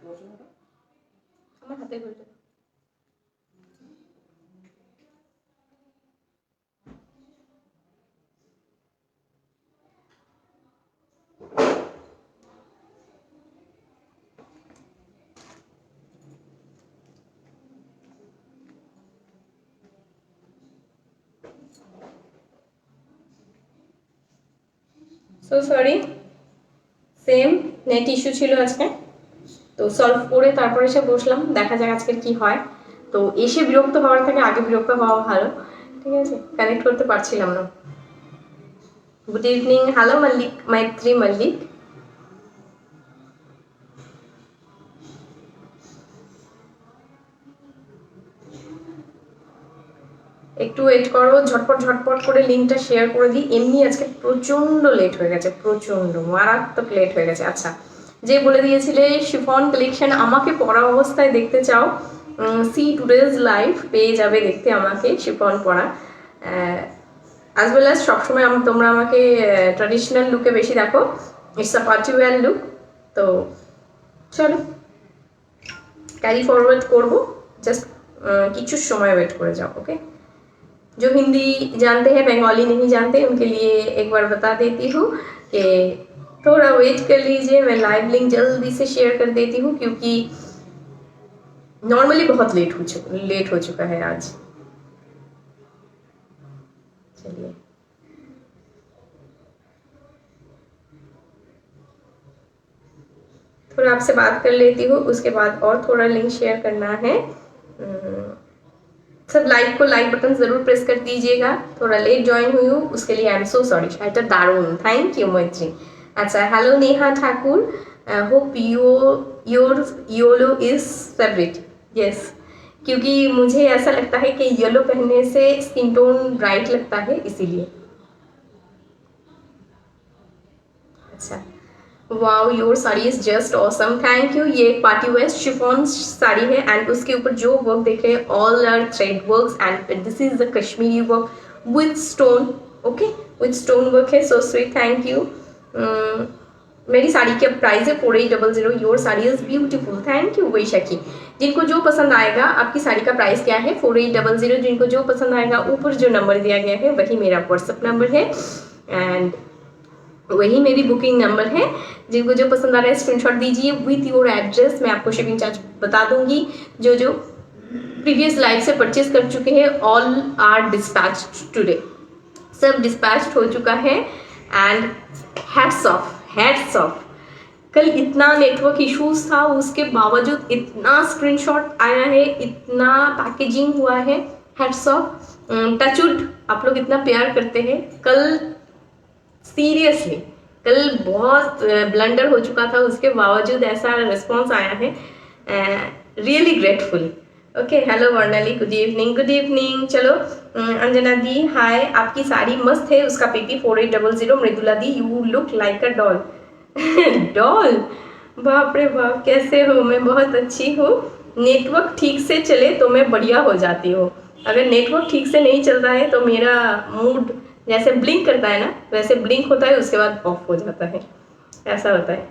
আমার হাতে বলতে so sorry, same net issue ছিল আজকে, তো সলভ করে তারপরে এসে বসলাম, দেখা যাক আজকের কি হয়। তো এসে বিরক্ত হওয়ার থেকে আগে বিরক্ত হওয়া ভালো, ঠিক আছে, কানেক্ট করতে পারছিলাম না। Good evening, hello Mallick, Maitri Mallick. একটু ওয়েট করো, ঝটপট ঝটপট করে লিঙ্কটা শেয়ার করে দিই। এমনি আজকে প্রচণ্ড লেট হয়ে গেছে, প্রচণ্ড মারাত্মক লেট হয়ে গেছে। আচ্ছা, যে বলে দিয়েছিলে শিফন কালেকশন আমাকে পরা অবস্থায় দেখতে চাও, সি টুডেজ লাইভ পেয়ে যাবে দেখতে আমাকে শিফন পরা, অ্যাজ ওয়েল অ্যাজ সবসময় তোমরা আমাকে ট্র্যাডিশনাল লুকে বেশি দেখো, it's a party wear look. তো চলো ক্যারি ফরওয়ার্ড করবো, জাস্ট কিছু সময় ওয়েট করে যাও। ओके, जो हिंदी जानते हैं बंगाली नहीं जानते उनके लिए एक बार बता देती हूँ कि थोड़ा वेट कर लीजिए, मैं लाइव लिंक जल्दी से शेयर कर देती हूँ क्योंकि नॉर्मली बहुत लेट हो चुका है आज। चलिए थोड़ा आपसे बात कर लेती हूँ, उसके बाद और थोड़ा लिंक शेयर करना है। सब लाइक को लाइक बटन जरूर प्रेस कर दीजिएगा, थोड़ा लेट ज्वाइन हुई हूँ उसके लिए आई एम सो सॉरी। शायद दारुण, थैंक यू मैत्री। अच्छा, hello Neha Thakur, hope your YOLO is favourite. Yes, क्योंकि मुझे ऐसा लगता है कि येलो पहनने से स्किन टोन ब्राइट लगता है, इसीलिए। अच्छा, wow your sari is just awesome, thank you. ये एक पार्टी वेयर शिफॉन साड़ी है एंड उसके ऊपर जो वर्क देख रहे हैं all are thread works and this is the Kashmiri work with stone. Okay, with stone work है, सो स्वीट, थैंक यू। मेरी साड़ी की प्राइस है 4800। Your sari is beautiful, thank you Vaishakhi. जिनको जो पसंद आएगा, आपकी साड़ी का प्राइस क्या है 4800, जिनको जो पसंद आएगा ऊपर जो नंबर दिया गया है वही मेरा व्हाट्सएप नंबर है एंड वही मेरी बुकिंग नंबर है। जिनको जो पसंद आ रहा है स्क्रीनशॉट दीजिए विथ योर एड्रेस, मैं आपको शिपिंग चार्ज बता दूंगी। जो जो प्रीवियस लाइव से परचेज कर चुके हैं ऑल आर डिस्पैच्ड टुडे, सब डिस्पैच्ड हो चुका है and hats off, hats off. कल इतना नेटवर्क इश्यूज था, उसके बावजूद इतना स्क्रीनशॉट आया है, इतना पैकेजिंग हुआ है, हैट्स ऑफ। टचवुड, आप लोग इतना प्यार करते हैं। कल सीरियसली कल बहुत ब्लंडर हो चुका था, उसके बावजूद ऐसा रिस्पॉन्स आया है, really grateful. Okay, hello Varnali, good evening, good evening. चलो अंजना दी हाय, आपकी साड़ी मस्त है, उसका PP 4800। Mridula di you look like a doll. Doll, बाप रे बाप, कैसे हो? मैं बहुत अच्छी हूँ, नेटवर्क ठीक से चले तो मैं बढ़िया हो जाती हूँ, अगर नेटवर्क ठीक से नहीं चल रहा है तो मेरा मूड जैसे ब्लिंक करता है ना, वैसे ब्लिंक होता है उसके बाद ऑफ हो जाता है, ऐसा होता है।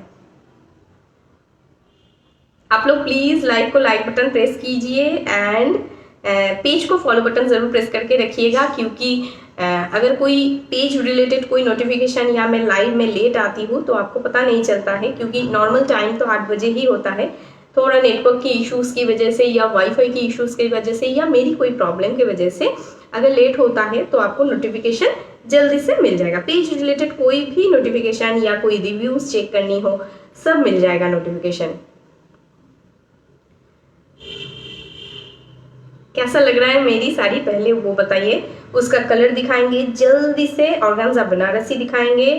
आप लोग प्लीज लाइक को लाइक बटन प्रेस कीजिए एंड पेज को फॉलो बटन जरूर प्रेस करके रखिएगा, क्योंकि अगर कोई पेज रिलेटेड कोई नोटिफिकेशन या मैं लाइव में लेट आती हूँ तो आपको पता नहीं चलता है, क्योंकि नॉर्मल टाइम तो 8 बजे ही होता है। थोड़ा नेटवर्क की इश्यूज की वजह से या वाईफाई की इश्यूज की वजह से या मेरी कोई प्रॉब्लम की वजह से अगर लेट होता है तो आपको नोटिफिकेशन जल्दी से मिल जाएगा। पेज रिलेटेड कोई भी नोटिफिकेशन या कोई रिव्यूज चेक करनी हो, सब मिल जाएगा नोटिफिकेशन। कैसा लग रहा है मेरी साड़ी, पहले वो बताइए। उसका कलर दिखाएंगे जल्दी से, ऑर्गेन्जा बनारसी दिखाएंगे,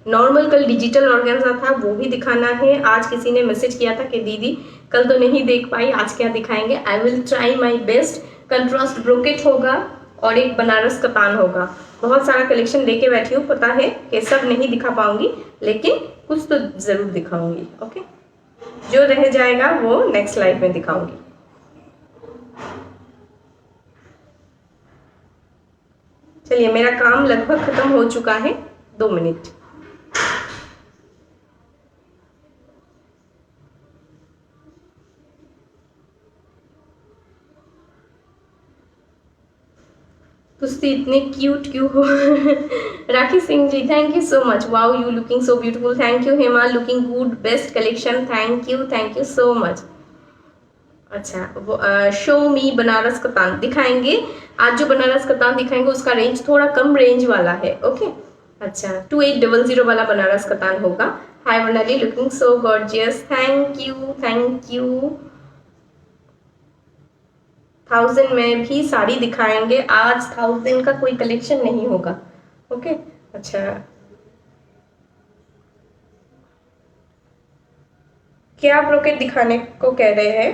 नॉर्मल कल डिजिटल ऑर्गेन्जा था वो भी दिखाना है। आज किसी ने मैसेज किया था कि दीदी कल तो नहीं देख पाई, आज क्या दिखाएंगे। I will try my best. Contrast brocade होगा और एक बनारस कतान होगा। बहुत सारा कलेक्शन लेके बैठी हूँ, पता है कि सब नहीं दिखा पाऊंगी, लेकिन कुछ तो जरूर दिखाऊंगी। ओके, जो रह जाएगा वो नेक्स्ट लाइव में दिखाऊंगी। चलिए, मेरा काम लगभग खत्म हो चुका है, 2 मिनट। तुझसे इतने क्यूट क्यों हो? Rakhi Singh ji, thank you so much. Wow you looking so beautiful, thank you. Hema looking good, best collection, thank you so much. अच्छा, शो मी बनारस कतान दिखाएंगे आज। जो बनारस कतान दिखाएंगे उसका रेंज थोड़ा कम रेंज वाला है। ओके, अच्छा 2800 वाला बनारस कतान होगा। Hi Varnali, looking so gorgeous, thank you. 1000 में भी साड़ी दिखाएंगे आज, 1000 का कोई कलेक्शन नहीं होगा। ओके, अच्छा क्या ब्रोकेट दिखाने को कह रहे हैं?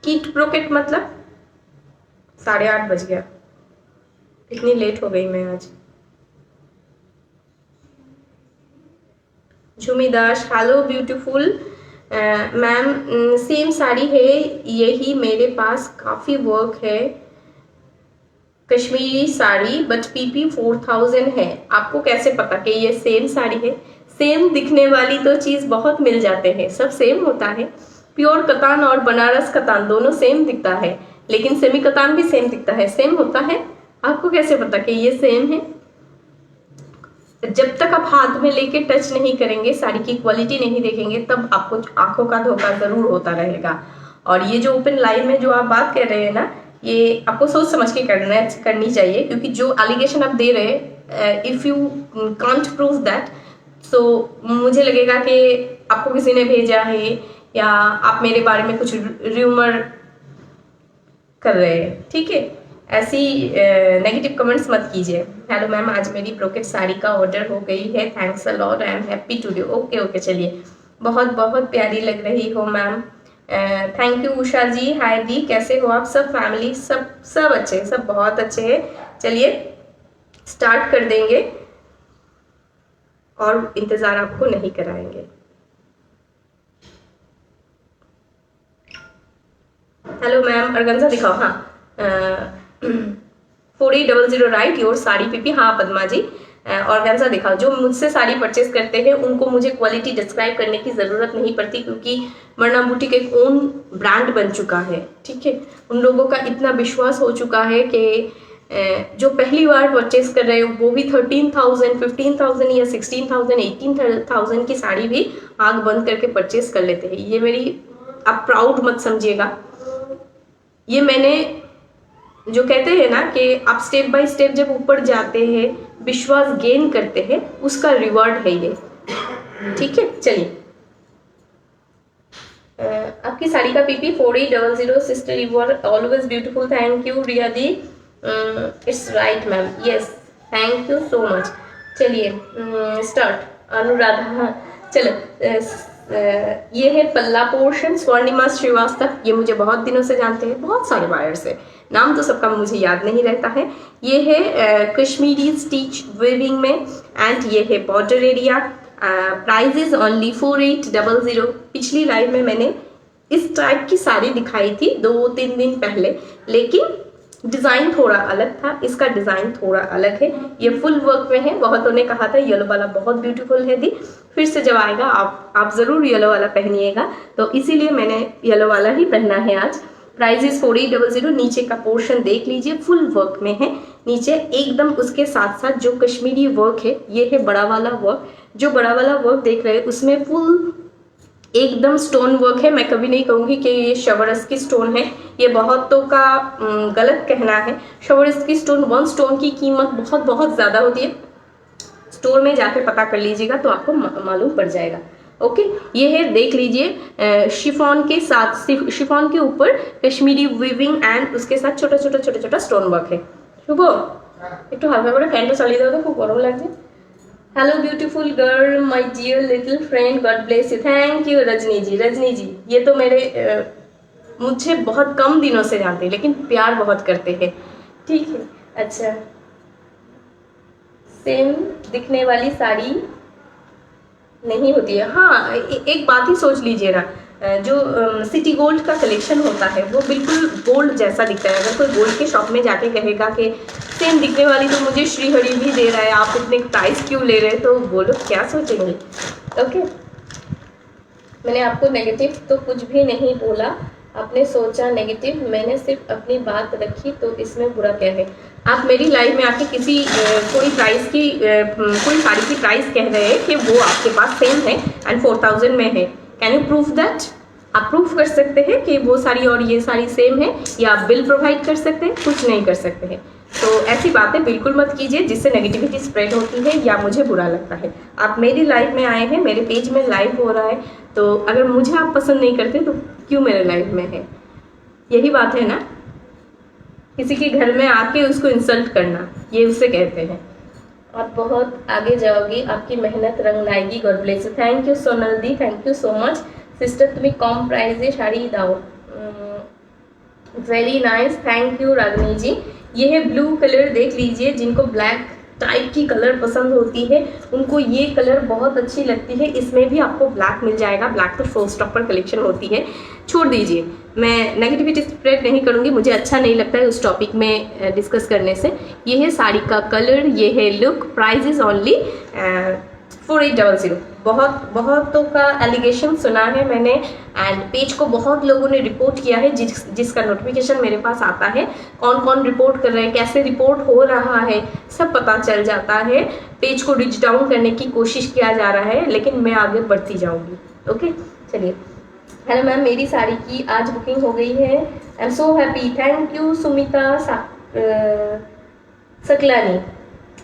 कीट ब्रोकेट मतलब 8:30 बज गया, इतनी लेट हो गई मैं आज। Jhumi Das, hello beautiful ma'am, same sari है यही मेरे पास, काफ़ी वर्क है, कश्मीरी साड़ी बट पीपी 4000 है। आपको कैसे पता कि ये सेम साड़ी है? सेम दिखने वाली तो चीज़ बहुत मिल जाते हैं, सब सेम होता है। प्योर कतान और बनारस कतान दोनों सेम दिखता है, लेकिन सेमी कतान भी सेम दिखता है, सेम होता है। आपको कैसे पता कि ये सेम है? जब तक आप हाथ में लेके टच नहीं करेंगे, साड़ी की क्वालिटी नहीं देखेंगे, तब आपको आंखों का धोखा जरूर होता रहेगा। और ये जो ओपन लाइव में जो आप बात कर रहे हैं ना, ये आपको सोच समझ के करनी चाहिए, क्योंकि जो एलिगेशन आप दे रहे हैं, if you can't prove that, so मुझे लगेगा कि आपको किसी ने भेजा है या आप मेरे बारे में कुछ र्यूमर कर रहे हैं। ठीक है, ऐसी नेगेटिव कमेंट्स मत कीजिए। हेलो मैम, आज मेरी ब्रोकेट साड़ी का ऑर्डर हो गई है, thanks a lot, I am happy to do. Okay okay, चलिए, बहुत बहुत प्यारी लग रही हो ma'am, thank you. Usha ji, hi दी, कैसे हो आप? सब फैमिली सब अच्छे, सब बहुत अच्छे हैं। चलिए स्टार्ट कर देंगे और इंतज़ार आपको नहीं कराएंगे। हेलो मैम, अर्गंजा दिखाओ। हाँ, 4800 राइट, योर साड़ी पीपी। हाँ पद्मा जी, ऑर्गेन्जा दिखाओ। जो मुझसे साड़ी परचेस करते हैं उनको मुझे क्वालिटी डिस्क्राइब करने की ज़रूरत नहीं पड़ती, क्योंकि वरना बुटीक एक ओन ब्रांड बन चुका है। ठीक है, उन लोगों का इतना विश्वास हो चुका है कि जो पहली बार परचेस कर रहे हो वो भी 13,000, 15,000 या 16,000, 18,000 की साड़ी भी आंख बंद करके परचेस कर लेते हैं। ये मेरी, आप प्राउड मत समझिएगा, ये मैंने, जो कहते हैं ना कि आप स्टेप बाय स्टेप जब ऊपर जाते हैं, विश्वास गेन करते हैं, उसका रिवॉर्ड है ये। ठीक है, चलिए, आपकी साड़ी का PP 4800 sister, you are always beautiful, thank you. Riya दी, it's right ma'am, yes, thank you so much. चलिए स्टार्ट। अनुराधा, चलो, ये है पल्ला पोर्शन, स्वर्णिमा श्रीवास्तव, ये मुझे बहुत दिनों से जानते हैं, बहुत सारे बायर्स हैं, नाम तो सबका मुझे याद नहीं रहता है। ये है कश्मीरी स्टिच वीविंग में, एंड ये है border area. Price is only 4800। पिछली लाइव में मैंने इस टाइप की साड़ी दिखाई थी 2-3 दिन पहले, लेकिन डिज़ाइन थोड़ा अलग था, इसका डिज़ाइन थोड़ा अलग है। ये फुल वर्क में है। बहुतों ने कहा था येलो वाला बहुत ब्यूटीफुल है दी, फिर से जब आएगा आप ज़रूर येलो वाला पहनिएगा, तो इसीलिए मैंने येलो वाला ही पहना है आज। Price is 4800। नीचे का पोर्शन देख लीजिए, फुल वर्क में है नीचे एकदम। उसके साथ साथ जो कश्मीरी वर्क है, ये है बड़ा वाला वर्क। जो बड़ा वाला वर्क देख रहे हैं उसमें फुल एकदम स्टोन वर्क है। मैं कभी नहीं कहूँगी कि ये शवरस्की स्टोन है, ये बहुतों का गलत कहना है। शवरस्की स्टोन, 1 स्टोन की कीमत बहुत बहुत ज़्यादा होती है, स्टोर में जाके पता कर लीजिएगा तो आपको मालूम पड़ जाएगा। ओके, ये है, देख लीजिए, शिफॉन के साथ, शिफॉन के ऊपर कश्मीरी वीविंग एंड उसके साथ छोटा छोटा स्टोन वर्क है। शुभ एक तो हल्का করে ফ্যানটা চালিয়ে দাও তো, খুব গরম লাগছে। Hello beautiful girl, my dear little friend, god bless you. Thank you Rajni ji. Rajni ji, ये तो मेरे मुझे बहुत कम दिनों से जानते हैं, लेकिन प्यार बहुत करते हैं। ठीक है, अच्छा, सेम दिखने वाली साड़ी नहीं होती है। हाँ, एक बात ही सोच लीजिए ना, जो सिटी गोल्ड का कलेक्शन होता है वो बिल्कुल गोल्ड जैसा दिखता है। अगर कोई गोल्ड के शॉप में जाके कहेगा कि सेम दिखने वाली तो मुझे श्रीहरि भी दे रहा है, आप इतने प्राइस क्यों ले रहे हैं, तो वो लोग क्या सोचेंगे। ओके, मैंने आपको नेगेटिव तो कुछ भी नहीं बोला, आपने सोचा नेगेटिव, मैंने सिर्फ अपनी बात रखी, तो इसमें बुरा क्या है? आप मेरी लाइफ में आके किसी कोई प्राइस की कोई साड़ी की प्राइस कह रहे हैं कि वो आपके पास सेम है एंड 4000 में है। Can you prove that? आप प्रूफ कर सकते हैं कि वो साड़ी और ये साड़ी सेम है, या आप बिल प्रोवाइड कर सकते हैं? कुछ नहीं कर सकते हैं। तो ऐसी बातें बिल्कुल मत कीजिए जिससे नेगेटिविटी स्प्रेड होती है या मुझे बुरा लगता है। आप मेरी लाइफ में आए हैं, मेरे पेज में लाइव हो रहा है, तो अगर मुझे आप पसंद नहीं करते तो क्यों मेरे लाइफ में है? यही बात है ना। किसी के घर में आके उसको इंसल्ट करना, ये उसे कहते हैं। आप बहुत आगे जाओगी, आपकी मेहनत रंग लाएगी। God bless you. Thank you Sonal the, thank you so much. Sister तुम्हें कम प्राइजे शाड़ी दाओ, वेरी नाइस, थैंक यू रागनी जी। ये है ब्लू कलर, देख लीजिए। जिनको ब्लैक टाइप की कलर पसंद होती है उनको ये कलर बहुत अच्छी लगती है। इसमें भी आपको ब्लैक मिल जाएगा। ब्लैक तो शो स्टॉक पर कलेक्शन होती है। छोड़ दीजिए, मैं नेगेटिविटी स्प्रेड नहीं करूँगी, मुझे अच्छा नहीं लगता है उस टॉपिक में डिस्कस करने से। ये है साड़ी का कलर, ये है लुक। Price is only 4800। बहुतों का एलिगेशन सुना है मैंने एंड पेज को बहुत लोगों ने रिपोर्ट किया है, जिसका नोटिफिकेशन मेरे पास आता है। कौन कौन रिपोर्ट कर रहे हैं, कैसे रिपोर्ट हो रहा है, सब पता चल जाता है। पेज को रिच डाउन करने की कोशिश किया जा रहा है, लेकिन मैं आगे बढ़ती जाऊंगी। ओके, चलिए। हेलो मैम, मेरी साड़ी की आज बुकिंग हो गई है। I am so happy, thank you Sumita Saklani.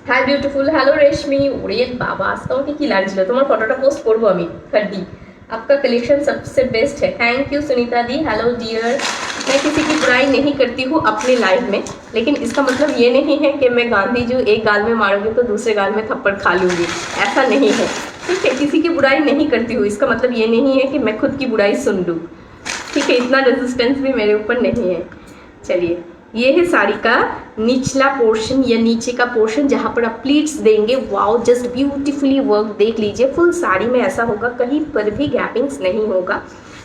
High beautiful, hello रेशमी। ओरे बाबा, आजका কি লাগছিল তোমার ফটোটা পোস্ট করব আমি 30। आपका कलेक्शन सबसे बेस्ट है, थैंक यू सुनीता दी। Hello dear. मैं किसी की बुराई नहीं करती हूँ अपनी लाइफ में, लेकिन इसका मतलब ये नहीं है कि मैं गांधी जो एक गाल में मारूंगी तो दूसरे गाल में थप्पड़ खा लूँगी, ऐसा नहीं है। ठीक है, किसी की बुराई नहीं करती हूँ, इसका मतलब ये नहीं है कि मैं खुद की बुराई सुन लूँ। ठीक है, इतना रेजिस्टेंस भी मेरे ऊपर नहीं है। चलिए, ये है साड़ी का निचला पोर्शन या नीचे का पोर्शन जहाँ पर आप प्लीट्स देंगे। वाओ, जस्ट ब्यूटीफुली वर्क, देख लीजिए। फुल साड़ी में ऐसा होगा, कहीं पर भी गैपिंग्स नहीं होगा।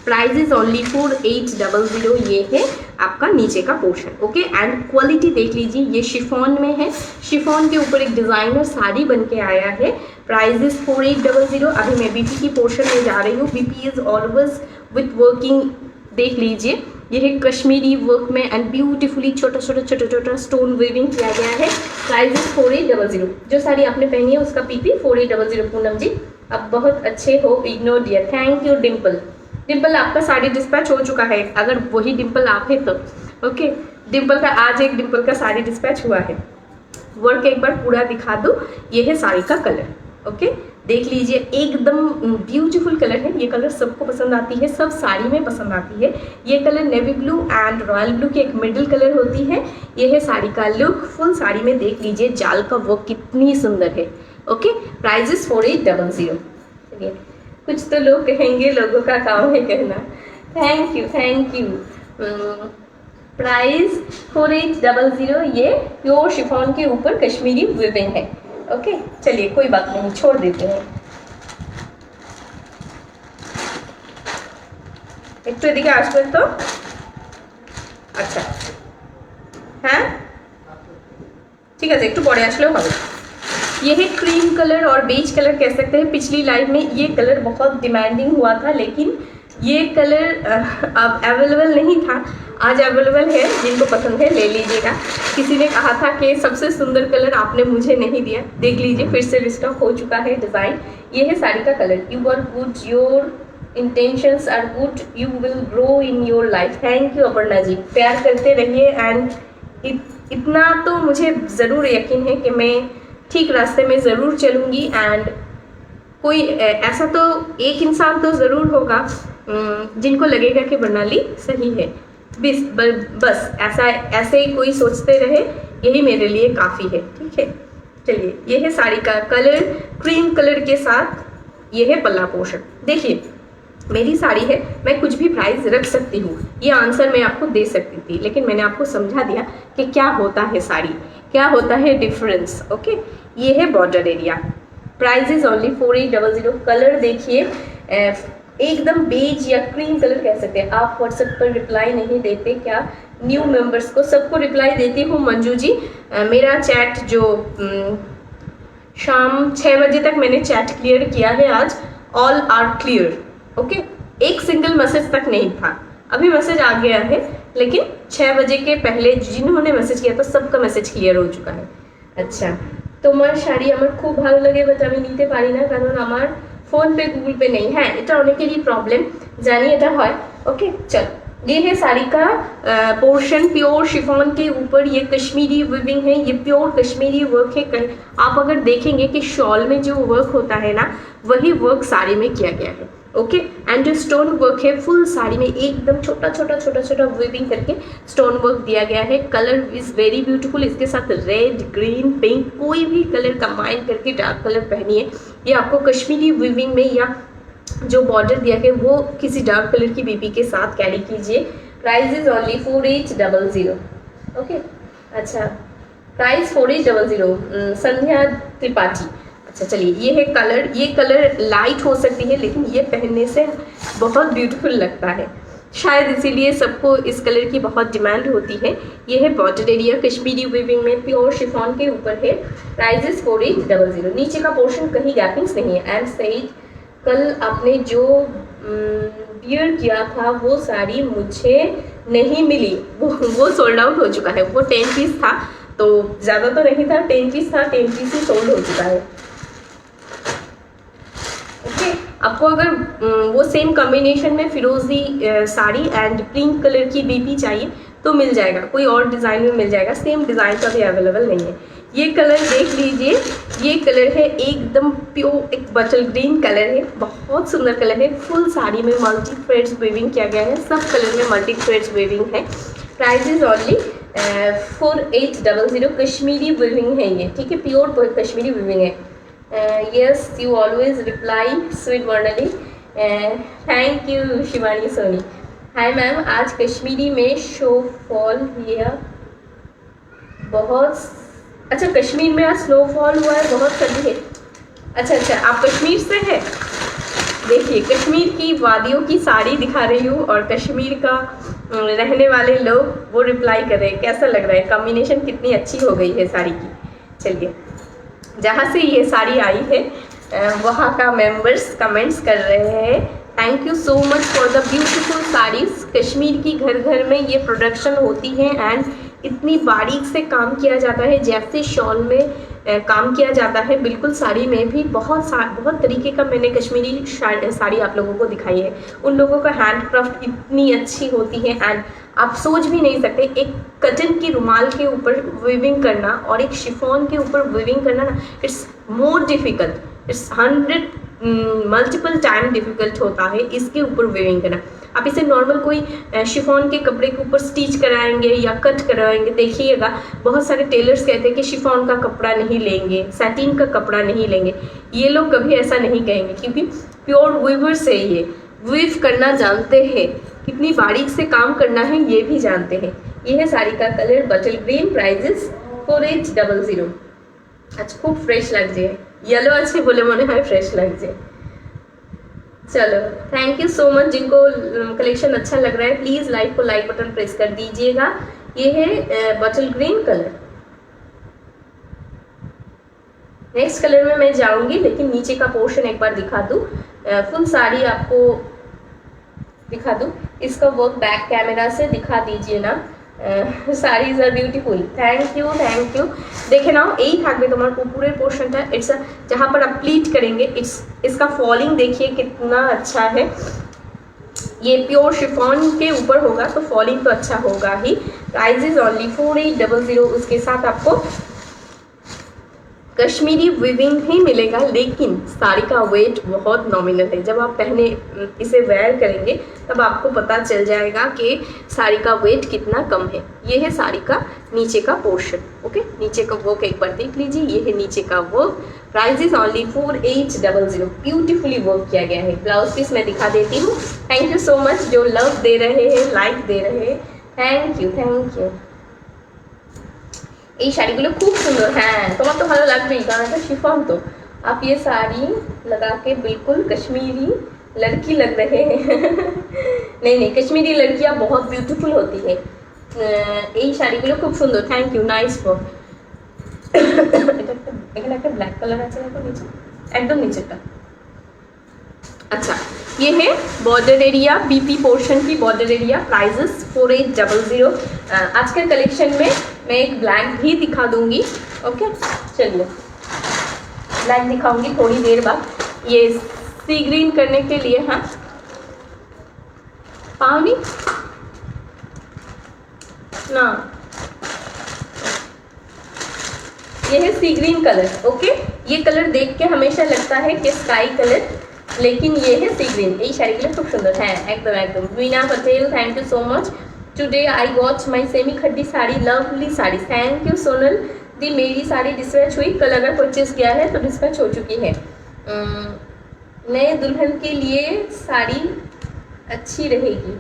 Price is only 4800। ये है आपका नीचे का पोर्शन। ओके, एंड क्वालिटी देख लीजिए, ये शिफॉन में है। शिफॉन के ऊपर एक डिज़ाइनर साड़ी बन के आया है। Price is 4800। अभी मैं बीपी की पोर्शन में जा रही हूँ। BP is always with working, देख लीजिए। ये है कश्मीरी वर्क में एंड ब्यूटीफुली छोटा छोटा स्टोन वीविंग किया गया है। Price is 4800। जो साड़ी आपने पहनी है उसका पीपी 4800। पूनम जी, आप बहुत अच्छे हो। Ignore dear, thank you. Dimple, Dimple आपका साड़ी डिस्पैच हो चुका है, अगर वही डिम्पल आप है तो। ओके, डिम्पल का आज एक डिम्पल का साड़ी डिस्पैच हुआ है। वर्क एक बार पूरा दिखा दूँ। ये है साड़ी का कलर। ओके, देख लीजिए, एकदम ब्यूटीफुल कलर है। ये कलर सबको पसंद आती है, सब साड़ी में पसंद आती है। ये colour navy blue and royal blue की एक मिडिल कलर होती है। ये है साड़ी का लुक। फुल साड़ी में देख लीजिए जाल का वर्क कितनी सुंदर है। Okay, price is 4800। चलिए, कुछ तो लोग कहेंगे, लोगों का काम है कहना। Thank you, thank you. Price 4800। ये प्योर शिफॉन के ऊपर कश्मीरी विविंग है। ओके, चलिए, कोई बात नहीं, छोड़ देते हैं। एक तो एदिके आसबे तो। अच्छा, हाँ ठीक है, एक परे आसलेও হবে। ये है क्रीम कलर और बेज कलर कह सकते हैं। पिछली लाइव में ये कलर बहुत डिमांडिंग हुआ था, लेकिन ये कलर अब अवेलेबल नहीं था। आज अवेलेबल है, जिनको पसंद है ले लीजिएगा। किसी ने कहा था कि सबसे सुंदर कलर आपने मुझे नहीं दिया, देख लीजिए फिर से रिस्टॉक हो चुका है डिज़ाइन। ये है साड़ी का colour. You are good, your intentions are good, you will grow in your life. Thank you Aparna ji, प्यार करते रहिए। एंड इतना तो मुझे ज़रूर यकीन है कि मैं ठीक रास्ते में ज़रूर चलूँगी। एंड कोई ऐसा तो एक इंसान तो ज़रूर होगा जिनको लगेगा कि बर्नाली सही है। बस ऐसे ही कोई सोचते रहे, यही मेरे लिए काफ़ी है। ठीक है, चलिए, ये है साड़ी का कलर क्रीम कलर के साथ। ये है पल्ला पोर्शन। देखिए, मेरी साड़ी है, मैं कुछ भी प्राइस रख सकती हूँ। ये आंसर मैं आपको दे सकती थी, लेकिन मैंने आपको समझा दिया कि क्या होता है साड़ी, क्या होता है डिफरेंस। ओके, ये है border area. Price is only 4800। Colour देखिए, एकदम बेज या क्रीम कलर कह सकते हैं। आप व्हाट्सएप पर रिप्लाई नहीं देते क्या? न्यू मेंबर्स को सबको रिप्लाई देती हूँ मंजू जी। मेरा चैट जो शाम 6 बजे तक मैंने चैट क्लियर किया है आज। All are clear. ओके, एक सिंगल मैसेज तक नहीं था, अभी मैसेज आ गया है, लेकिन 6 बजे के पहले जिन्होंने मैसेज किया था सबका मैसेज क्लियर हो चुका है। अच्छा, তোমার শাড়ি আমার খুব ভালো লাগে, বাট আমি নিতে পারি না কারণ আমার ফোন पे गूगल पे नहीं है। এটা অনেকেরই प्रॉब्लम, জানি এটা হয়। ओके चल, ये है साड़ी का पोर्शन, प्योर शिफॉन के ऊपर ये कश्मीरी वीविंग है, ये प्योर कश्मीरी वर्क है। आप अगर देखेंगे कि शॉल में जो वर्क होता है ना, वही वर्क साड़ी में किया गया है। ओके, एंड जो स्टोन वर्क है फुल साड़ी में एकदम छोटा छोटा छोटा छोटा वीविंग करके स्टोन वर्क दिया गया है। कलर इज वेरी ब्यूटीफुल, इसके साथ रेड, ग्रीन, पिंक कोई भी कलर कंबाइन करके डार्क कलर पहनिए। ये आपको कश्मीरी वीविंग में या जो बॉर्डर दिया गया वो किसी डार्क कलर की बीबी के साथ कैरी कीजिए। Price is only 4800। ओके, अच्छा प्राइस 4800। संध्या त्रिपाठी। अच्छा चलिए, ये है कलर, ये कलर लाइट हो सकती है लेकिन ये पहनने से बहुत ब्यूटीफुल लगता है, शायद इसीलिए सबको इस कलर की बहुत डिमांड होती है। ये है बॉर्डर एरिया, कश्मीरी वीविंग में प्योर शिफॉन के ऊपर है। Price is 4800। नीचे का पोर्शन कहीं गैपिंग्स नहीं है। एंड सही, कल आपने जो वियर किया था वो साड़ी मुझे नहीं मिली, वो सोल्ड आउट हो चुका है। वो 10 पीस था, तो ज़्यादा तो नहीं था, 10 पीस था, 10 पीस ही सोल्ड हो चुका है। ओके, आपको अगर वो सेम कॉम्बिनेशन में फिरोजी साड़ी एंड पिंक कलर की बीबी चाहिए तो मिल जाएगा, कोई और डिज़ाइन में मिल जाएगा, सेम डिज़ाइन का भी अवेलेबल नहीं है। ये कलर देख लीजिए, ये कलर है एकदम प्योर, एक बटल ग्रीन कलर है, बहुत सुंदर कलर है। फुल साड़ी में मल्टी थ्रेड्स वीविंग किया गया है, सब कलर में मल्टी थ्रेड्स वीविंग है। Price is only 4800। Kashmiri weaving है ये, ठीक है, प्योर कश्मीरी वीविंग है। Yes, you always reply sweet Varnali. Thank you Shivani Soni. Hi ma'am, आज कश्मीरी में शो फॉल किया बहुत। अच्छा, कश्मीर में आज स्नोफॉल हुआ है, बहुत सर्दी है। अच्छा, आप कश्मीर से हैं? देखिए, कश्मीर की वादियों की साड़ी दिखा रही हूँ और कश्मीर का रहने वाले लोग वो रिप्लाई कर रहे हैं। कैसा लग रहा है? कॉम्बिनेशन कितनी अच्छी हो गई है साड़ी की। चलिए, जहाँ से ये साड़ी आई है वहाँ का मेंबर्स कमेंट्स कर रहे हैं, thank you so much for the beautiful saris. Kashmir की घर घर में ये प्रोडक्शन होती है एंड इतनी बारीक से काम किया जाता है, जैसे शॉल में काम किया जाता है, बिल्कुल साड़ी में भी बहुत तरीके का मैंने कश्मीरी साड़ी आप लोगों को दिखाई है। उन लोगों का हैंड क्राफ्ट इतनी अच्छी होती है एंड आप सोच भी नहीं सकते, एक कटन की रुमाल के ऊपर वीविंग करना और एक शिफॉन के ऊपर वीविंग करना ना, it's more difficult, it's 100 multiple time difficult होता है इसके ऊपर वीविंग करना। आप इसे नॉर्मल कोई शिफॉन के कपड़े के ऊपर स्टिच कराएंगे या कट कराएंगे, देखिएगा बहुत सारे टेलर्स कहते हैं कि शिफॉन का कपड़ा नहीं लेंगे, सैटिन का कपड़ा नहीं लेंगे। ये लोग कभी ऐसा नहीं कहेंगे क्योंकि प्योर वीवर्स है, ये वीव करना जानते हैं, कितनी बारीक से काम करना है ये भी जानते हैं। ये है साड़ी का कलर बटल ग्रीन। प्राइजेस 4800। अच्छा, खूब फ्रेश लग जाए, येलो अच्छे बोले मने है फ्रेश लग जाए। चलो, थैंक यू सो मच। जिनको कलेक्शन अच्छा लग रहा है प्लीज़ लाइक को लाइक बटन प्रेस कर दीजिएगा। ये है बटल ग्रीन कलर। नेक्स्ट कलर में मैं जाऊंगी, लेकिन नीचे का पोर्शन एक बार दिखा दूँ, फुल साड़ी आपको दिखा दूँ। इसका वर्क बैक कैमरा से दिखा दीजिए ना। Saris are beautiful. Thank you, thank you. देखे ना, यही থাকবে তোমার पूरे पोर्शनটা। इट्स जहाँ पर आप प्लीट करेंगे, इसका फॉलिंग देखिए कितना अच्छा है। ये प्योर शिफॉन के ऊपर होगा तो फॉलिंग तो अच्छा होगा ही। Price is only 4800। उसके साथ आपको कश्मीरी वीविंग ही मिलेगा, लेकिन साड़ी का वेट बहुत नॉमिनल है। जब आप पहने इसे वेयर करेंगे तब आपको पता चल जाएगा कि साड़ी का वेट कितना कम है। ये है साड़ी का नीचे का पोर्शन। ओके, नीचे का वर्क एक बार देख लीजिए, ये है नीचे का work. Price is only 4800। Beautifully work किया गया है। ब्लाउज पीस मैं दिखा देती हूँ। थैंक यू सो मच जो लव दे रहे हैं, लाइक दे रहे हैं, थैंक यू, थैंक यू। এই শাড়িগুলো খুব সুন্দর। হ্যাঁ, তোমার তো ভালো লাগবেই কারণ এটা শিফন। তো आप ये साड़ी लगा के बिल्कुल कश्मीरी लड़की लग रहे हैं। नहीं, कश्मीरी लड़कियाँ बहुत ब्यूटीफुल होती है। এই শাড়িগুলো খুব সুন্দর। Thank you, nice work. এখানে একটা ব্ল্যাক কালার আছে, দেখো নিচে, একদম নিচেরটা। আচ্ছা, ये है बॉर्डर एरिया, बीपी पोर्शन की बॉर्डर एरिया, प्राइजेस 4800। आज के कलेक्शन में मैं एक ब्लैक भी दिखा दूंगी। ओके चलिए, ब्लैक दिखाऊंगी थोड़ी देर बाद। ये सी ग्रीन करने के लिए, हाँ पानी ना, ये है सी ग्रीन कलर। ओके, ये कलर देख के हमेशा लगता है कि स्काई कलर, लेकिन ये है सी ग्रीन। ये साड़ी कलर खूब सुंदर है एकदम एकदम। Veena Patel, thank you so much. Today I got my semi khaddi sari, lovely sari. Thank you Sonal di. मेरी साड़ी डिस्पैच हुई, कल अगर परचेज किया है तो डिस्पैच हो चुकी है। नए दुल्हन के लिए साड़ी अच्छी रहेगी,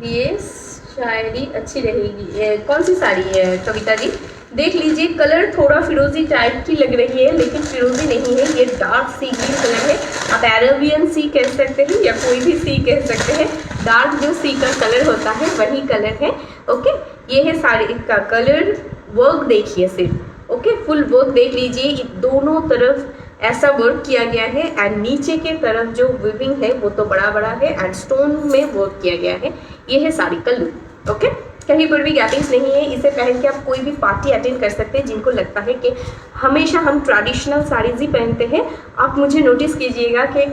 ये शायरी अच्छी रहेगी। कौन सी साड़ी है कविता जी? देख लीजिए, कलर थोड़ा फिरोजी टाइप की लग रही है, लेकिन फिरोजी नहीं है, ये डार्क सी ग्रीन कलर है। आप अरेबियन सी कह सकते हैं या कोई भी सी कह सकते हैं। डार्क जो सी का कलर होता है वही कलर है। ओके, ये है साड़ी का कलर। वर्क देखिए सिर्फ, ओके फुल वर्क देख लीजिए, दोनों तरफ ऐसा वर्क किया गया है। एंड नीचे के तरफ जो वीविंग है वो तो बड़ा बड़ा है एंड स्टोन में वर्क किया गया है। ये है साड़ी का लुक। ओके, कहीं पर भी गैपिंग्स नहीं है। इसे पहन के आप कोई भी पार्टी अटेंड कर सकते हैं। जिनको लगता है कि हमेशा हम ट्रेडिशनल साड़ीज ही पहनते हैं, आप मुझे नोटिस कीजिएगा कि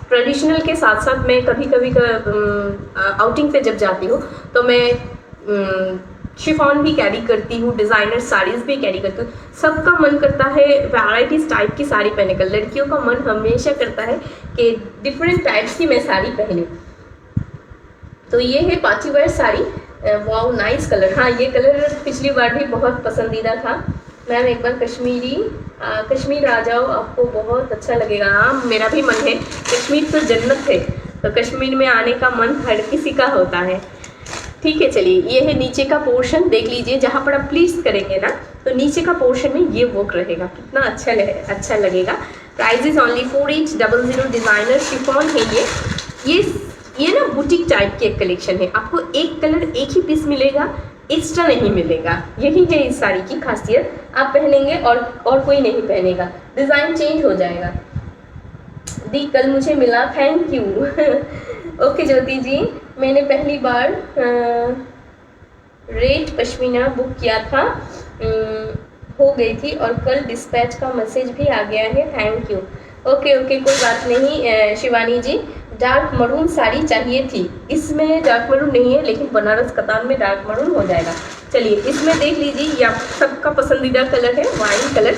ट्रेडिशनल के साथ साथ मैं कभी कभी आउटिंग पे जब जाती हूँ तो मैं शिफॉन भी कैरी करती हूँ, डिज़ाइनर साड़ीज़ भी कैरी करती हूँ। सबका मन करता है वैराइटीज़ टाइप की साड़ी पहनने का। लड़कियों का मन हमेशा करता है कि डिफरेंट टाइप्स की मैं साड़ी पहनूँ। तो ये है party wear sari. Wow nice colour. हाँ, ये कलर पिछली बार भी बहुत पसंदीदा था। मैम एक बार कश्मीर आ जाओ, आपको बहुत अच्छा लगेगा। हाँ, मेरा भी मन है। कश्मीर तो जन्नत है, तो कश्मीर में आने का मन हर किसी का होता है। ठीक है, चलिए, ये है नीचे का पोर्शन। देख लीजिए, जहाँ पर आप प्लीज करेंगे ना तो नीचे का पोर्शन में ये वर्क रहेगा, कितना अच्छा लगेगा। Price is only 4800। Designer chiffon है ये ना बुटीक टाइप की एक कलेक्शन है। आपको एक कलर एक ही पीस मिलेगा, एक्स्ट्रा नहीं मिलेगा। यही है इस साड़ी की खासियत। आप पहनेंगे और कोई नहीं पहनेगा, डिज़ाइन चेंज हो जाएगा। दी कल मुझे मिला, थैंक यू। ओके ज्योति जी, मैंने पहली बार रेड पश्मीना बुक किया था, हो गई थी और कल डिस्पैच का मैसेज भी आ गया है, थैंक यू। ओके कोई बात नहीं शिवानी जी। डार्क मरून साड़ी चाहिए थी, इसमें डार्क मरून नहीं है, लेकिन बनारस कतान में डार्क मरून हो जाएगा। चलिए, इसमें देख लीजिए, ये आप सबका पसंदीदा कलर है, वाइन कलर।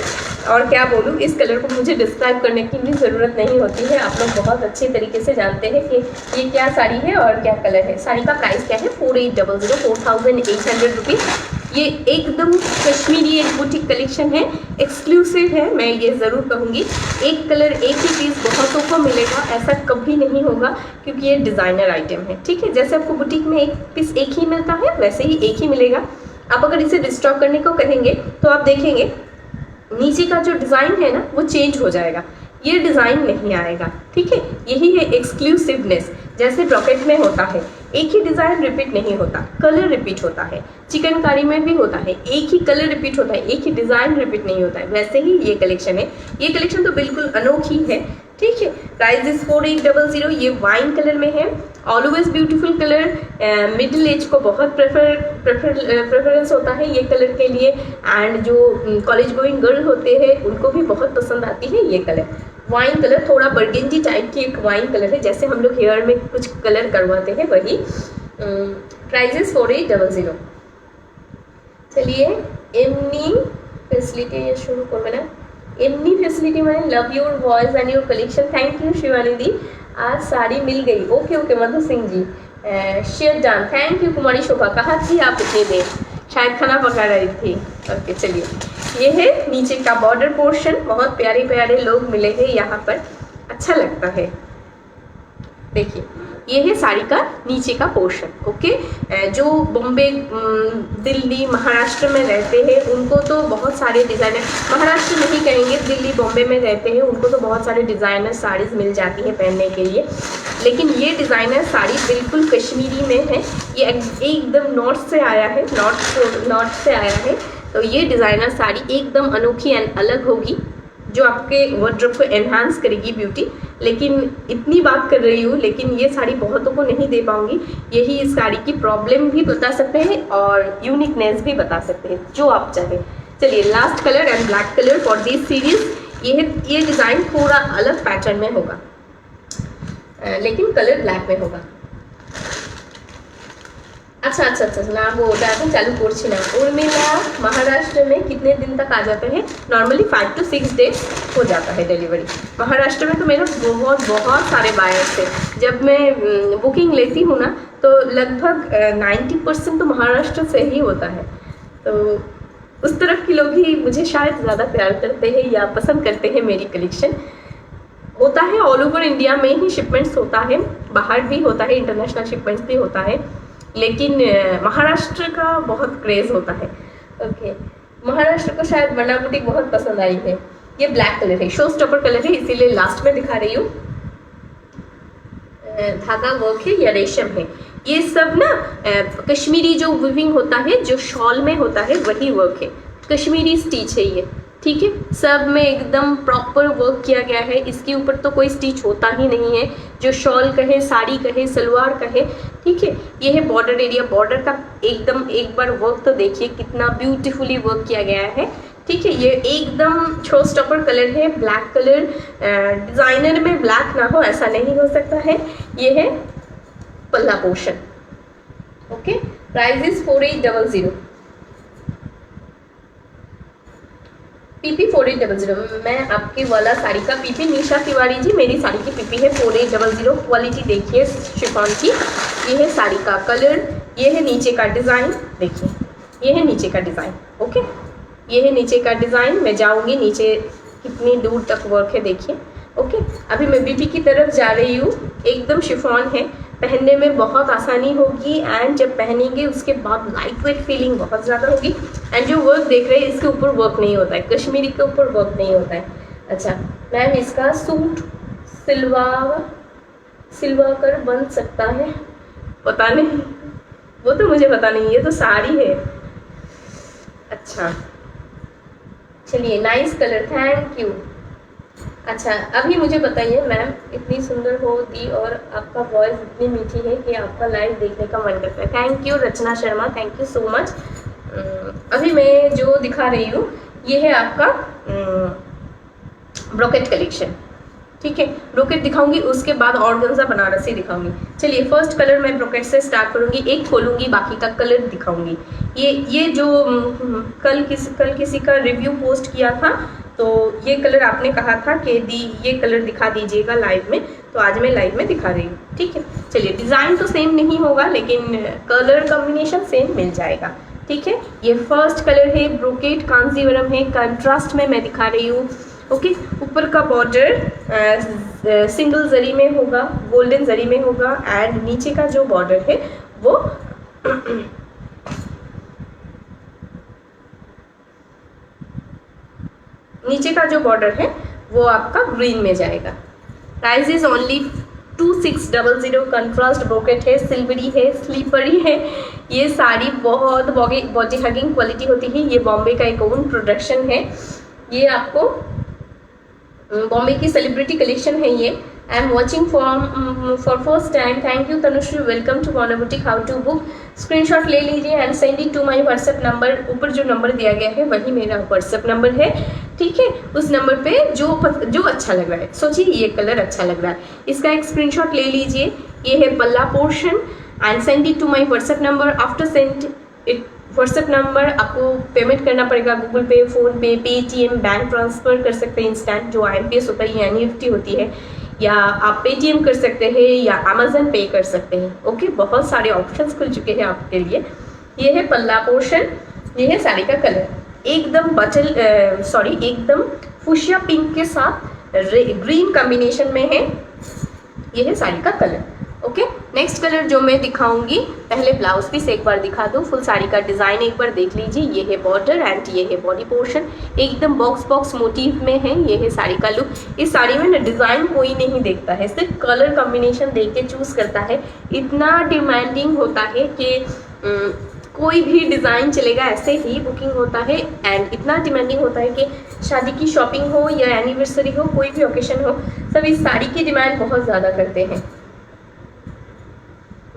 और क्या बोलूँ, इस कलर को मुझे डिस्क्राइब करने की भी ज़रूरत नहीं होती है। आप लोग बहुत अच्छे तरीके से जानते हैं कि ये क्या साड़ी है और क्या कलर है। साड़ी का प्राइस क्या है? 4800, 4800 रुपीज़। ये एकदम कश्मीरी एक बुटीक कलेक्शन है, एक्सक्लूसिव है, मैं ये ज़रूर कहूँगी। एक कलर एक ही पीस बहुतों को मिलेगा, ऐसा कभी नहीं होगा, क्योंकि ये डिज़ाइनर आइटम है। ठीक है, जैसे आपको बुटीक में एक पीस एक ही मिलता है, वैसे ही एक ही मिलेगा। आप अगर इसे डिस्टॉक करने को कहेंगे तो आप देखेंगे नीचे का जो डिज़ाइन है ना वो चेंज हो जाएगा, ये डिज़ाइन नहीं आएगा। ठीक है, यही है एक्सक्लूसिवनेस। जैसे ब्रॉकेट में होता है, एक ही डिज़ाइन रिपीट नहीं होता, कलर रिपीट होता है। चिकनकारी में भी होता है, एक ही कलर रिपीट होता है, एक ही डिज़ाइन रिपीट नहीं होता है। वैसे ही ये कलेक्शन है, ये कलेक्शन तो बिल्कुल अनोखी है। ठीक है, प्राइस इज 4800। ये वाइन कलर में है, always beautiful colour. Middle age को बहुत प्रेफरेंस होता है ये कलर के लिए, एंड जो कॉलेज गोइंग गर्ल होते हैं उनको भी बहुत पसंद आती है ये कलर। वाइन कलर थोड़ा बर्गेंडी टाइप की एक वाइन कलर है, जैसे हम लोग हेयर में कुछ कलर करवाते हैं वही। Price is 4800। चलिए, एमनी फैसिलिटी ये शुरू करो ना। एमनी फैसिलिटी मैंने love your voice and your collection, thank you Shivani दी। आज साड़ी मिल गई। Okay Madhu Singh ji, share done, thank you. Kumari Shobha, कहाँ थी आप इतनी देर? शायद खाना पका रही थी। ओके चलिए, ये है नीचे का बॉर्डर पोर्शन। बहुत प्यारे प्यारे लोग मिले हैं यहाँ पर, अच्छा लगता है। देखिए, ये है साड़ी का नीचे का पोर्शन। ओके, जो बॉम्बे, दिल्ली, महाराष्ट्र में रहते हैं उनको तो बहुत सारे डिज़ाइनर, महाराष्ट्र नहीं कहेंगे, दिल्ली बॉम्बे में रहते हैं उनको तो बहुत सारे डिज़ाइनर साड़ीज़ मिल जाती है पहनने के लिए। लेकिन ये डिज़ाइनर साड़ी बिल्कुल कश्मीरी में है, ये एकदम नॉर्थ से आया है, नॉर्थ से आया है। तो ये डिज़ाइनर साड़ी एकदम अनोखी एंड अलग होगी। जो आपके वार्डरोब को एनहांस करेगी ब्यूटी। लेकिन इतनी बात कर रही हूँ, लेकिन ये साड़ी बहुतों को नहीं दे पाऊंगी। यही इस साड़ी की प्रॉब्लम भी बता सकते हैं और यूनिकनेस भी बता सकते हैं, जो आप चाहें। चलिए, last colour and black colour for this series. ये डिज़ाइन थोड़ा अलग पैटर्न में होगा, लेकिन कलर ब्लैक में होगा। अच्छा ना वो এখন চালু করছি না। उर्मिला महाराष्ट्र में कितने दिन तक आ जाते हैं? नॉर्मली 5 to 6 डेज हो जाता है डिलीवरी। महाराष्ट्र में तो मेरे बहुत सारे बायर्स थे। जब मैं बुकिंग लेती हूँ ना, तो लगभग 90% तो महाराष्ट्र से ही होता है। तो उस तरफ के लोग ही मुझे शायद ज़्यादा प्यार करते हैं या पसंद करते हैं मेरी कलेक्शन। होता है ऑल ओवर इंडिया में ही शिपमेंट्स होता है, बाहर भी होता है, इंटरनेशनल शिपमेंट्स भी होता है, लेकिन महाराष्ट्र का बहुत क्रेज़ होता है। ओके, महाराष्ट्र को शायद बन्ना बुटीक बहुत पसंद आई है। ये ब्लैक कलर है, शो स्टॉपर कलर है, इसीलिए लास्ट में दिखा रही हूँ। धागा वर्क है या रेशम है, ये सब ना कश्मीरी जो वीविंग होता है, जो शॉल में होता है, वही वर्क है। कश्मीरी स्टिच है ये, ठीक है। सब में एकदम प्रॉपर वर्क किया गया है। इसके ऊपर तो कोई स्टिच होता ही नहीं है, जो शॉल कहे, साड़ी कहे, सलवार कहे, ठीक है। ये है बॉर्डर एरिया। बॉर्डर का एकदम एक बार वर्क तो देखिए कितना ब्यूटीफुली वर्क किया गया है, ठीक है। ये एकदम शो स्टॉपर कलर है, ब्लैक कलर। डिज़ाइनर में ब्लैक ना हो ऐसा नहीं हो सकता है। ये है पल्ला portion. Okay, price is 4800। PP 4800। मैं आपके वाला साड़ी का पीपी, निशा तिवारी जी, मेरी साड़ी की पीपी है 4800। क्वालिटी देखिए शिफॉन की। ये है साड़ी का कलर, ये है नीचे का डिज़ाइन, देखिए ये है नीचे का डिज़ाइन। ओके, ये है नीचे का डिज़ाइन। मैं जाऊंगी नीचे कितनी दूर तक वर्क है देखिए। ओके, अभी मैं बीपी की तरफ जा रही हूँ। एकदम शिफॉन है, पहनने में बहुत आसानी होगी, एंड जब पहनेंगे उसके बाद लाइट वेट फीलिंग बहुत ज़्यादा होगी। एंड जो वर्क देख रहे हैं इसके ऊपर वर्क नहीं होता है, कश्मीरी के ऊपर वर्क नहीं होता है। अच्छा मैम, इसका सूट सिलवा कर बन सकता है? पता नहीं, वो तो मुझे पता नहीं, ये तो साड़ी है। अच्छा चलिए, नाइस कलर, थैंक यू। अच्छा अभी मुझे बताइए मैम, इतनी सुंदर होती और आपका वॉइस इतनी मीठी है कि आपका लाइव देखने का मन करता है। Thank you Rachna Sharma, thank you so much. अभी मैं जो दिखा रही हूँ ये है आपका ब्रोकेट कलेक्शन, ठीक है। ब्रोकेट दिखाऊंगी, उसके बाद ऑर्गेन्जा बनारसी दिखाऊंगी। चलिए, फर्स्ट कलर मैं ब्रोकेट से स्टार्ट करूंगी, एक खोलूंगी, बाकी का कलर दिखाऊंगी। ये जो कल किसी का रिव्यू पोस्ट किया था, तो ये कलर आपने कहा था कि ये कलर दिखा दीजिएगा लाइव में, तो आज मैं लाइव में दिखा रही हूँ, ठीक है। चलिए, डिज़ाइन तो सेम नहीं होगा, लेकिन कलर कॉम्बिनेशन सेम मिल जाएगा, ठीक है। ये फर्स्ट कलर है, ब्रोकेट कांजीवरम है, कंट्रास्ट में मैं दिखा रही हूँ। ओके, ऊपर का बॉर्डर सिंगल जरी में होगा, गोल्डन जरी में होगा, एंड नीचे का जो बॉर्डर है वो नीचे का जो बॉर्डर है वो आपका ग्रीन में जाएगा। Price is only 2600। Contrast brocade है, सिल्वरी है, स्लीपरी है। ये साड़ी बहुत बॉडी हगिंग क्वालिटी होती है। ये बॉम्बे का एक ओन प्रोडक्शन है। ये आपको बॉम्बे की सेलिब्रिटी कलेक्शन है। ये I am watching for first time. Thank you Tanushree, welcome to Borner boutique. How to book? Screenshot ले लीजिए and send it to my WhatsApp number. ऊपर जो नंबर दिया गया है वही मेरा व्हाट्सएप नंबर है, ठीक है। उस नंबर पे जो अच्छा लग रहा है, सोचिए ये कलर अच्छा लग रहा है, इसका एक स्क्रीनशॉट ले लीजिए। ये है पल्ला portion and send it to my WhatsApp number. After send it WhatsApp number आपको पेमेंट करना पड़ेगा, गूगल पे, फ़ोन पे, पेटीएम, बैंक ट्रांसफ़र कर सकते हैं इंस्टेंट, जो IMPS होता है, NEFT होती है, या आप पेटीएम कर सकते हैं या अमेजन पे कर सकते हैं। ओके, बहुत सारे ऑप्शंस खुल चुके हैं आपके लिए। ये है पल्ला पोर्शन, ये है साड़ी का कलर, एकदम एकदम फुशिया पिंक के साथ ग्रीन कॉम्बिनेशन में है। ये है साड़ी का कलर। ओके, नेक्स्ट कलर जो मैं दिखाऊंगी, पहले ब्लाउज पीस एक बार दिखा दूँ, फुल साड़ी का डिज़ाइन एक बार देख लीजिए। ये है बॉर्डर एंड ये है बॉडी पोर्शन, एकदम बॉक्स मोटिव में है। ये है साड़ी का लुक। इस साड़ी में ना डिज़ाइन कोई नहीं देखता है, सिर्फ कलर कॉम्बिनेशन देख के चूज़ करता है। इतना डिमांडिंग होता है कि कोई भी डिज़ाइन चलेगा, ऐसे ही बुकिंग होता है एंड इतना डिमांडिंग होता है कि शादी की शॉपिंग हो या एनिवर्सरी हो, कोई भी ओकेशन हो, सब इस साड़ी की डिमांड बहुत ज़्यादा करते हैं।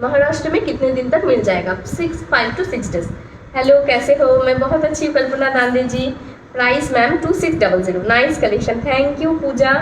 महाराष्ट्र में कितने दिन तक मिल जाएगा? 5 to 6 days। हेलो, कैसे हो? मैं बहुत अच्छी हूँ Kalpana Dande ji. Price ma'am 2600। Nice collection, thank you Pooja.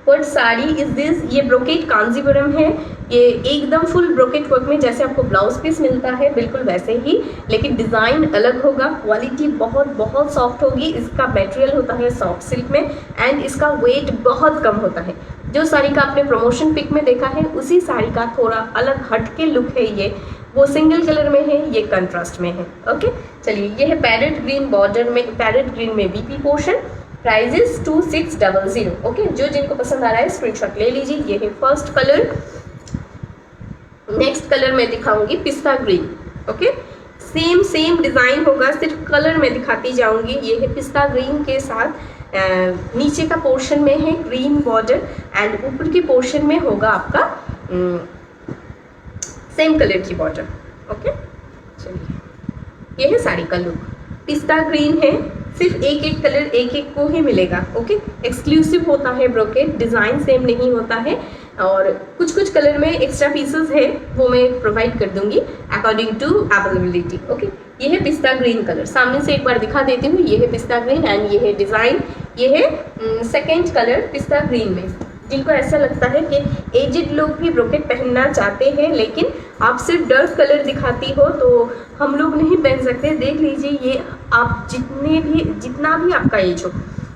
What sari is this? ये ब्रोकेट कांजीवरम है। ये एकदम फुल ब्रोकेट वर्क में जैसे आपको ब्लाउज पीस मिलता है बिल्कुल वैसे ही, लेकिन डिज़ाइन अलग होगा। क्वालिटी बहुत बहुत सॉफ्ट होगी। इसका मटेरियल होता है सॉफ्ट सिल्क में एंड इसका वेट बहुत कम होता है। जो साड़ी का आपने प्रमोशन पिक में देखा है उसी साड़ी का थोड़ा अलग हटके लुक है ये। वो सिंगल कलर में है, ये कंट्रास्ट में है। ओके, चलिए ये है पैरेट ग्रीन बॉर्डर में, पैरेट ग्रीन में BP portion. Price is 2600। Okay, जो जिनको पसंद आ रहा है स्क्रीनशॉट ले लीजिए। ये है फर्स्ट कलर। नेक्स्ट कलर मैं दिखाऊंगी पिस्ता ग्रीन। ओके, सेम डिजाइन होगा, सिर्फ कलर में दिखाती जाऊंगी। ये है पिस्ता ग्रीन के साथ नीचे का पोर्शन में है ग्रीन बॉर्डर एंड ऊपर के पोर्शन में होगा आपका सेम कलर की बॉर्डर। ओके, चलिए ये है साड़ी का लुक। पिस्ता ग्रीन है, सिर्फ एक कलर एक को ही मिलेगा। ओके, एक्सक्लूसिव होता है ब्रोकेट, डिज़ाइन सेम नहीं होता है और कुछ कलर में एक्स्ट्रा पीसेस है, वो मैं प्रोवाइड कर दूंगी अकॉर्डिंग टू अवेलेबिलिटी। ओके, ये है पिस्ता ग्रीन कलर। सामने से एक बार दिखा देती हूँ। ये है पिस्ता ग्रीन एंड ये है डिज़ाइन। ये है सेकेंड कलर पिस्ता ग्रीन में। जिनको ऐसा लगता है कि एजेड लोग भी ब्रोकेट पहनना चाहते हैं लेकिन आप सिर्फ डार्क कलर दिखाती हो तो हम लोग नहीं पहन सकते, देख लीजिए ये आप जितना भी आपका एज हो,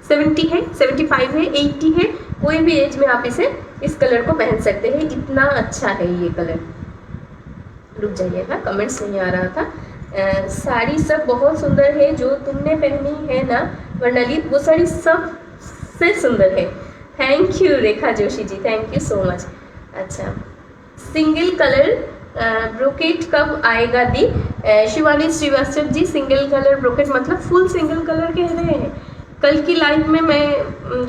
70 है, 75 है, 80 है, कोई भी एज में आप इस कलर को पहन सकते हैं। इतना अच्छा है ये कलर। रुक जाइएगा, कमेंट्स नहीं आ रहा था। साड़ी सब बहुत सुंदर है जो तुमने पहनी है ना वर्णली, वो साड़ी सबसे सुंदर है। Thank you Rekha Joshi ji, thank you so much. अच्छा, सिंगल कलर ब्रोकेट कब आएगा दी? Shivani Srivastava ji, single colour brocade मतलब फुल सिंगल कलर कह रहे हैं? कल की लाइव में मैं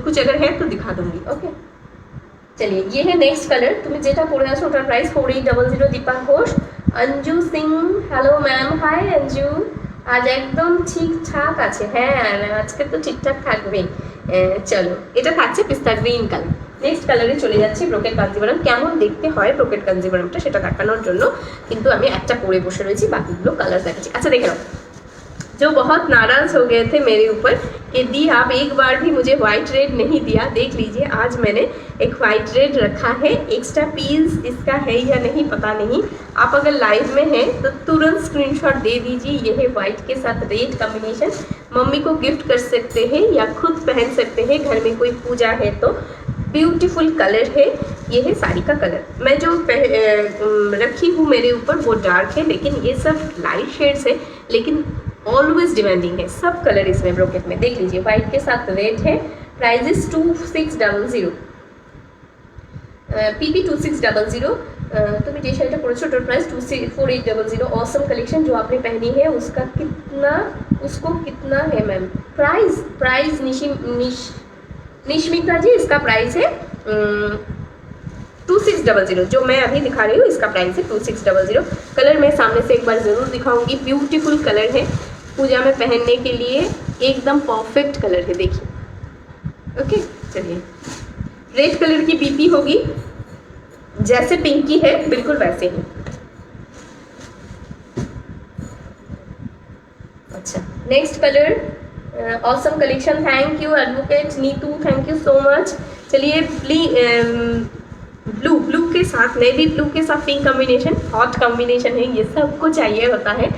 कुछ अगर है तो दिखा दूंगी। ओके, चलिए ये है नेक्स्ट कलर। तुम्हें जेठा पूरा छोटा price 4800। Deepa Ghosh. Anju Singh, hello ma'am. Hi Anju, आज একদম ঠিকঠাক আছে। হ্যাঁ, আজকে তো ঠিকঠাক থাকবেই। চলো, এটা থাকছে পিস্তা গ্রিন কালার। নেক্সট কালারে চলে যাচ্ছি ব্রোকেট কাঞ্জিভারাম। কেমন দেখতে হয় ব্রোকেট কাঞ্জিভারামটা সেটা দেখানোর জন্য কিন্তু আমি একটা পরে বসে রয়েছি, বাকিগুলো কালার দেখাচ্ছি। আচ্ছা দেখে নাও। जो बहुत नाराज़ हो गए थे मेरे ऊपर कि दी आप एक बार भी मुझे वाइट रेड नहीं दिया, देख लीजिए आज मैंने एक वाइट रेड रखा है। एक्स्ट्रा पीस इसका है या नहीं पता नहीं, आप अगर लाइव में हैं तो तुरंत स्क्रीनशॉट दे दीजिए। ये है वाइट के साथ रेड कॉम्बिनेशन। मम्मी को गिफ्ट कर सकते हैं या खुद पहन सकते हैं, घर में कोई पूजा है तो। ब्यूटीफुल कलर है, ये है साड़ी का कलर। मैं जो रखी हूँ मेरे ऊपर वो डार्क है लेकिन ये सब लाइट शेड्स है, लेकिन ऑलवेज डिमांडिंग है सब कलर इसमें ब्रोकेट में। देख लीजिए वाइट के साथ रेड है। Price is 2600। पीपी 2600। तुम्हें टी शर्ट पड़े छोटा प्राइस 4800। ऑसम कलेक्शन जो आपने पहनी है उसको कितना है मैम प्राइस? निशमिता जी, इसका प्राइस है 2600। जो मैं अभी दिखा रही हूँ इसका प्राइस है 2600। कलर मैं सामने से एक बार ज़रूर दिखाऊंगी। ब्यूटीफुल कलर है, पूजा में पहनने के लिए एकदम परफेक्ट कलर है। देखिए। ओके, चलिए रेड कलर की बीपी होगी, जैसे पिंकी है बिल्कुल वैसे ही। अच्छा, next colour awesome collection. Thank you advocate Neetu, thank you so much. चलिए ब्लू के साथ, नेवी ब्लू के साथ पिंक कॉम्बिनेशन, हॉट कॉम्बिनेशन है। ये सबको चाहिए होता है,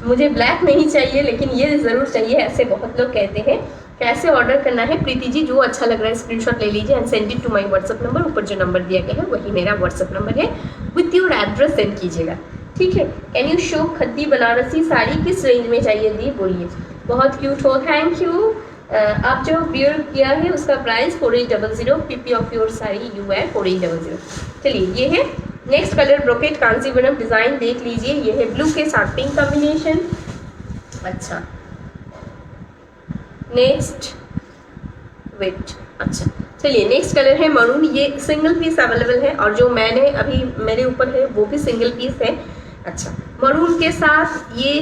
मुझे ब्लैक नहीं चाहिए लेकिन ये ज़रूर चाहिए, ऐसे बहुत लोग कहते हैं। कैसे ऑर्डर करना है प्रीति जी? जो अच्छा लग रहा है स्क्रीनशॉट ले लीजिए and send it to my WhatsApp number. ऊपर जो नंबर दिया गया है वही मेरा व्हाट्सअप नंबर है, विथ योर एड्रेस सेंड कीजिएगा, ठीक है। Can you show khadi Banarasi sari किस रेंज में चाहिए दी? बोलिए। बहुत क्यूट हो, थैंक यू। आप जो बियर किया है उसका price 4800। PP of your sari you है 4800। चलिए ये है next colour brocade Kanjivaram design. देख लीजिए ये है ब्लू के साथ पिंक कॉम्बिनेशन। अच्छा, नेक्स्ट वेट। अच्छा, चलिए नेक्स्ट कलर है मरून। ये सिंगल पीस अवेलेबल है और जो मैंने अभी मेरे ऊपर है वो भी सिंगल पीस है। अच्छा, मरून के साथ ये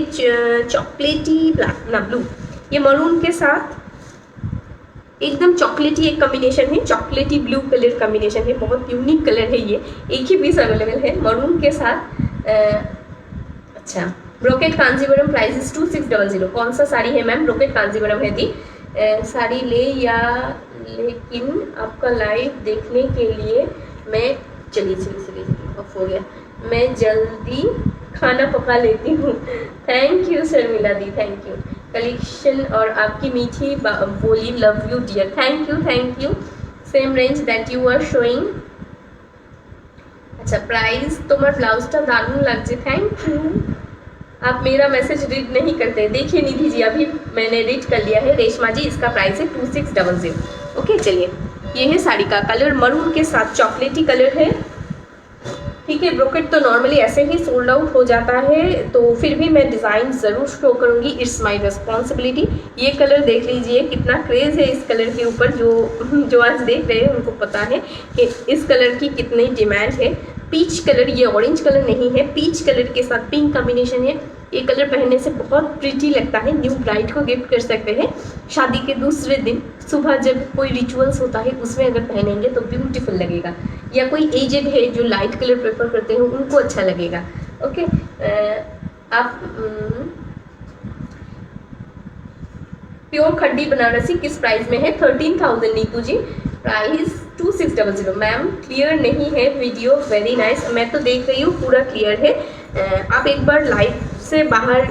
चॉकलेटी ब्लैक ना ब्लू, ये मरून के साथ एकदम चॉकलेटी एक कॉम्बिनेशन है, चॉकलेटी ब्लू कलर कॉम्बिनेशन है, बहुत यूनिक कलर है ये। एक ही पीस अवेलेबल है मरून के साथ। अच्छा, ब्रोकेट कांजीवरम, प्राइस इज 2600। कौन सा साड़ी है मैम? ब्रोकेट कांजीवरम है दी। साड़ी ले या लेकिन आपका लाइव देखने के लिए मैं चलिए ऑफ हो गया, मैं जल्दी खाना पका लेती हूँ। थैंक यू शर्मिला दी, थैंक यू। कलेक्शन और आपकी मीठी बोली, love you dear. Thank you. Same range that you are showing. अच्छा, प्राइस तुम्हार ब्लाउजটা দারুণ লাগছে, थैंक यू। आप मेरा मैसेज रीड नहीं करते। देखिए निधि जी, अभी मैंने रीड कर लिया है। रेशमा जी, इसका प्राइस है 2600। ओके, चलिए, ये है साड़ी का कलर, मरून के साथ चॉकलेटी कलर है। ठीक है, ब्रोकेट तो नॉर्मली ऐसे ही सोल्ड आउट हो जाता है, तो फिर भी मैं डिज़ाइन ज़रूर शो करूँगी, इट्स माय रिस्पॉन्सिबिलिटी। ये कलर देख लीजिए, कितना क्रेज़ है इस कलर के ऊपर। जो आज देख रहे हैं उनको पता है कि इस कलर की कितनी डिमांड है। पीच कलर, ये ऑरेंज कलर नहीं है, पीच कलर के साथ पिंक कॉम्बिनेशन है। ये कलर पहनने से बहुत प्रिटी लगता है, न्यू ब्राइड को गिफ्ट कर सकते हैं। शादी के दूसरे दिन सुबह जब कोई रिचुअल्स होता है उसमें अगर पहनेंगे तो ब्यूटीफुल लगेगा, या कोई एजेड है जो लाइट कलर प्रेफर करते हैं उनको अच्छा लगेगा। ओके, आप प्योर खड्डी बनारसी किस प्राइस में है? 13,000 नीतू जी, प्राइस 2600। मैम क्लियर नहीं है वीडियो, वेरी नाइस। मैं तो देख रही हूँ पूरा क्लियर है। आप एक बार लाइव से बाहर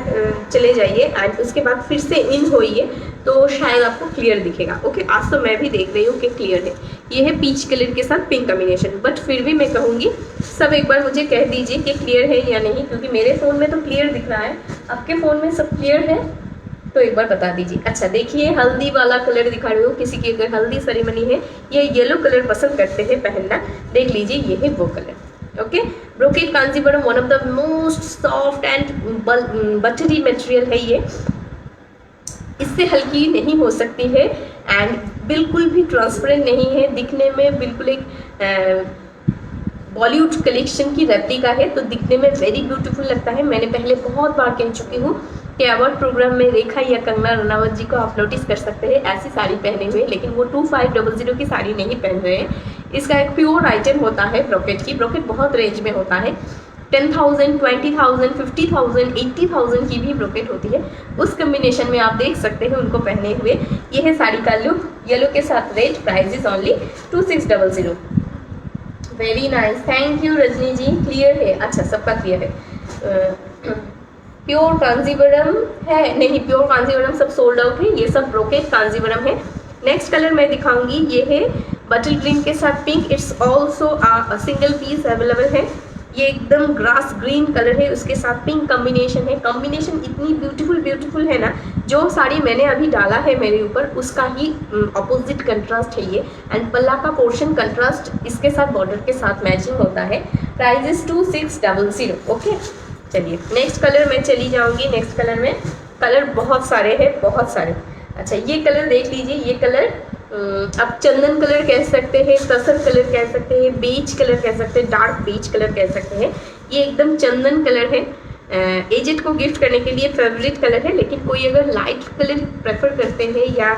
चले जाइए एंड उसके बाद फिर से इन होइए तो शायद आपको क्लियर दिखेगा। ओके, आज तो मैं भी देख रही हूँ कि क्लियर है। ये है पीच कलर के साथ पिंक कॉम्बिनेशन, बट फिर भी मैं कहूँगी सब एक बार मुझे कह दीजिए कि क्लियर है या नहीं, क्योंकि मेरे फ़ोन में तो क्लियर दिख रहा है, आपके फ़ोन में सब क्लियर है तो एक बार बता दीजिए। अच्छा, देखिए हल्दी वाला कलर दिखा रही हूँ, किसी की अगर हल्दी सेरेमनी है या येलो कलर पसंद करते हैं पहनना, देख लीजिए ये है वो colour. Okay, brocade Kanjivaram one of the most soft and buttery material है ये, इससे हल्की नहीं हो सकती है एंड बिल्कुल भी ट्रांसपेरेंट नहीं है, दिखने में बिल्कुल एक बॉलीवुड कलेक्शन की रेप्लिका है, तो दिखने में वेरी ब्यूटीफुल लगता है। मैंने पहले बहुत बार कह चुकी हूँ कि अवार्ड प्रोग्राम में रेखा या कंगना रनावत जी को आप नोटिस कर सकते हैं ऐसी साड़ी पहने हुए, लेकिन वो 2500 की साड़ी नहीं पहन रहे हैं। इसका एक प्योर आइटम होता है ब्रोकेट की, ब्रोकेट बहुत रेंज में होता है, 10,000, 20,000, 50,000, 80,000 की भी ब्रोकेट होती है। उस कम्बिनेशन में आप देख सकते हैं उनको पहने हुए। ये है साड़ी का लुक, येलो के साथ red, price is only 2600। Very nice, thank you Rajni ji, clear है। अच्छा, सबका क्लियर है। प्योर कांजीवरम है नहीं, प्योर कांजीवरम सब सोल्ड आउट है, ये सब ब्रोकेट कांजीवरम है। नेक्स्ट कलर मैं दिखाऊंगी, ये है बटल ग्रीन के साथ pink, it's also single piece available है। ये एकदम ग्रास ग्रीन कलर है, उसके साथ पिंक कॉम्बिनेशन है। कॉम्बिनेशन इतनी ब्यूटीफुल है ना, जो साड़ी मैंने अभी डाला है मेरे ऊपर उसका ही ऑपोजिट कंट्रास्ट है ये, एंड पल्ला का पोर्शन कंट्रास्ट इसके साथ बॉर्डर के साथ मैचिंग होता है। Price is 2600। ओके, चलिए नेक्स्ट कलर में चली जाऊंगी। नेक्स्ट कलर में कलर बहुत सारे हैं, बहुत सारे। अच्छा, ये कलर देख लीजिए, ये कलर आप चंदन कलर कह सकते हैं, तसर कलर कह सकते हैं, बेज कलर कह सकते हैं, डार्क बेज कलर कह सकते हैं। ये एकदम चंदन कलर है, एजेड को गिफ्ट करने के लिए फेवरेट कलर है, लेकिन कोई अगर लाइट कलर प्रेफर करते हैं या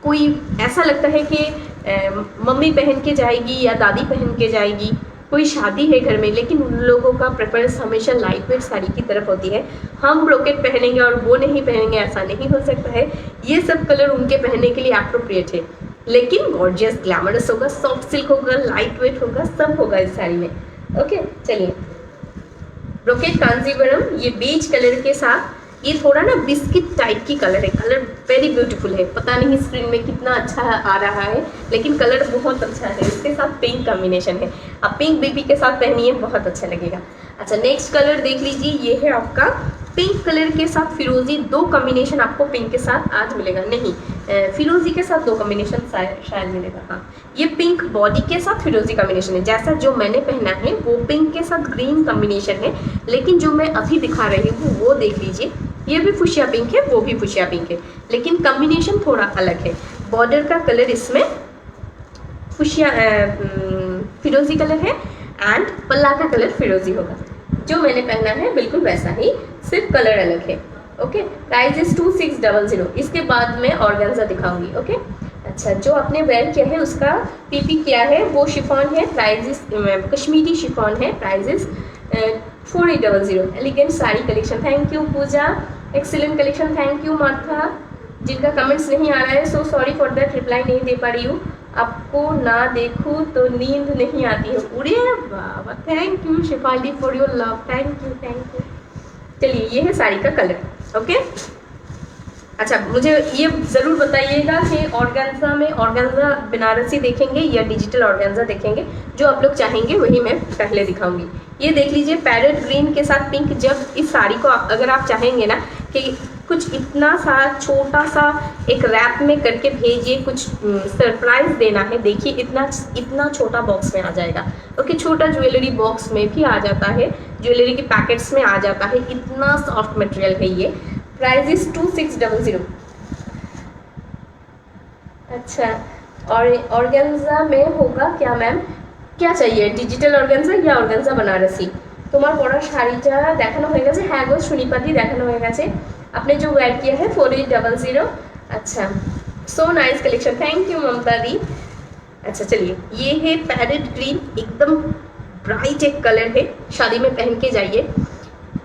कोई ऐसा लगता है कि मम्मी पहन के जाएगी या दादी पहन के जाएगी, कोई शादी है घर में, लेकिन उन लोगों का प्रेफरेंस हमेशा लाइट वेट साड़ी की तरफ होती है। हम ब्रोकेट पहनेंगे और वो नहीं पहनेंगे, ऐसा नहीं हो सकता है। ये सब कलर उनके पहनने के लिए अप्रोप्रिएट है, लेकिन गॉर्जियस ग्लैमरस होगा, सॉफ्ट सिल्क होगा, लाइट वेट होगा, सब होगा इस साड़ी में। ओके, चलिए ब्रोकेट कांजीवरम, ये बेज कलर के साथ, ये थोड़ा ना बिस्किट टाइप की कलर है, कलर वेरी ब्यूटीफुल है। पता नहीं स्क्रीन में कितना अच्छा आ रहा है, लेकिन कलर बहुत अच्छा है। इसके साथ पिंक कॉम्बिनेशन है, आप पिंक बेबी के साथ पहनिए, बहुत अच्छा लगेगा। अच्छा, नेक्स्ट कलर देख लीजिए, ये है आपका पिंक कलर के साथ फिरोजी। दो कॉम्बिनेशन आपको पिंक के साथ आज मिलेगा, नहीं फिरोजी के साथ दो कॉम्बिनेशन शायद मिलेगा। हाँ, ये पिंक बॉडी के साथ फिरोजी कॉम्बिनेशन है, जैसा जो मैंने पहना है वो पिंक के साथ ग्रीन कॉम्बिनेशन है, लेकिन जो मैं अभी दिखा रही हूँ वो देख लीजिए, ये भी फुशिया पिंक है, वो भी फुशिया पिंक है, लेकिन कॉम्बिनेशन थोड़ा अलग है। बॉर्डर का कलर इसमें फुशिया फिरोजी कलर है एंड पल्ला का कलर फिरोजी होगा। जो मैंने पहना है बिल्कुल वैसा ही, सिर्फ कलर अलग है। Okay, price is 2600। इसके बाद मैं ऑर्गेन्जा दिखाऊंगी। ओके, अच्छा, जो आपने वेयर किया है उसका पीपी क्या है, वो शिफॉन है, प्राइस इज कश्मीरी शिफॉन है, price is 4800। Elegant sari collection, thank you Pooja, excellent collection, thank you Martha. जिनका कमेंट्स नहीं आ रहा है so sorry for that, reply नहीं दे पा रही हूँ। आपको ना देखूँ तो नींद नहीं आती है। उड़े बाबा, thank you Shifali for your love, thank you thank you. चलिए, ये है साड़ी का कलर। ओके, अच्छा, मुझे ये ज़रूर बताइएगा कि ऑर्गेन्जा में ऑर्गेन्जा बनारसी देखेंगे या डिजिटल ऑर्गेन्जा देखेंगे। जो आप लोग चाहेंगे वही मैं पहले दिखाऊंगी। ये देख लीजिए, पैरेट ग्रीन के साथ पिंक। जब इस साड़ी को अगर आप चाहेंगे ना कि कुछ इतना सा छोटा सा एक रैप में करके भेजिए, कुछ सरप्राइज देना है, देखिए इतना छोटा बॉक्स में आ जाएगा। ओके, छोटा ज्वेलरी बॉक्स में भी आ जाता है, ज्वेलरी के पैकेट्स में आ जाता है, इतना सॉफ्ट मटेरियल है ये। Price is 2600। अच्छा, और ऑर्गेन्जा में होगा क्या मैम, क्या चाहिए, डिजिटल ऑর্গানজা या ऑर्गेन्जा बनारसी? তোমার পরা শাড়িটা দেখানো হয়ে গেছে? হ্যাঁ গো সুনিপাদি, দেখানো হয়ে গেছে। आपने जो वेयर किया है 4800। अच्छा, so nice collection, thank you Mamta दी। अच्छा, चलिए, ये है पैरेट ग्रीन, एकदम ब्राइट एक कलर है, शादी में पहन के जाइए,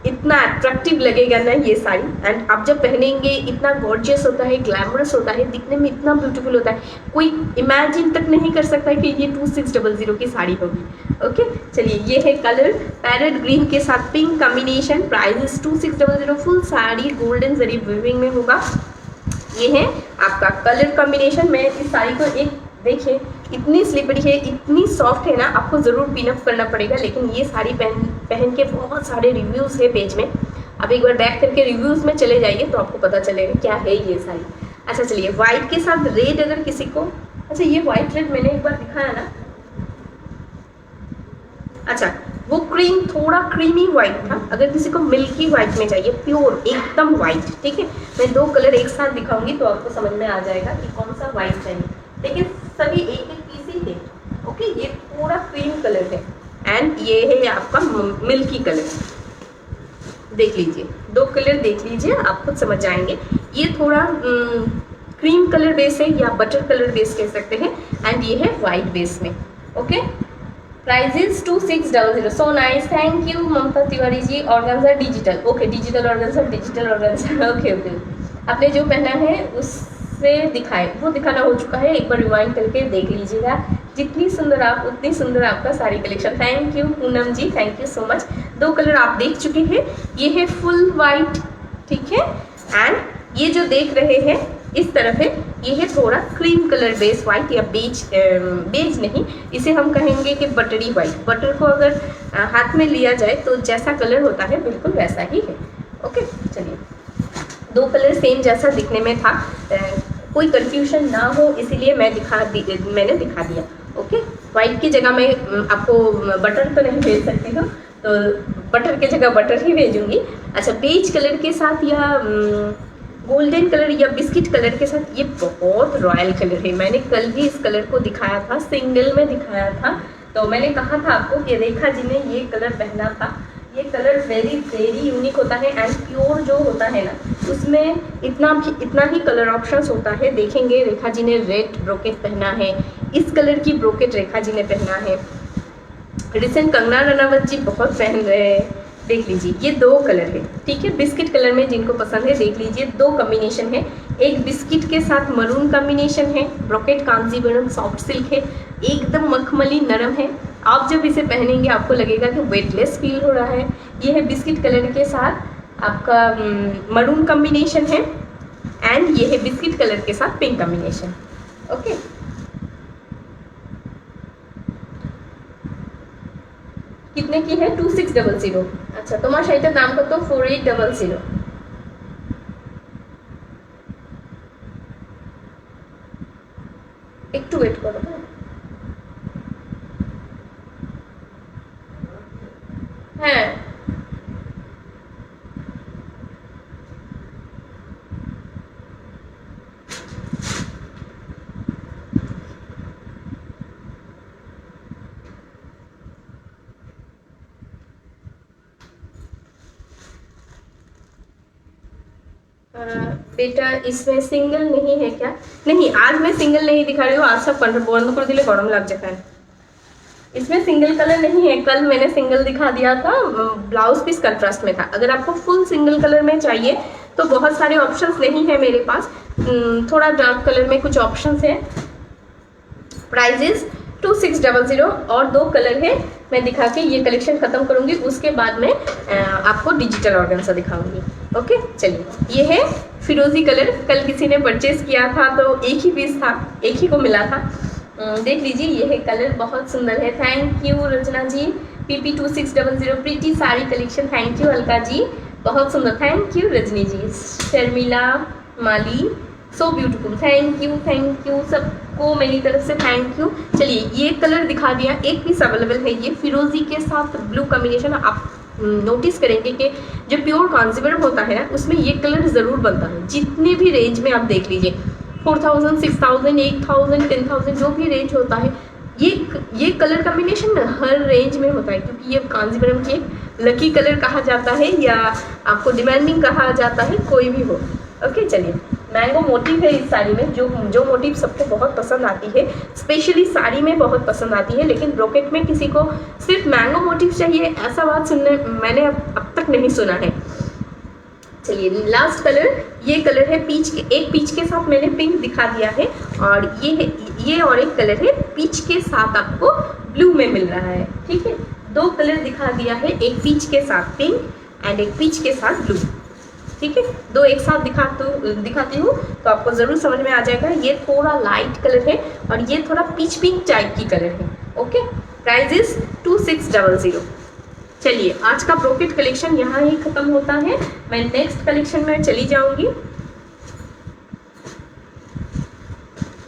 इतना अट्रैक्टिव लगेगा ना ये साड़ी। एंड आप जब पहनेंगे इतना गॉर्जियस होता है, ग्लैमरस होता है, दिखने में इतना ब्यूटीफुल होता है, कोई इमेजिन तक नहीं कर सकता कि ये 2600 की साड़ी होगी। ओके, चलिए, ये है कलर पैरेट ग्रीन के साथ pink combination, price is 2600। Full sari golden zari weaving में होगा। ये है आपका कलर कॉम्बिनेशन। मैं इस साड़ी को एक देखिए, इतनी स्लिपरी है, इतनी सॉफ्ट है ना, आपको ज़रूर पिनअप करना पड़ेगा। लेकिन ये साड़ी पहन के बहुत सारे रिव्यूज़ है पेज में, आप एक बार बैक करके रिव्यूज़ में चले जाइए तो आपको पता चलेगा क्या है ये साड़ी। अच्छा, चलिए, वाइट के साथ रेड अगर किसी को, अच्छा, ये वाइट रेड मैंने एक बार दिखाया ना। अच्छा, वो क्रीम, थोड़ा क्रीमी वाइट था। अगर किसी को मिल्की वाइट में चाहिए, प्योर एकदम वाइट, ठीक है, मैं 2 कलर एक साथ दिखाऊंगी तो आपको समझ में आ जाएगा कि कौन सा वाइट चाहिए। लेकिन सभी एक एक पीस ही थे। ओके, ये पूरा क्रीम कलर है एंड ये है आपका मिल्की कलर। देख लीजिए, 2 कलर देख लीजिए, आप खुद समझ जाएंगे। ये थोड़ा क्रीम कलर बेस है या बटर कलर बेस कह सकते हैं, एंड ये है वाइट बेस में। Okay, price is 2600। So nice, thank you Mamta Tiwari ji. Organza digital, okay, digital organza, digital organza, okay okay. आपने जो पहना है उससे दिखाए, वो दिखाना हो चुका है, एक बार रिवाइंड करके देख लीजिएगा। जितनी सुंदर आप उतनी सुंदर आपका sari collection. Thank you Poonam ji, thank you so much. 2 colour आप देख चुके हैं, ये है फुल वाइट, ठीक है, एंड ये जो देख रहे हैं इस तरफ है, ये है थोड़ा क्रीम कलर बेस वाइट या बेज नहीं, इसे हम कहेंगे कि बटरी वाइट। बटर को अगर हाथ में लिया जाए तो जैसा कलर होता है बिल्कुल वैसा ही है। ओके, चलिए, 2 कलर सेम जैसा दिखने में था, कोई कंफ्यूजन ना हो इसीलिए मैंने दिखा दिया। ओके, वाइट की जगह मैं आपको बटर तो नहीं भेज सकती हूँ, तो बटर की जगह बटर ही भेजूंगी। अच्छा, बेज कलर के साथ या गोल्डन कलर या बिस्किट कलर के साथ, ये बहुत रॉयल कलर है। मैंने कल भी इस कलर को दिखाया था, सिंगल में दिखाया था, तो मैंने कहा था आपको कि रेखा जी ने ये कलर पहना था। ये कलर वेरी वेरी यूनिक होता है एंड प्योर जो होता है ना, उसमें इतना ही कलर ऑप्शंस होता है। देखेंगे, रेखा जी ने रेड ब्रोकेट पहना है, इस कलर की ब्रोकेट रेखा जी ने पहना है। रिसेंट कंगना रनावत जी बहुत पहन रहे हैं, देख लीजिए, ये 2 कलर है, ठीक है, बिस्किट कलर में जिनको पसंद है देख लीजिए, 2 कॉम्बिनेशन है। एक बिस्किट के साथ मरून कॉम्बिनेशन है, ब्रोकेट कांजीवरम सॉफ्ट सिल्क है, एकदम मखमली नरम है। आप जब इसे पहनेंगे आपको लगेगा कि वेटलेस फील हो रहा है। ये है बिस्किट कलर के साथ आपका मरून कॉम्बिनेशन है, एंड ये है बिस्किट कलर के साथ पिंक कॉम्बिनेशन। ओके, कितने की है? 2600। अच्छा, तुम्हारा शायद दाम कत? 4800। একটু ওয়েট করো। হ্যাঁ, बेटा इसमें सिंगल नहीं है क्या? नहीं, आज मैं सिंगल नहीं दिखा रही हूँ, आज सब बंद कर दिले गरम लग जाता है। इसमें सिंगल कलर नहीं है, कल मैंने सिंगल दिखा दिया था, ब्लाउज पीस कंट्रास्ट में था। अगर आपको फुल सिंगल कलर में चाहिए तो बहुत सारे ऑप्शंस नहीं है मेरे पास, थोड़ा डार्क कलर में कुछ ऑप्शंस है। प्राइजेस 2600 और 2 कलर है। मैं दिखा के ये कलेक्शन खत्म करूंगी, उसके बाद में आपको डिजिटल ऑर्गेन्जा दिखाऊंगी। ओके चलिए, ये है फिरोजी कलर। कल किसी ने परचेज किया था तो एक ही पीस था, एक ही को मिला था। देख लीजिए, ये है कलर, बहुत सुंदर है। Thank you Rachna ji. PP 2600 pretty sari collection, thank you Alka ji, बहुत सुंदर। Thank you Rajni ji, Sharmila Mali, so beautiful, thank you सबको मेरी तरफ से थैंक यू। चलिए, ये कलर दिखा दिया, एक पीस अवेलेबल है। ये फिरोजी के साथ ब्लू कॉम्बिनेशन, आप नोटिस करेंगे कि जो प्योर कांजीवरम होता है ना, उसमें ये कलर ज़रूर बनता है। जितने भी रेंज में आप देख लीजिए, 4000, 6000, 8000, 10000, जो भी रेंज होता है, ये कलर कॉम्बिनेशन हर रेंज में होता है, क्योंकि ये कांजीवरम की एक लकी कलर कहा जाता है, या आपको डिमांडिंग कहा जाता है, कोई भी हो। ओके चलिए, मैंगो मोटिव है इस साड़ी में, जो मोटिव सबको बहुत पसंद आती है, स्पेशली साड़ी में बहुत पसंद आती है। लेकिन ब्रोकेट में किसी को सिर्फ मैंगो मोटिव चाहिए, ऐसा बात सुनने मैंने अब तक नहीं सुना है। चलिए, लास्ट कलर ये कलर है पीच के, एक पीच के साथ मैंने पिंक दिखा दिया है, और ये और एक कलर है पीच के साथ आपको ब्लू में मिल रहा है। ठीक है, 2 कलर दिखा दिया है, एक पीच के साथ पिंक एंड एक पीच के साथ ब्लू। ठीक है, 2 एक साथ दिखाती हूँ तो आपको ज़रूर समझ में आ जाएगा। ये थोड़ा लाइट कलर है और ये थोड़ा पीच पिंक टाइप की कलर है। Okay, prices 2600। चलिए, आज का ब्रोकेट कलेक्शन यहाँ ही ख़त्म होता है, मैं नेक्स्ट कलेक्शन में चली जाऊँगी।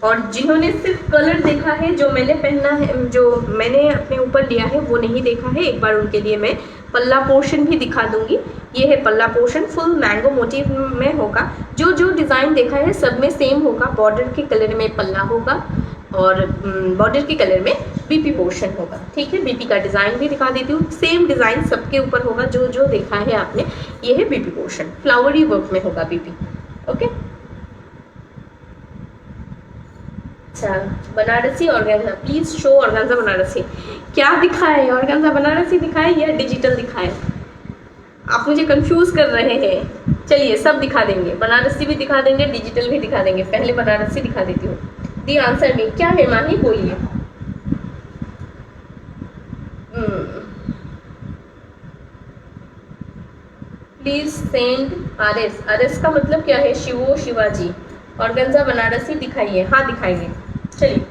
और जिन्होंने सिर्फ कलर देखा है, जो मैंने पहना है, जो मैंने अपने ऊपर लिया है, वो नहीं देखा है, एक बार उनके लिए मैं पल्ला पोर्शन भी दिखा दूंगी। ये है पल्ला पोर्शन, फुल मैंगो मोटिव में होगा। जो डिज़ाइन देखा है सब में सेम होगा, बॉर्डर के कलर में पल्ला होगा और बॉर्डर के कलर में बीपी पोर्शन होगा। ठीक है, बीपी का डिज़ाइन भी दिखा देती हूँ, सेम डिज़ाइन सबके ऊपर होगा, जो देखा है आपने। ये है बीपी पोर्शन, फ्लावरी वर्क में होगा बीपी। ओके, अच्छा, Banarasi organza, please show organza Banarasi. क्या दिखाए, ऑर्गेन्जा बनारसी दिखाए या डिजिटल दिखाए? आप मुझे कंफ्यूज कर रहे हैं। चलिए, सब दिखा देंगे, बनारसी भी दिखा देंगे, डिजिटल भी दिखा देंगे। पहले बनारसी दिखा देती हूँ। दी आंसर में क्या है माही, बोलिए। प्लीज सेंड RS का मतलब क्या है? शिवो शिवाजी। ऑर्गेन्जा बनारसी दिखाइए। हाँ दिखाएंगे। चलिए,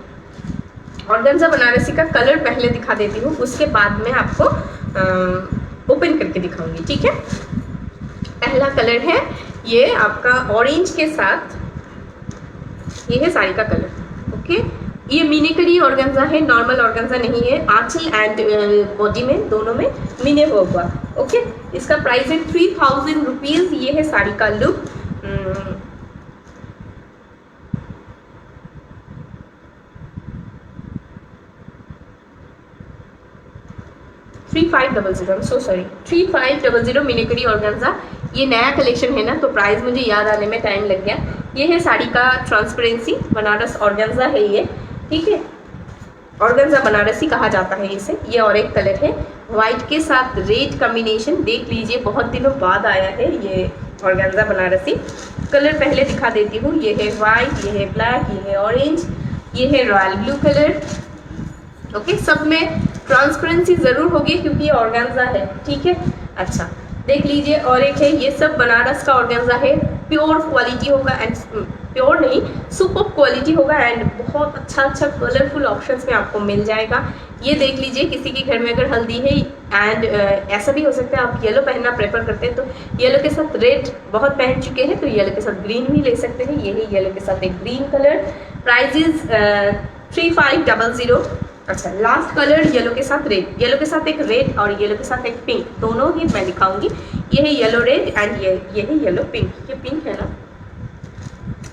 ऑर्गेन्जा बनारसी का कलर पहले दिखा देती हूँ, उसके बाद में आपको ओपन करके दिखाऊंगी। ठीक है, पहला कलर है ये आपका ऑरेंज के साथ, ये है साड़ी का कलर। ओके, ये मिनीकरी ऑर्गेन्जा है, नॉर्मल ऑर्गेन्जा नहीं है। आंचल एंड बॉडी में दोनों में मिने हुआ। ओके, इसका प्राइस है 3000 रुपीज़। ये है साड़ी का look. 3500, so sorry, 3500 minakari organza. ये नया कलेक्शन है ना, तो प्राइस मुझे याद आने में टाइम लग गया। ये है साड़ी का ट्रांसपेरेंसी, बनारस ऑर्गेन्जा है ये। ठीक है, ऑर्गेन्जा बनारसी कहा जाता है इसे। ये और एक कलर है, वाइट के साथ रेड कॉम्बिनेशन। देख लीजिए, बहुत दिनों बाद आया है ये ऑर्गेन्जा बनारसी। कलर पहले दिखा देती हूँ। ये है वाइट, ये है ब्लैक, ये है ऑरेंज, ये है रॉयल ब्लू कलर। ओके, सब में ट्रांसपेरेंसी ज़रूर होगी क्योंकि ये ऑर्गेन्जा है। ठीक है, अच्छा देख लीजिए। और एक है, ये सब बनारस का ऑर्गेन्जा है, प्योर क्वालिटी होगा एंड प्योर नहीं, सुपर क्वालिटी होगा एंड बहुत अच्छा कलरफुल ऑप्शंस में आपको मिल जाएगा। ये देख लीजिए, किसी के घर में अगर हल्दी है एंड ऐसा भी हो सकता है आप येलो पहनना प्रेफर करते हैं, तो येलो के साथ रेड बहुत पहन चुके हैं तो येलो के साथ ग्रीन भी ले सकते हैं। ये है येलो के साथ एक ग्रीन कलर। प्राइजेज 3500। अच्छा, लास्ट कलर येलो के साथ रेड, येलो के साथ एक रेड और येलो के साथ एक पिंक, दोनों ही मैं दिखाऊंगी। ये है येलो रेड एंड ये है येलो पिंक। ये पिंक है ना,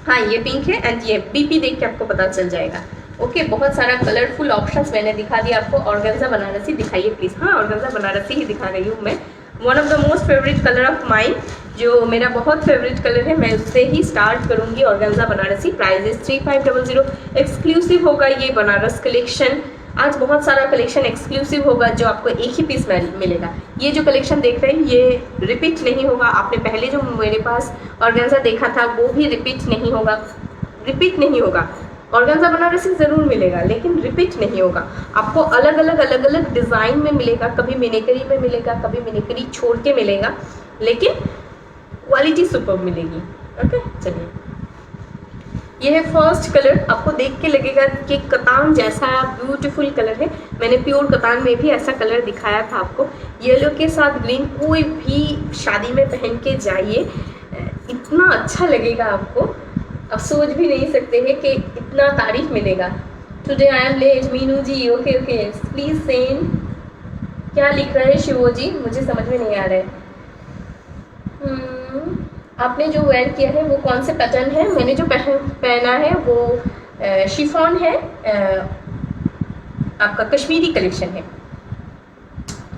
हाँ ये पिंक है एंड ये बीपी देख के आपको पता चल जाएगा। ओके, बहुत सारा कलरफुल ऑप्शंस मैंने दिखा दिया आपको। ऑर्गेन्जा बनारसी दिखाइए प्लीज़। हाँ, ऑर्गेन्जा बनारसी ही दिखा रही हूँ मैं। One of the most favourite colour of mine, जो मेरा बहुत फेवरेट कलर है, मैं उससे ही स्टार्ट करूँगी। ऑर्गेन्जा बनारसी, प्राइस 3500, एक्सक्लूसिव होगा ये बनारस कलेक्शन। आज बहुत सारा कलेक्शन एक्सक्लूसिव होगा जो आपको एक ही पीस मिलेगा। ये जो कलेक्शन देख रहे हैं ये रिपीट नहीं होगा। आपने पहले जो मेरे पास ऑर्गेन्जा देखा था वो भी रिपीट नहीं होगा। ऑर्गेन्जा बनारसी ज़रूर मिलेगा लेकिन रिपीट नहीं होगा। आपको अलग अलग डिज़ाइन में मिलेगा, कभी मिनेकरी में मिलेगा, कभी मिनेकरी छोड़ के मिलेगा, लेकिन क्वालिटी सुपर मिलेगी। ओके, चलिए ये है फर्स्ट कलर। आपको देख के लगेगा कि कतान जैसा ब्यूटीफुल कलर है। मैंने प्योर कतान में भी ऐसा कलर दिखाया था आपको। येलो के साथ ग्रीन, कोई भी शादी में पहन के जाइए, इतना अच्छा लगेगा आपको, आप सोच भी नहीं सकते हैं कि इतना तारीफ मिलेगा। Today I am late, Meenu ji, okay please send. क्या लिख रहे हैं शिवो जी, मुझे समझ में नहीं आ रहा है। आपने जो वेयर किया है वो कौन से पैटर्न है? मैंने जो पहना है वो शिफॉन है, आपका कश्मीरी कलेक्शन है।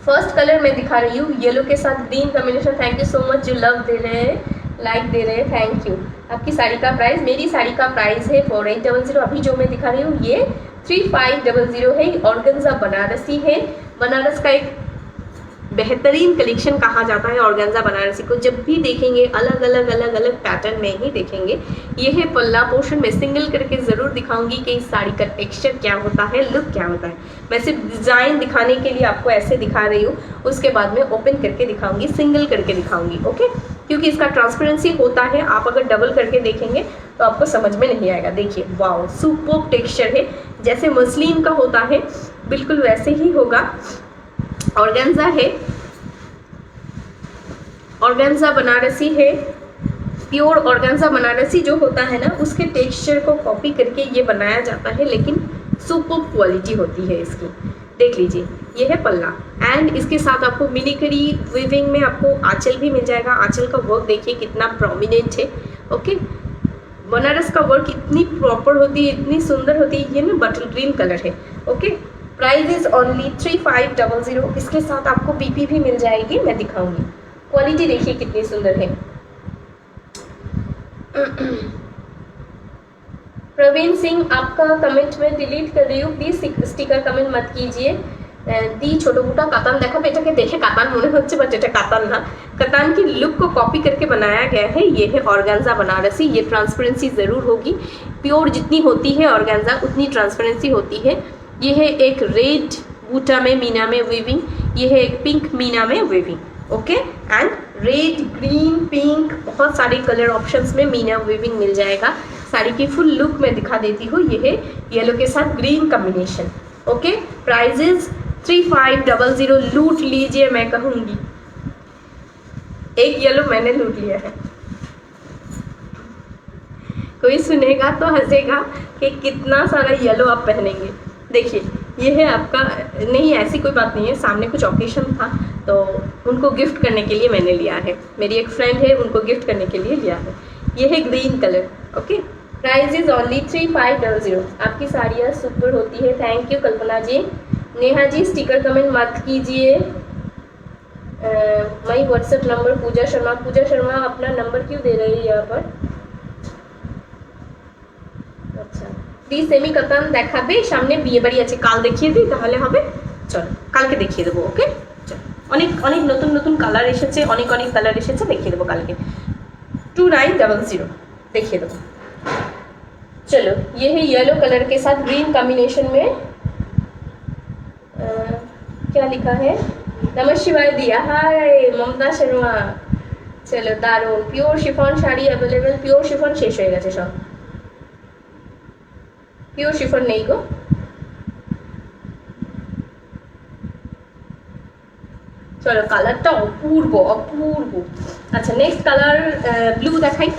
फर्स्ट कलर मैं दिखा रही हूँ, येलो के साथ green combination. Thank you so much जो लव दे रहे हैं, लाइक दे रहे हैं, थैंक यू। आपकी साड़ी का प्राइस, मेरी साड़ी का प्राइस है 4800। अभी जो मैं दिखा रही हूँ ये 3500 है। ऑर्गेन्जा बनारसी है। बनारस का एक बेहतरीन कलेक्शन कहा जाता है ऑर्गेन्जा बनारसी को। जब भी देखेंगे अलग अलग पैटर्न में ही देखेंगे। ये है पल्ला पोर्शन, मैं सिंगल करके ज़रूर दिखाऊंगी कि इस साड़ी का टेक्सचर क्या होता है, लुक क्या होता है। मैं सिर्फ डिज़ाइन दिखाने के लिए आपको ऐसे दिखा रही हूँ, उसके बाद में ओपन करके दिखाऊंगी, सिंगल करके दिखाऊंगी, ओके, क्योंकि इसका ट्रांसपेरेंसी होता है। आप अगर डबल करके देखेंगे तो आपको समझ में नहीं आएगा। देखिए वाओ, सुपर्ब टेक्सचर है, जैसे मसलिन का होता है बिल्कुल वैसे ही होगा। ऑर्गेन्जा है, ऑर्गेन्जा बनारसी है। प्योर ऑर्गेन्जा बनारसी जो होता है ना, उसके टेक्सचर को कॉपी करके ये बनाया जाता है, लेकिन सुपर क्वालिटी होती है इसकी। देख लीजिए ये है पल्ला, एंड इसके साथ आपको मिनीकरी वीविंग में आपको आंचल भी मिल जाएगा। आंचल का वर्क देखिए कितना प्रोमिनेंट है। ओके, बनारस का वर्क इतनी प्रॉपर होती है, इतनी सुंदर होती है। ये ना बटल ग्रीन कलर है। Okay, price is only 3500। इसके साथ आपको बीपी भी मिल जाएगी, मैं दिखाऊंगी। क्वालिटी देखिए कितनी सुंदर है। प्रवीण सिंह, आपका कमेंट में डिलीट कर रही हूँ, प्लीज स्टिकर कमेंट मत कीजिए। दी छोटो मोटा कातान देखो, এটাকে দেখে কাতান মনে হচ্ছে বাট এটা কাতান না। कातान की लुक को कॉपी करके बनाया गया है। ये है ऑर्गेन्जा बनारसी। ये ट्रांसपेरेंसी ज़रूर होगी, प्योर जितनी होती है ऑर्गेन्जा उतनी ट्रांसपेरेंसी होती है। ये है एक रेड बूटा में मीना में वीविंग, ये है एक पिंक मीना में weaving. Okay, and red, green, pink, बहुत सारे कलर ऑप्शंस में मीना वीविंग मिल जाएगा। साड़ी की फुल लुक मैं दिखा देती हूँ। ये है येलो के साथ ग्रीन कॉम्बिनेशन। Okay, prizes 3500। लूट लीजिए मैं कहूँगी। एक येलो मैंने लूट लिया है। कोई सुनेगा तो हंसेगा कि कितना सारा येलो आप पहनेंगे। देखिए ये है आपका, नहीं ऐसी कोई बात नहीं है, सामने कुछ ओकेशन था तो उनको गिफ्ट करने के लिए मैंने लिया है। मेरी एक फ्रेंड है, उनको गिफ्ट करने के लिए लिया है। ये है green colour. Okay, price is only 3500। आपकी साड़ियाँ सुपर होती है। Thank you Kalpana ji. Neha ji sticker comment मत कीजिए। My WhatsApp number Pooja Sharma. Pooja Sharma अपना नंबर क्यों दे रही है यहाँ पर? আচ্ছা, প্লিজ সেমি কাতান দেখাবে, সামনে বিয়ে বাড়ি আছে, কাল দেখিয়ে দিই তাহলে হবে। চলো কালকে দেখিয়ে দেবো। ওকে, চলো, অনেক অনেক নতুন নতুন কালার এসেছে, অনেক অনেক কালার এসেছে, দেখিয়ে দেবো কালকে। 2900 देखिए दो। चलो ये है येलो कलर के साथ ग्रीन कॉम्बिनेशन में। क्या लिखा है? नमः शिवाय दिया। हाय ममता शर्मा। चलो दारुण। Pure chiffon sari available. Pure chiffon শেষ হয়ে গেছে সব, प्योर शिफॉन नहीं गो। चलो कलरটা অপূর্ব অপূর্ব। আচ্ছা নেক্সট কালার ব্লু দেখাই।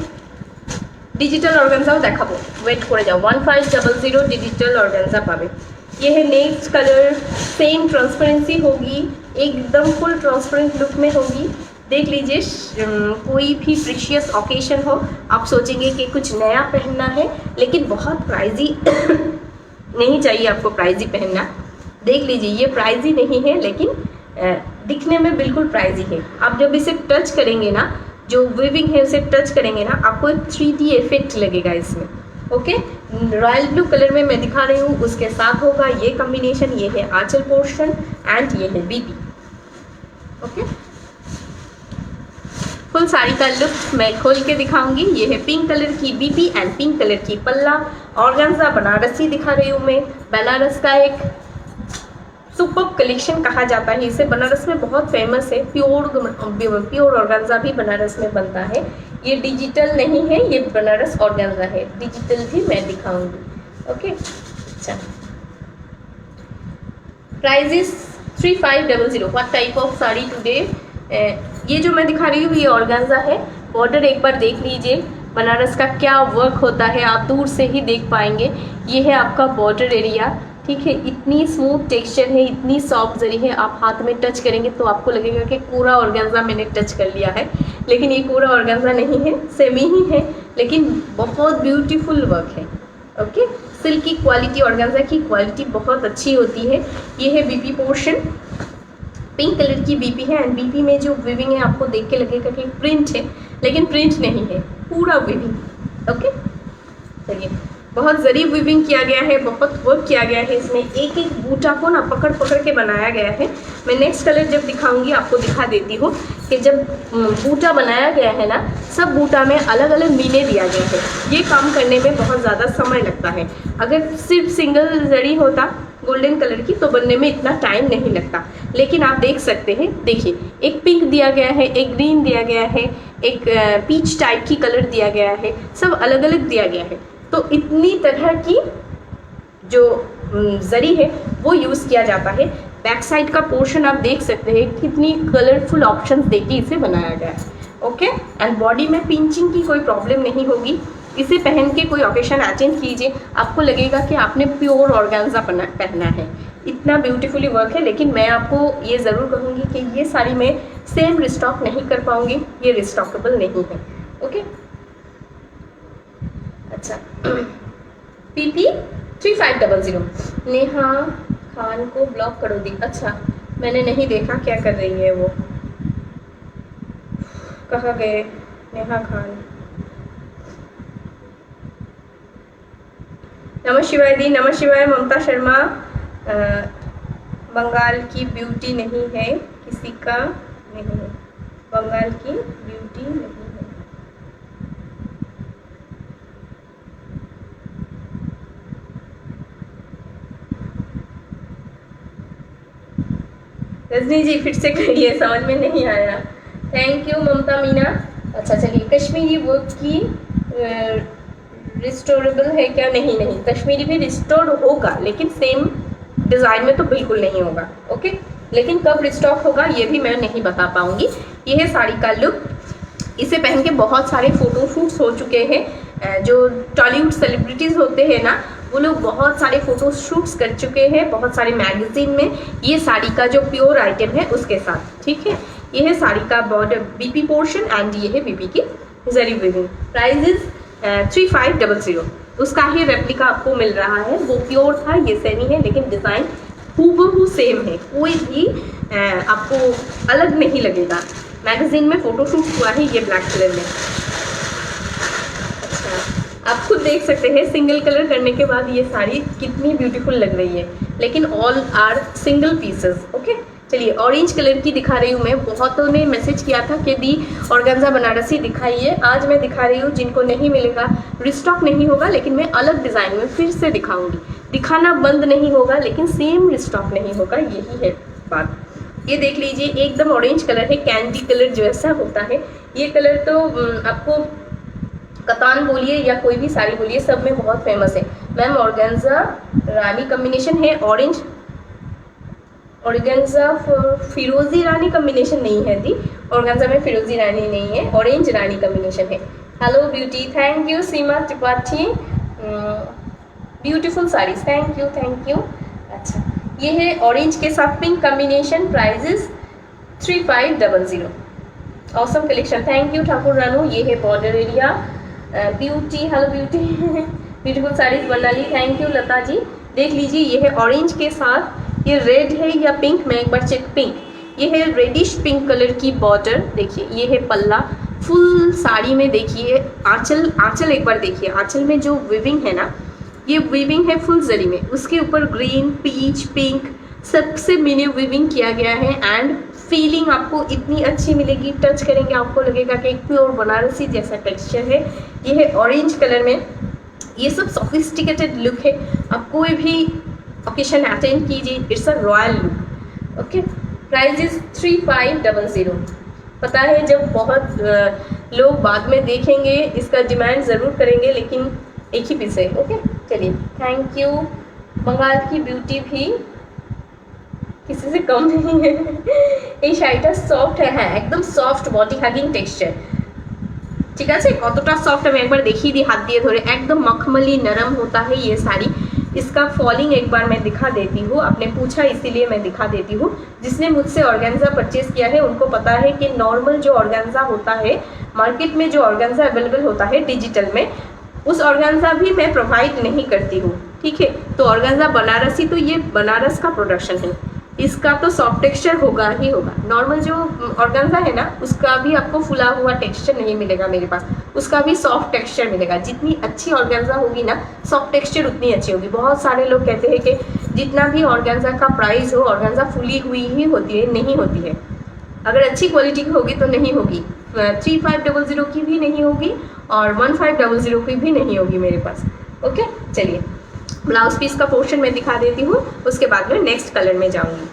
डिजिटल ऑर्गेन्जाও দেখাবো, वेट করে যাও। 1500 डिजिटल ऑर्गेन्जा पाবে। ये है नेक्स्ट कलर। सेम ट्रांसपेरेंसी होगी, एकदम फुल ट्रांसपेरेंट लुक में होगी। देख लीजिए, कोई भी प्रीशियस ओकेशन हो, आप सोचेंगे कि कुछ नया पहनना है, लेकिन बहुत प्राइजी नहीं चाहिए आपको प्राइजी पहनना। देख लीजिए ये प्राइजी नहीं है, लेकिन दिखने में बिल्कुल प्राइजी है। आप जब इसे टच करेंगे ना जो वीविंग है उसे टच करेंगे ना, आपको एक 3D इफेक्ट लगेगा इसमें। ओके, रॉयल ब्लू कलर में मैं दिखा रही हूँ, उसके साथ होगा ये कॉम्बिनेशन। ये है आंचल पोर्शन एंड ये है बीपी। ओके, फुल साड़ी का लुक मैं खोल के दिखाऊंगी। ये है पिंक कलर की बीपी एंड पिंक कलर की पल्ला। ऑर्गेन्जा बनारसी दिखा रही हूँ मैं। बनारस का एक सुपर कलेक्शन कहा जाता है इसे, बनारस में बहुत फेमस है। प्योर ऑर्गेन्जा भी बनारस में बनता है। ये डिजिटल नहीं है, ये बनारस ऑर्गेन्जा है। डिजिटल भी मैं दिखाऊंगी। ओके, अच्छा, price is 3500। What type of sari today? ये जो मैं दिखा रही हूँ ये ऑर्गेन्जा है। बॉर्डर एक बार देख लीजिए, बनारस का क्या वर्क होता है आप दूर से ही देख पाएंगे। ये है आपका बॉर्डर एरिया, ठीक है। इतनी स्मूथ टेक्सचर है, इतनी सॉफ्ट जरी है, आप हाथ में टच करेंगे तो आपको लगेगा कि पूरा ऑर्गेन्जा मैंने टच कर लिया है, लेकिन ये पूरा ऑर्गेन्जा नहीं है, सेमी ही है, लेकिन बहुत ब्यूटीफुल वर्क है। ओके, सिल्क की क्वालिटी, ऑर्गेन्जा की क्वालिटी बहुत अच्छी होती है। ये है बीपी पोर्शन, पिंक कलर की बीपी है एंड बीपी में जो वीविंग है आपको देख के लगेगा कि प्रिंट है, लेकिन प्रिंट नहीं है, पूरा वीविंग। ओके, चलिए, बहुत जरी वीविंग किया गया है, बहुत वर्क किया गया है इसमें। एक एक बूटा को ना पकड़ पकड़ के बनाया गया है। मैं नेक्स्ट कलर जब दिखाऊंगी आपको दिखा देती हूँ कि जब बूटा बनाया गया है ना, सब बूटा में अलग अलग मीने दिया गया है। ये काम करने में बहुत ज़्यादा समय लगता है। अगर सिर्फ सिंगल जरी होता गोल्डन कलर की तो बनने में इतना टाइम नहीं लगता, लेकिन आप देख सकते हैं, देखिए, एक पिंक दिया गया है, एक ग्रीन दिया गया है, एक पीच टाइप की कलर दिया गया है, सब अलग अलग दिया गया है। तो इतनी तरह की जो जरी है वो यूज़ किया जाता है। बैक साइड का पोर्शन आप देख सकते हैं कितनी कलरफुल ऑप्शंस देके इसे बनाया गया है। ओके, एंड बॉडी में पिंचिंग की कोई प्रॉब्लम नहीं होगी। इसे पहन के कोई ओकेशन अटेंड कीजिए, आपको लगेगा कि आपने प्योर ऑर्गेन्जा पहना है। इतना ब्यूटीफुली वर्क है। लेकिन मैं आपको ये ज़रूर कहूँगी कि ये साड़ी मैं सेम रिस्टॉक नहीं कर पाऊँगी, ये रिस्टॉकेबल नहीं है। ओके, अच्छा, PP 3500। नेहा खान को ब्लॉक करो दी। अच्छा, मैंने नहीं देखा क्या कर रही है वो, कहाँ गए नेहा खान? नमः शिवाय दी, नमः शिवाय। ममता शर्मा, बंगाल की ब्यूटी नहीं है, किसी का नहीं है, बंगाल की ब्यूटी नहीं है। रजनी जी फिर से कहिए, समझ में नहीं आया। थैंक यू ममता मीना। अच्छा, चलिए, कश्मीरी वर्क की रिस्टोरेबल है क्या? नहीं, कश्मीरी भी रिस्टोर होगा, लेकिन सेम डिज़ाइन में तो बिल्कुल नहीं होगा। ओके, लेकिन कब रिस्टॉक होगा ये भी मैं नहीं बता पाऊँगी। ये है साड़ी का लुक। इसे पहन के बहुत सारे फ़ोटो शूट्स हो चुके हैं। जो टॉलीवुड सेलिब्रिटीज़ होते हैं ना, वो लोग बहुत सारे फ़ोटो शूट्स कर चुके हैं बहुत सारे मैगजीन में, ये साड़ी का जो प्योर आइटम है उसके साथ। ठीक है, ये है साड़ी का बॉर्डर बीपी पोर्शन एंड ये है बीपी की जरी वीविंग। Price is 3500। उसका ही रेप्लिका आपको मिल रहा है, वो प्योर था, ये सेमी है, लेकिन डिज़ाइन हूबहू सेम है, कोई भी आपको अलग नहीं लगेगा। मैगजीन में फ़ोटोशूट हुआ है ये ब्लैक कलर में। अच्छा, आप खुद देख सकते हैं सिंगल कलर करने के बाद ये साड़ी कितनी ब्यूटीफुल लग रही है, लेकिन all are single pieces. Okay, चलिए, ऑरेंज कलर की दिखा रही हूँ मैं। बहुतों ने मैसेज किया था कि दी ऑर्गेन्जा बनारसी दिखाइए, आज मैं दिखा रही हूँ। जिनको नहीं मिलेगा, रिस्टॉक नहीं होगा, लेकिन मैं अलग डिज़ाइन में फिर से दिखाऊंगी। दिखाना बंद नहीं होगा, लेकिन सेम रिस्टॉक नहीं होगा, यही है बात। ये देख लीजिए, एकदम ऑरेंज कलर है, कैंडी कलर जैसा होता है ये कलर। तो आपको कतान बोलिए या कोई भी साड़ी बोलिए, सब में बहुत फेमस है। मैम, ऑर्गेन्जा रानी कॉम्बिनेशन है, ऑरेंज ऑर्गेन्जा फिरोजी रानी कॉम्बिनेशन नहीं है दी, ऑर्गेन्जा में फिरोजी रानी नहीं है, ऑरेंज रानी कॉम्बिनेशन है। Hello beauty, thank you Seema Tripathi, beautiful saris, thank you. अच्छा, ये है ऑरेंज के साथ pink combination. Prices 3500। Awesome collection, thank you Thakur Ranu. ये है border area. Beauty, hello beauty, beautiful saris Banali, thank you Lata ji. देख लीजिए, ये है ऑरेंज के साथ, ये रेड है या पिंक, मैं एक बार चेक, पिंक। ये है रेडिश पिंक कलर की बॉर्डर, देखिए, ये है पल्ला, फुल साड़ी में देखिए, आंचल एक बार देखिए, आंचल में जो वीविंग है ना, ये वीविंग है फुल जरी में, उसके ऊपर ग्रीन, पीच, पिंक सबसे मिनी वीविंग किया गया है। एंड फीलिंग आपको इतनी अच्छी मिलेगी, टच करेंगे आपको लगेगा कि एक प्योर बनारसी जैसा टेक्सचर है। ये है ऑरेंज कलर में, ये सब सोफिस्टिकेटेड लुक है। आप कोई भी ओकेशन अटेंड कीजिए, it's a royal look. Okay, price is 3500। पता है जब बहुत लोग बाद में देखेंगे इसका डिमांड ज़रूर करेंगे, लेकिन एक ही पीस है। ओके, चलिए, थैंक यू। बंगाल की ब्यूटी भी किसी से कम नहीं है। এই শাড়িটা সফট হ্যাঁ একদম সফট বডি হাগিং টেক্সচার, ঠিক আছে। কতটা সফট আমি একবার দেখিয়ে দিই হাত দিয়ে ধরে, একদম मखमली नरम होता है ये साड़ी। इसका फॉलिंग एक बार मैं दिखा देती हूँ, आपने पूछा इसीलिए मैं दिखा देती हूँ। जिसने मुझसे ऑर्गेन्जा परचेज किया है उनको पता है कि नॉर्मल जो ऑर्गेन्जा होता है, मार्केट में जो ऑर्गेन्जा अवेलेबल होता है डिजिटल में, उस ऑर्गेन्जा भी मैं प्रोवाइड नहीं करती हूँ, ठीक है। तो ऑर्गेन्जा बनारसी, तो ये बनारस का प्रोडक्शन है, इसका तो सॉफ्ट टेक्सचर होगा ही होगा। नॉर्मल जो ऑर्गेन्जा है ना, उसका भी आपको फुला हुआ टेक्सचर नहीं मिलेगा मेरे पास, उसका भी सॉफ्ट टेक्सचर मिलेगा। जितनी अच्छी ऑर्गेन्जा होगी ना, सॉफ्ट टेक्सचर उतनी अच्छी होगी। बहुत सारे लोग कहते हैं कि जितना भी ऑर्गेन्जा का प्राइस हो, ऑर्गेन्जा फुली हुई ही होती है, नहीं होती है। अगर अच्छी क्वालिटी की होगी तो नहीं होगी, 3500 की भी नहीं होगी और 1500 की भी नहीं होगी मेरे पास। ओके, चलिए ब्लाउज पीस का पोर्शन मैं दिखा देती हूँ, उसके बाद में नेक्स्ट कलर में जाऊँगी।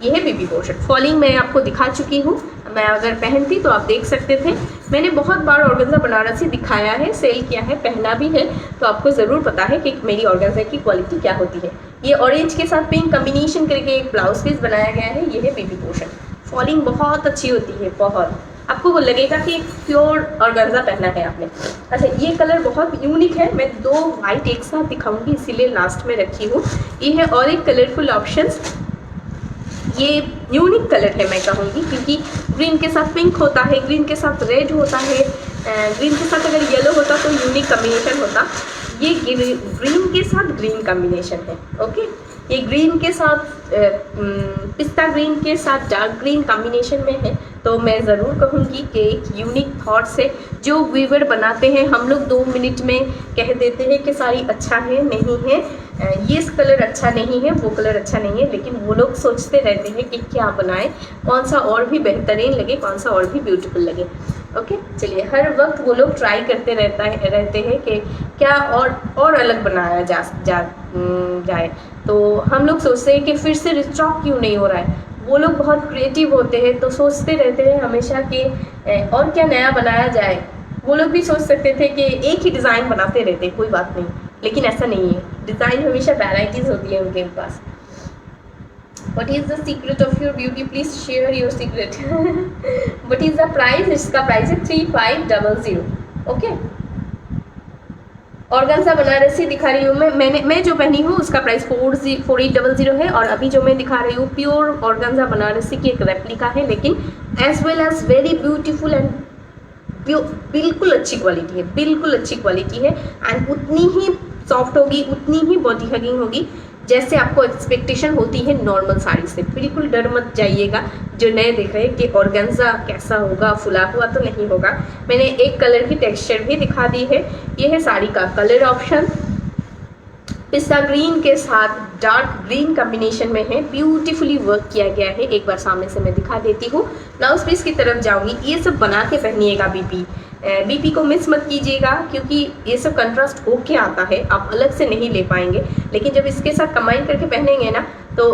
ये है बीबी पोर्शन। फॉलिंग मैं आपको दिखा चुकी हूँ, मैं अगर पहनती तो आप देख सकते थे। मैंने बहुत बार ऑर्गेन्जा बनारसी दिखाया है, सेल किया है, पहना भी है, तो आपको ज़रूर पता है कि मेरी ऑर्गेन्जा की क्वालिटी क्या होती है। ये ऑरेंज के साथ पिंक कम्बिनेशन करके एक ब्लाउज पीस बनाया गया है। ये है बीबी पोर्शन। फॉलिंग बहुत अच्छी होती है, बहुत, आपको वो लगेगा कि प्योर ऑर्गेन्जा पहना है आपने। अच्छा, ये कलर बहुत यूनिक है, मैं 2 वाइट एक साथ दिखाऊंगी इसीलिए लास्ट में रखी हूँ। ये है और एक कलरफुल ऑप्शंस, ये यूनिक कलर है मैं कहूँगी, क्योंकि ग्रीन के साथ पिंक होता है, ग्रीन के साथ रेड होता है, ग्रीन के साथ अगर येलो होता तो यूनिक कम्बिनेशन होता। ये ग्रीन के साथ ग्रीन कम्बिनेशन है। ओके, ये ग्रीन के साथ पिस्ता ग्रीन के साथ डार्क ग्रीन कॉम्बिनेशन में है, तो मैं ज़रूर कहूँगी कि एक यूनिक थॉट्स है। जो वीवर बनाते हैं, हम लोग 2 मिनट में कह देते हैं कि साड़ी अच्छा है, नहीं है, ये कलर अच्छा नहीं है, वो कलर अच्छा नहीं है, लेकिन वो लोग सोचते रहते हैं कि क्या बनाएं, कौन सा और भी बेहतरीन लगे, कौन सा और भी ब्यूटीफुल लगे। ओके, चलिए, हर वक्त वो लोग ट्राई करते रहते हैं कि क्या और अलग बनाया जाए। तो हम लोग सोचते हैं कि फिर से रिस्टॉक क्यों नहीं हो रहा है। वो लोग बहुत क्रिएटिव होते हैं, तो सोचते रहते हैं हमेशा कि और क्या नया बनाया जाए। वो लोग भी सोच सकते थे कि एक ही डिज़ाइन बनाते रहते, कोई बात नहीं, लेकिन ऐसा नहीं है। डिज़ाइन हमेशा वैराइटीज़ होती है उनके पास। What is the secret of your beauty? Please share your secret. What is the price? इसका प्राइस है 3500। ओके, ऑर्गेन्जा बनारसी दिखा रही हूँ मैं जो पहनी हूँ उसका प्राइस 4800 है, और अभी जो मैं दिखा रही हूँ प्योर ऑर्गेन्जा बनारसी की एक रेप्लिका है, लेकिन as well as very beautiful and बिल्कुल अच्छी क्वालिटी है, बिल्कुल अच्छी क्वालिटी है। एंड उतनी ही सॉफ्ट होगी, उतनी ही बॉडी हगिंग होगी जैसे आपको एक्सपेक्टेशन होती है नॉर्मल साड़ी से। बिल्कुल डर मत जाइएगा जो नए देख रहे हैं कि ऑर्गेन्जा कैसा होगा, फुला हुआ तो नहीं होगा। मैंने एक कलर की टेक्सचर भी दिखा दी है। ये है साड़ी का कलर ऑप्शन, पिस्ता ग्रीन के साथ डार्क ग्रीन कॉम्बिनेशन में है, ब्यूटीफुली वर्क किया गया है। एक बार सामने से मैं दिखा देती हूँ। ब्लाउज पीस की तरफ जाऊँगी। ये सब बना के पहनिएगा, बीपी को मिस मत कीजिएगा, क्योंकि ये सब कंट्रास्ट होके आता है, आप अलग से नहीं ले पाएंगे। लेकिन जब इसके साथ कंबाइन करके पहनेंगे ना, तो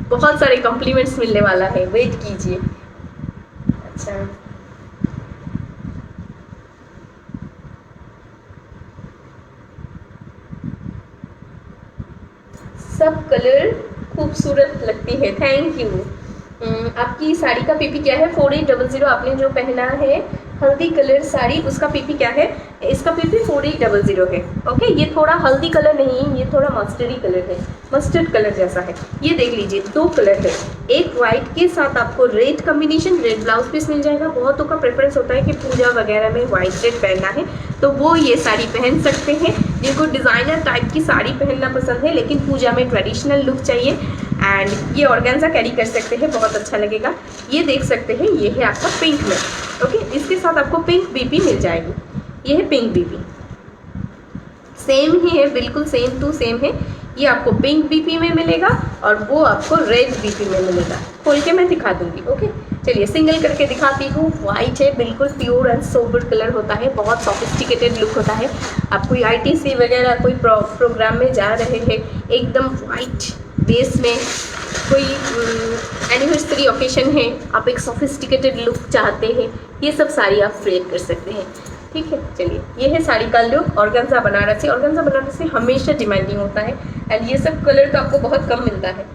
बहुत सारे कॉम्प्लीमेंट्स मिलने वाला है, वेट कीजिए। अच्छा, सब कलर खूबसूरत लगती है, थैंक यू। आपकी साड़ी का पीपी क्या है? 4800। आपने जो पहना है हल्दी कलर साड़ी, उसका पीपी क्या है? इसका पीपी 4800 है। ओके, ये थोड़ा हल्दी कलर नहीं है, ये थोड़ा मस्टर्डी कलर है, मस्टर्ड कलर जैसा है। ये देख लीजिए, 2 कलर है, एक वाइट के साथ आपको red combination, red blouse piece मिल जाएगा। बहुतों का प्रेफरेंस होता है कि पूजा वगैरह में वाइट रेड पहनना है, तो वो ये साड़ी पहन सकते हैं। जिनको डिज़ाइनर टाइप की साड़ी पहनना पसंद है लेकिन पूजा में ट्रेडिशनल लुक चाहिए, एंड ये ऑर्गेन्जा कैरी कर सकते हैं, बहुत अच्छा लगेगा। ये देख सकते हैं, ये है आपका पिंक में। ओके, इसके साथ आपको पिंक बीपी मिल जाएगी। ये है पिंक बीपी, सेम ही है, बिल्कुल सेम टू सेम है। ये आपको पिंक बीपी में मिलेगा और वो आपको रेड बीपी में मिलेगा। खोल के मैं दिखा दूंगी। ओके, चलिए सिंगल करके दिखाती हूँ। वाइट है, बिल्कुल प्योर एंड सोबर कलर होता है, बहुत सॉफिस्टिकेटेड लुक होता है। आप कोई आईटीसी वगैरह कोई प्रोग्राम में जा रहे हैं, एकदम वाइट बेस में, कोई एनिवर्सरी ओकेशन है, आप एक सॉफिस्टिकेटेड लुक चाहते हैं, ये सब साड़ी आप वेयर कर सकते हैं। ठीक है, चलिए ये है साड़ी का look. Organza Banarasi, organza Banarasi हमेशा डिमांडिंग होता है एंड ये सब कलर तो आपको बहुत कम मिलता है।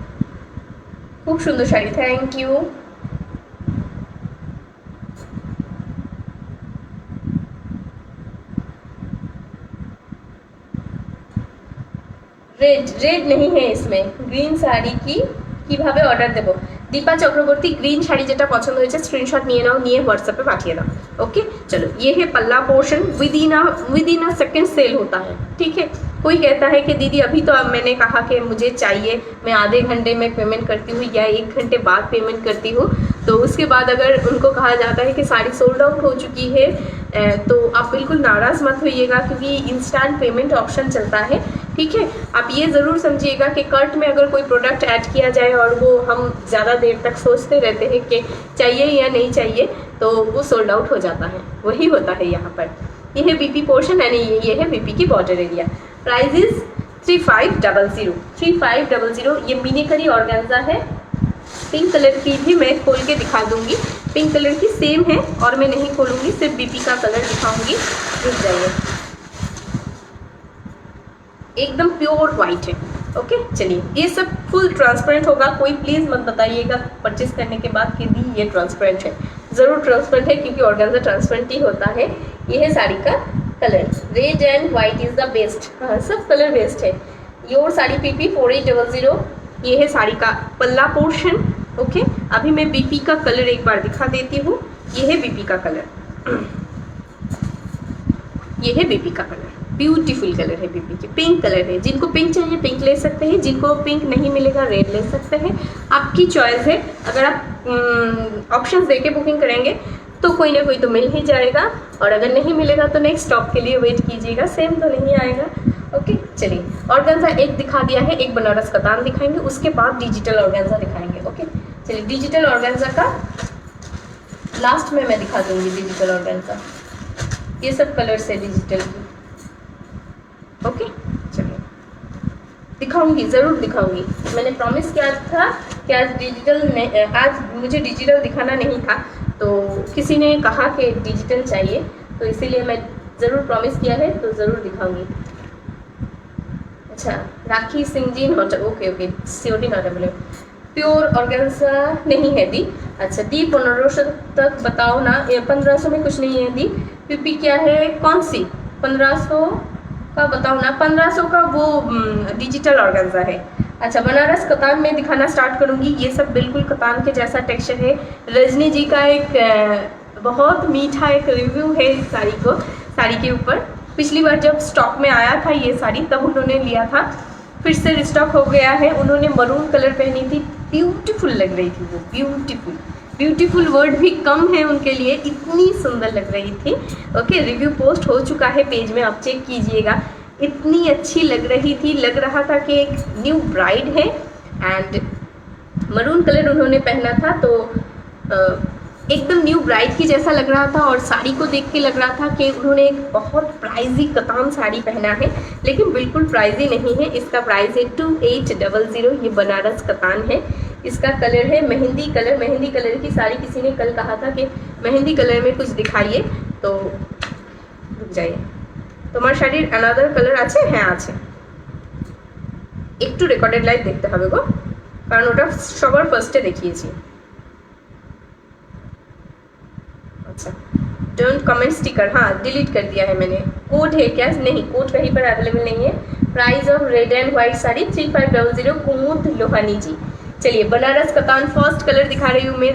खूब सुंदर साड़ी, थैंक यू। रेड नहीं है इसमें, ग्रीन শাড়ি কি কিভাবে অর্ডার দেব? দীপা চক্রবর্তী, গ্রিন শাড়ি যেটা পছন্দ হয়েছে স্ক্রিনশট নিয়ে নাও, নিয়ে হোয়াটসঅ্যাপে পাঠিয়ে दाओ। ओके, चलो ये है पल्ला portion. Within a second sale होता है। ठीक है, कोई कहता है कि दीदी अभी तो अब मैंने कहा कि मुझे चाहिए, मैं आधे घंटे में पेमेंट करती हूँ या 1 घंटे बाद पेमेंट करती हूँ, तो उसके बाद अगर उनको कहा जाता है कि साड़ी सोल्ड आउट हो चुकी है, तो आप बिल्कुल नाराज़ मत होइएगा क्योंकि इंस्टेंट पेमेंट ऑप्शन चलता है। ठीक है, आप ये ज़रूर समझिएगा कि कार्ट में अगर कोई प्रोडक्ट ऐड किया जाए और वो हम ज़्यादा देर तक सोचते रहते हैं कि चाहिए या नहीं चाहिए, तो वो सोल्ड आउट हो जाता है, वही होता है यहाँ पर। ये है बीपी पोर्शन यानी ये है बीपी की बॉर्डर एरिया। Price is 3500। 3500। ये मिनीकरी ऑर्गेन्जा है। पिंक कलर की भी मैं खोल के दिखा दूंगी, पिंक कलर की सेम है और मैं नहीं खोलूंगी, सिर्फ बीपी का कलर दिखाऊंगी। रुक जाइए, एकदम प्योर वाइट है। ओके, चलिए ये सब फुल ट्रांसपेरेंट होगा, कोई प्लीज़ मत बताइएगा परचेज करने के बाद कि दी ये ट्रांसपेरेंट है। ज़रूर ट्रांसपेरेंट है क्योंकि ऑर्गेन्जा ट्रांसपेरेंट ही होता है। ये है साड़ी का colour, red and white is the best. हाँ, सब कलर बेस्ट है। Your sari PP 4800। ये है साड़ी का पल्ला पोर्शन। ओके, अभी मैं बीपी का कलर एक बार दिखा देती हूँ। ये है बीपी का कलर, ये है बीपी का कलर, ब्यूटीफुल कलर है बीपी की, पिंक कलर है। जिनको पिंक चाहिए पिंक ले सकते हैं, जिनको पिंक नहीं मिलेगा रेड ले सकते हैं, आपकी चॉइस है। अगर आप ऑप्शंस देके बुकिंग करेंगे तो कोई ना कोई तो मिल ही जाएगा, और अगर नहीं मिलेगा तो नेक्स्ट स्टॉप के लिए वेट कीजिएगा, सेम तो नहीं आएगा। ओके, चलिए ऑर्गेन्जा एक दिखा दिया है, एक बनारस कतान दिखाएंगे, उसके बाद डिजिटल ऑर्गेन्जा दिखाएंगे। ओके, चलिए डिजिटल ऑर्गेन्जा का लास्ट में मैं दिखा दूंगी। डिजिटल ऑर्गेन्जा ये सब कलर्स है डिजिटल की। ओके, चलिए दिखाऊंगी, ज़रूर दिखाऊंगी। मैंने प्रॉमिस किया था कि आज मुझे डिजिटल दिखाना नहीं था, तो किसी ने कहा कि डिजिटल चाहिए, तो इसीलिए मैं ज़रूर प्रॉमिस किया है, तो ज़रूर दिखाऊंगी। अच्छा, Rakhi Singh ji not okay, COD not available. Pure organza नहीं है दी। अच्छा दी 1500 तक बताओ ना, 1500 में कुछ नहीं है दी। पीपी क्या है, कौन सी 1500 का बताओ ना। 1500 का वो डिजिटल ऑर्गेन्जा है। अच्छा, बनारस कतान में दिखाना स्टार्ट करूँगी। ये सब बिल्कुल कतान के जैसा टेक्सचर है। रजनी जी का एक बहुत मीठा एक रिव्यू है इस साड़ी के ऊपर। पिछली बार जब स्टॉक में आया था ये साड़ी तब उन्होंने लिया था, फिर से रिस्टॉक हो गया है। उन्होंने मरून कलर पहनी थी, ब्यूटीफुल लग रही थी वो, ब्यूटीफुल वर्ड भी कम है उनके लिए, इतनी सुंदर लग रही थी। ओके, रिव्यू पोस्ट हो चुका है पेज में, आप चेक कीजिएगा। इतनी अच्छी लग रही थी, लग रहा था कि एक न्यू ब्राइड है। एंड मरून कलर उन्होंने पहना था तो एकदम न्यू ब्राइड की जैसा लग रहा था, और साड़ी को देख के लग रहा था कि उन्होंने एक बहुत प्राइजी कतान साड़ी पहना है, लेकिन बिल्कुल प्राइजी नहीं है। इसका प्राइस है 2800। ये बनारस कतान है। इसका कलर है मेहंदी कलर। मेहंदी कलर की साड़ी किसी ने कल कहा था कि मेहंदी कलर में कुछ दिखाइए, तो रुक जाइए। তোমার শাড়ির অ্যানাদার কালার আছে? হ্যাঁ আছে, একটু রেকর্ডেড লাইভ দেখতে হবে গো, কারণ ওটা সবার ফার্স্টে দেখিয়েছি। अच्छा, डोंट कमेंट स्टिकर, हाँ डिलीट कर दिया है मैंने। कोड है क्या? नहीं, कोड कहीं पर अवेलेबल नहीं है। Price of red and white sari 3500। कुमुद लोहानी जी, चलिए बनारस कतान फर्स्ट कलर दिखा रही हूँ मैं।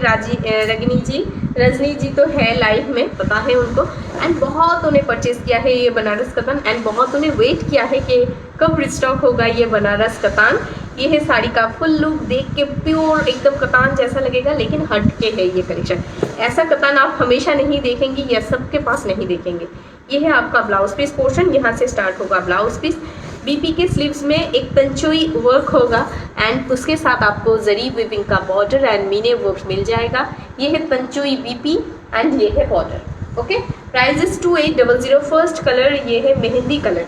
रजनी जी तो है लाइव में, पता है उनको, एंड बहुत उन्हें परचेज किया है ये बनारस कतान, एंड बहुत उन्हें वेट किया है कि कब रिस्टॉक होगा ये बनारस कतान। ये है साड़ी का फुल लुक, देख के प्योर एकदम कतान जैसा लगेगा, लेकिन हटके है ये कलेक्शन। ऐसा कतान आप हमेशा नहीं देखेंगे या सबके पास नहीं देखेंगे। ये है आपका ब्लाउज पीस पोर्शन, यहाँ से स्टार्ट होगा ब्लाउज पीस। बीपी के स्लीव्स में एक तंचोई वर्क होगा एंड उसके साथ आपको जरी वीविंग का बॉर्डर एंड मीने वर्क मिल जाएगा। ये है तंचोई बीपी एंड ये है border. Okay, price is 2800। First colour ये है मेहंदी कलर।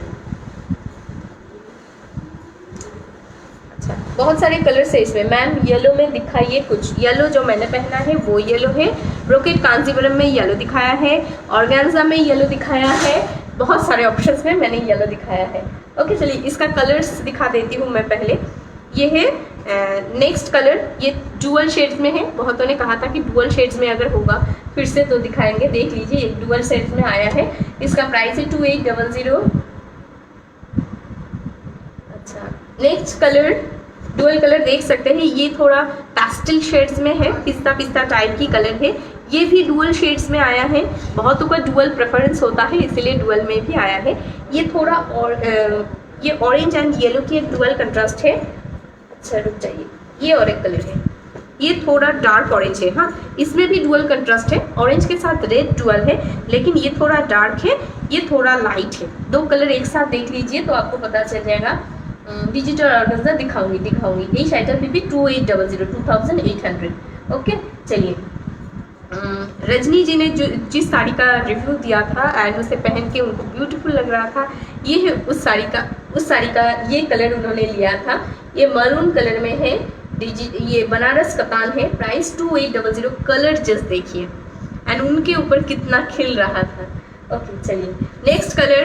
अच्छा, बहुत सारे कलर्स है इसमें। मैम येलो में दिखाइए कुछ। येलो जो मैंने पहना है वो येलो है, ब्रोकेट कांजीवरम में येलो दिखाया है, ऑर्गेन्जा में येलो दिखाया है, बहुत सारे ऑप्शंस में मैंने येलो दिखाया है। ओके, चलिए इसका कलर्स दिखा देती हूँ मैं पहले। ये है नेक्स्ट कलर, ये डुअल शेड्स में है। बहुतों ने कहा था कि डुअल शेड्स में अगर होगा फिर से तो दिखाएंगे, देख लीजिए ये डुअल शेड्स में आया है। इसका प्राइस है 2800। अच्छा, नेक्स्ट कलर डुअल कलर देख सकते हैं, ये थोड़ा पेस्टल शेड्स में है, पिस्ता पिस्ता टाइप की कलर है। ये भी डुअल शेड्स में आया है, बहुतों का डुअल प्रेफरेंस होता है इसलिए डुअल में भी आया है। ये थोड़ा और ये ऑरेंज एंड येलो की एक डुअल कंट्रास्ट है। अच्छा रुक जाइए, ये और एक कलर है, ये थोड़ा डार्क ऑरेंज है। हाँ, इसमें भी डुअल कंट्रास्ट है, ऑरेंज के साथ रेड डुअल है, लेकिन ये थोड़ा डार्क है, ये थोड़ा लाइट है। दो कलर एक साथ देख लीजिए तो आपको पता चल जाएगा। डिजिटल ऑर्गेन्जा दिखाऊंगी। एच आइटम भी 2800। ओके, चलिए रजनी जी ने जो जिस साड़ी का रिव्यू दिया था एंड उसे पहन के उनको ब्यूटीफुल लग रहा था, ये है उस साड़ी का ये कलर उन्होंने लिया था। ये मरून कलर में है, ये बनारस कतान है। प्राइस 2800। कलर जस्ट देखिए एंड उनके ऊपर कितना खिल रहा था। ओके, चलिए नेक्स्ट कलर।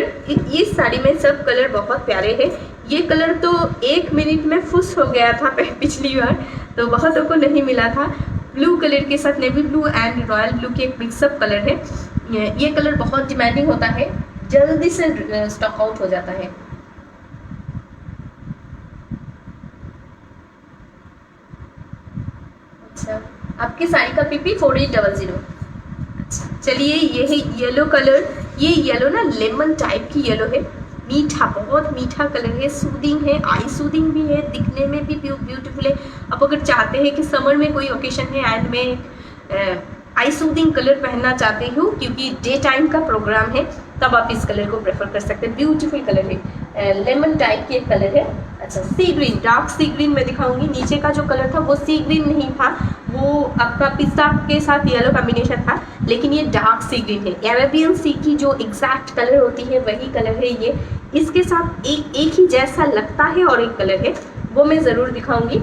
इस साड़ी में सब कलर बहुत प्यारे हैं। ये कलर तो 1 मिनट में फुस हो गया था पिछली बार, तो बहुतों को नहीं मिला था। ब्लू कलर के साथ navy blue and royal blue की एक मिक्सअप कलर है। ये कलर बहुत डिमांडिंग होता है, जल्दी से स्टॉक आउट हो जाता है। अच्छा, आपकी साड़ी का पीपी 4800। अच्छा, चलिए ये है येलो कलर। ये येलो ना लेमन टाइप की येलो है, मीठा, बहुत मीठा कलर है, सूदिंग है, आई सूदिंग भी है, दिखने में भी ब्यूटीफुल है। आप अगर चाहते हैं कि समर में कोई ओकेशन है एंड मैं आई सूदिंग कलर पहनना चाहती हूँ क्योंकि डे टाइम का प्रोग्राम है, तब आप इस कलर को प्रेफर कर सकते हैं। ब्यूटीफुल कलर है, लेमन टाइप की एक कलर है। अच्छा, सी ग्रीन, डार्क सी ग्रीन मैं दिखाऊंगी। नीचे का जो कलर था वो सी ग्रीन नहीं था, वो आपका पिस्ता के साथ येलो कॉम्बिनेशन था, लेकिन ये डार्क सी ग्रीन है। अरेबियन सी की जो एग्जैक्ट कलर होती है वही कलर है ये। इसके साथ एक ही जैसा लगता है और एक कलर है, वो मैं ज़रूर दिखाऊंगी।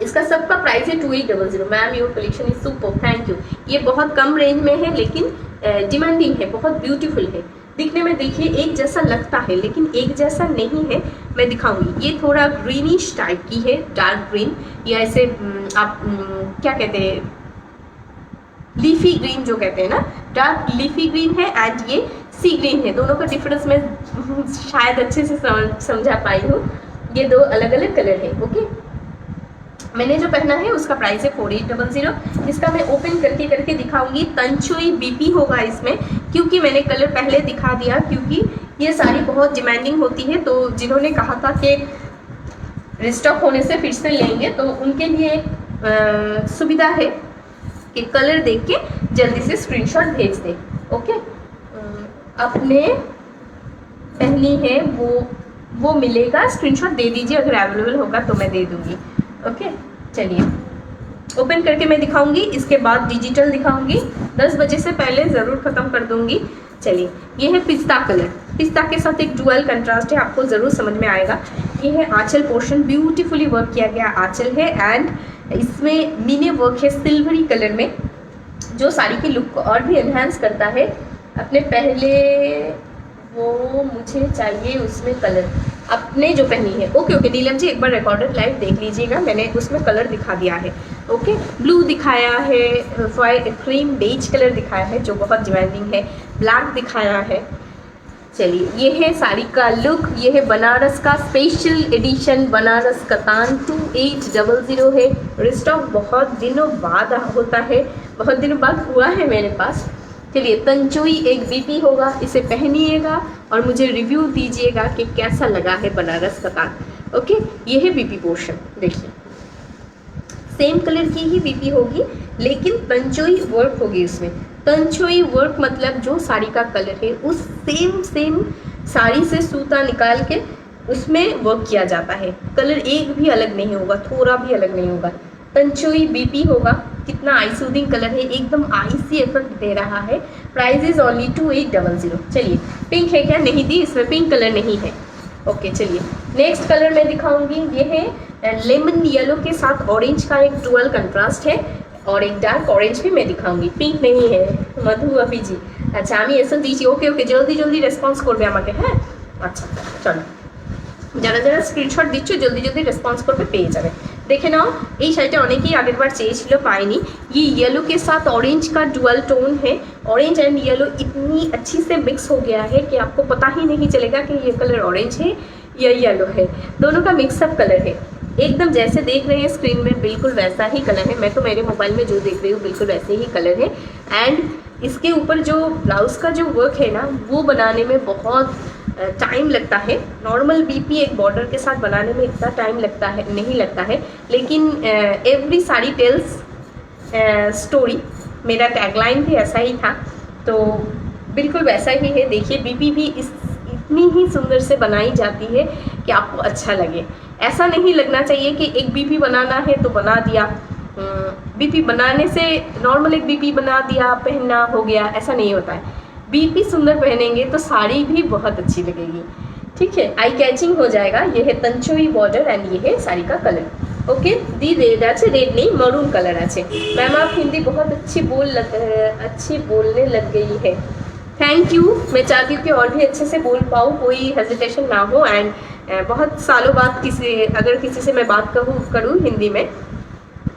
इसका सबका प्राइस है 2800। Ma'am your collection is super, thank you. ये बहुत कम रेंज में है लेकिन डिमांडिंग है, बहुत ब्यूटीफुल है। दिखने में देखिए एक जैसा लगता है लेकिन एक जैसा नहीं है, मैं दिखाऊंगी। ये थोड़ा ग्रीनिश टाइप की है, डार्क ग्रीन, या ऐसे आप क्या कहते हैं, लीफी ग्रीन जो कहते हैं ना, डार्क लीफी ग्रीन है एंड ये सी ग्रीन है। दोनों का डिफरेंस मैं शायद अच्छे से समझा पाई हूँ। ये दो अलग अलग कलर है। ओके, मैंने जो पहना है उसका प्राइस है 4800। इसका मैं ओपन करके दिखाऊंगी। तंचोई बीपी होगा इसमें, क्योंकि मैंने कलर पहले दिखा दिया, क्योंकि ये साड़ी बहुत डिमांडिंग होती है, तो जिन्होंने कहा था कि रिस्टॉक होने से फिर से लेंगे तो उनके लिए सुविधा है कि कलर देख के जल्दी से स्क्रीनशॉट भेज दें। ओके, आपने पहनी है वो मिलेगा, स्क्रीनशॉट दे दीजिए, अगर अवेलेबल होगा तो मैं दे दूंगी। ओके, चलिए ओपन करके मैं दिखाऊंगी, इसके बाद डिजिटल दिखाऊंगी। 10 बजे से पहले ज़रूर ख़त्म कर दूंगी। चलिए, ये है पिस्ता कलर, पिस्ता के साथ एक डुअल कंट्रास्ट है, आपको ज़रूर समझ में आएगा। ये है आंचल पोर्शन, ब्यूटीफुली वर्क किया गया आंचल है एंड इसमें मीने वर्क है सिल्वरी कलर में, जो साड़ी की लुक को और भी एनहांस करता है। अपने पहले वो मुझे चाहिए उसमें कलर अपने जो पहनी है। ओके नीलम जी, एक बार रिकॉर्डेड लाइव देख लीजिएगा, मैंने उसमें कलर दिखा दिया है। ओके, ब्लू दिखाया है, क्रीम बेज कलर दिखाया है जो बहुत डिमांडिंग है, ब्लैक दिखाया है, चलिए ये है साड़ी का लुक, ये है बनारस का स्पेशल एडिशन बनारस कतान 2800 है। रिस्टॉक बहुत दिनों बाद होता है, बहुत दिनों बाद हुआ है मेरे पास। चलिए तंचोई एक बीपी होगा, इसे पहनिएगा और मुझे रिव्यू दीजिएगा कि कैसा लगा है बनारस कतान। ओके ये है बीपी पोर्शन, देखिए सेम कलर की ही बीपी होगी लेकिन तंचोई वर्क होगी इसमें। तंचोई वर्क मतलब जो साड़ी का कलर है उस सेम साड़ी से सूता निकाल के उसमें वर्क किया जाता है। कलर एक भी अलग नहीं होगा, थोड़ा भी अलग नहीं होगा। तंचोई बीपी होगा, कितना आई सूदिंग कलर है, एकदम आईसी इफेक्ट दे रहा है। Price is only 2800। चलिए पिंक है क्या? नहीं दी, इसमें पिंक कलर नहीं है। ओके चलिए नेक्स्ट कलर मैं दिखाऊंगी, ये है लेमन येलो के साथ ऑरेंज का एक डुअल कंट्रास्ट है और एक डार्क ऑरेंज भी मैं दिखाऊंगी। पिंक नहीं है मधु अभी जी। अच्छा আমি এসে দিয়েছি, ওকে ওকে জলদি জলদি রেসপন্স করবে আমাকে। হ্যাঁ আচ্ছা চলো, যারা যারা স্ক্রিনশট দিচ্ছ জলদি জলদি রেসপন্স করবে, পেয়ে যাবে। देखे नाओ এই শাড়িটা অনেকেই আগের বার চেয়েছিল, পাইনি। ये येलो के साथ ऑरेंज का डुअल टोन है। ऑरेंज एंड येलो इतनी अच्छी से मिक्स हो गया है कि आपको पता ही नहीं चलेगा कि ये कलर ऑरेंज है या येलो है। दोनों का मिक्सअप कलर है, एकदम जैसे देख रहे हैं स्क्रीन में बिल्कुल वैसा ही कलर है। मैं तो मेरे मोबाइल में जो देख रही हूँ बिल्कुल वैसे ही कलर है। एंड इसके ऊपर जो ब्लाउज़ का जो वर्क है ना वो बनाने में बहुत टाइम लगता है। नॉर्मल बीपी एक बॉर्डर के साथ बनाने में इतना टाइम लगता है नहीं लगता है, लेकिन एवरी साड़ी टेल्स स्टोरी मेरा टैगलाइन भी ऐसा ही था, तो बिल्कुल वैसा ही है। देखिए बीपी भी इतनी ही सुंदर से बनाई जाती है कि आपको अच्छा लगे। ऐसा नहीं लगना चाहिए कि एक बीपी बनाना है तो बना दिया, बीपी बनाने से नॉर्मल एक बीपी बना दिया पहनना हो गया, ऐसा नहीं होता है। बीपी सुंदर पहनेंगे तो साड़ी भी बहुत अच्छी लगेगी, ठीक है, आई कैचिंग हो जाएगा। ये है तंचोई बॉर्डर एंड ये है साड़ी का कलर। ओके दी रेड अच्छे, रेड नहीं मरून कलर अच्छे। मैम आप हिंदी बहुत अच्छी बोलने लग गई है, थैंक यू। मैं चाहती हूँ कि और भी अच्छे से बोल पाऊँ, कोई हेजिटेशन ना हो। एंड बहुत सालों बाद अगर किसी से मैं बात करूँ हिंदी में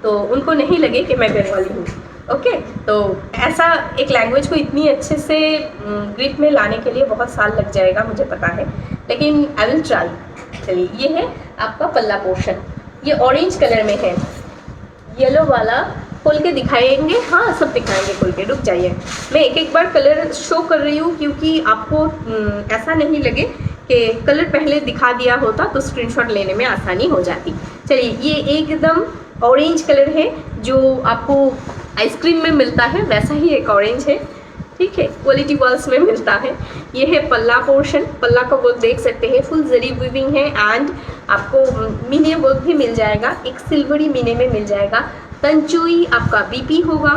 तो उनको नहीं लगे कि मैं बंगाली हूँ। ओके तो ऐसा एक लैंग्वेज को इतनी अच्छे से ग्रिप में लाने के लिए बहुत साल लग जाएगा मुझे पता है, लेकिन आई विल ट्राई। चलिए ये है आपका पल्ला पोर्शन, ये ऑरेंज कलर में है। येलो वाला खोल के दिखाएंगे, हाँ सब दिखाएंगे खोल के, रुक जाइए। मैं एक बार कलर शो कर रही हूँ क्योंकि आपको ऐसा नहीं लगे कि कलर पहले दिखा दिया होता तो स्क्रीनशॉट लेने में आसानी हो जाती। चलिए ये एकदम ऑरेंज कलर है जो आपको आइसक्रीम में मिलता है, वैसा ही एक ऑरेंज है, ठीक है, क्वालिटी वर्ल्स में मिलता है। ये है पल्ला पोर्शन, पल्ला का वर्क देख सकते हैं, फुल जरी वीविंग है एंड आपको मीने वर्क भी मिल जाएगा, एक सिल्वरी मीने में मिल जाएगा। तंचोई आपका बीपी होगा,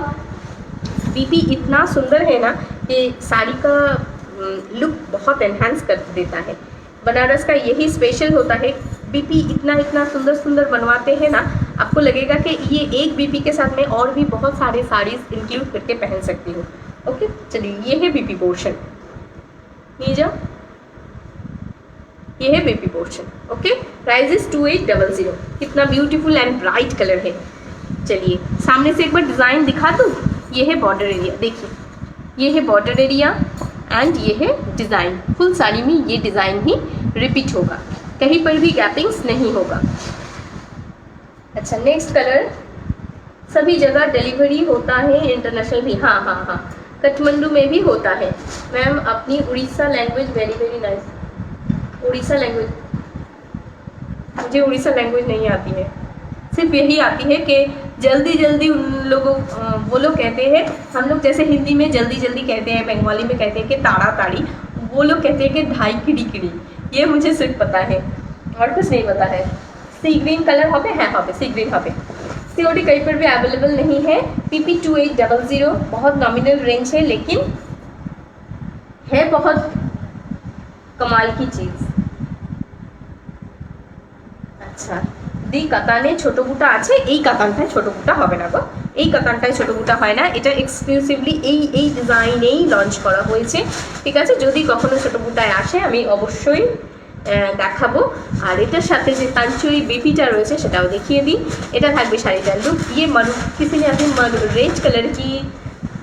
बीपी इतना सुंदर है ना कि साड़ी का लुक बहुत एनहांस कर देता है। बनारस का यही स्पेशल होता है, बीपी इतना सुंदर बनवाते हैं ना, आपको लगेगा कि ये एक बीपी के साथ में और भी बहुत सारे साड़ीज इंक्लूड करके पहन सकती हूँ। ओके चलिए ये है बीपी पोर्शन, नीचे ये है BP portion. Okay price is 2800। कितना ब्यूटीफुल एंड ब्राइट कलर है। चलिए सामने से एक बार डिज़ाइन दिखा दूँ। ये है बॉर्डर एरिया, देखिए ये है बॉर्डर एरिया एंड ये है डिज़ाइन। फुल साड़ी में ये डिज़ाइन ही रिपीट होगा, कहीं पर भी गैपिंग्स नहीं होगा। अच्छा नेक्स्ट कलर, सभी जगह डिलीवरी होता है इंटरनेशनल भी, हाँ काठमांडू में भी होता है। मैम अपनी Orissa language very nice. Orissa language, मुझे उड़ीसा लैंग्वेज नहीं आती है, सिर्फ यही आती है कि जल्दी उन लोगों वो लोग कहते हैं, हम लोग जैसे हिंदी में जल्दी कहते हैं, बंगाली में कहते हैं कि ताड़ा ताड़ी, वो लोग कहते हैं कि ढाई किड़ी, ये मुझे सिर्फ पता है और कुछ नहीं पता है। सी ग्रीन कलर হবে, হ্যাঁ হবে सी ग्रीन হবে। सीओडी कहीं पर भी अवेलेबल नहीं है। PP 2800 बहुत नॉमिनल रेंज है लेकिन है बहुत कमाल की चीज़। अच्छा দি কাতানে ছোটো বুটা আছে, এই কাতানটায় ছোটো বুটা হবে না গো, এই কাতানটায় ছোটো বুটা হয় না, এটা এক্সক্লুসিভলি এই ডিজাইনেই লঞ্চ করা হয়েছে, ঠিক আছে। যদি কখনো ছোটো বুটায় আসে আমি অবশ্যই দেখাবো। আর এটার সাথে যে তাঞ্চুই বেপিটা রয়েছে সেটাও দেখিয়ে দিই। এটা থাকবে শাড়িটার লুক। ये मरून, किसी ने अभी रेड कलर की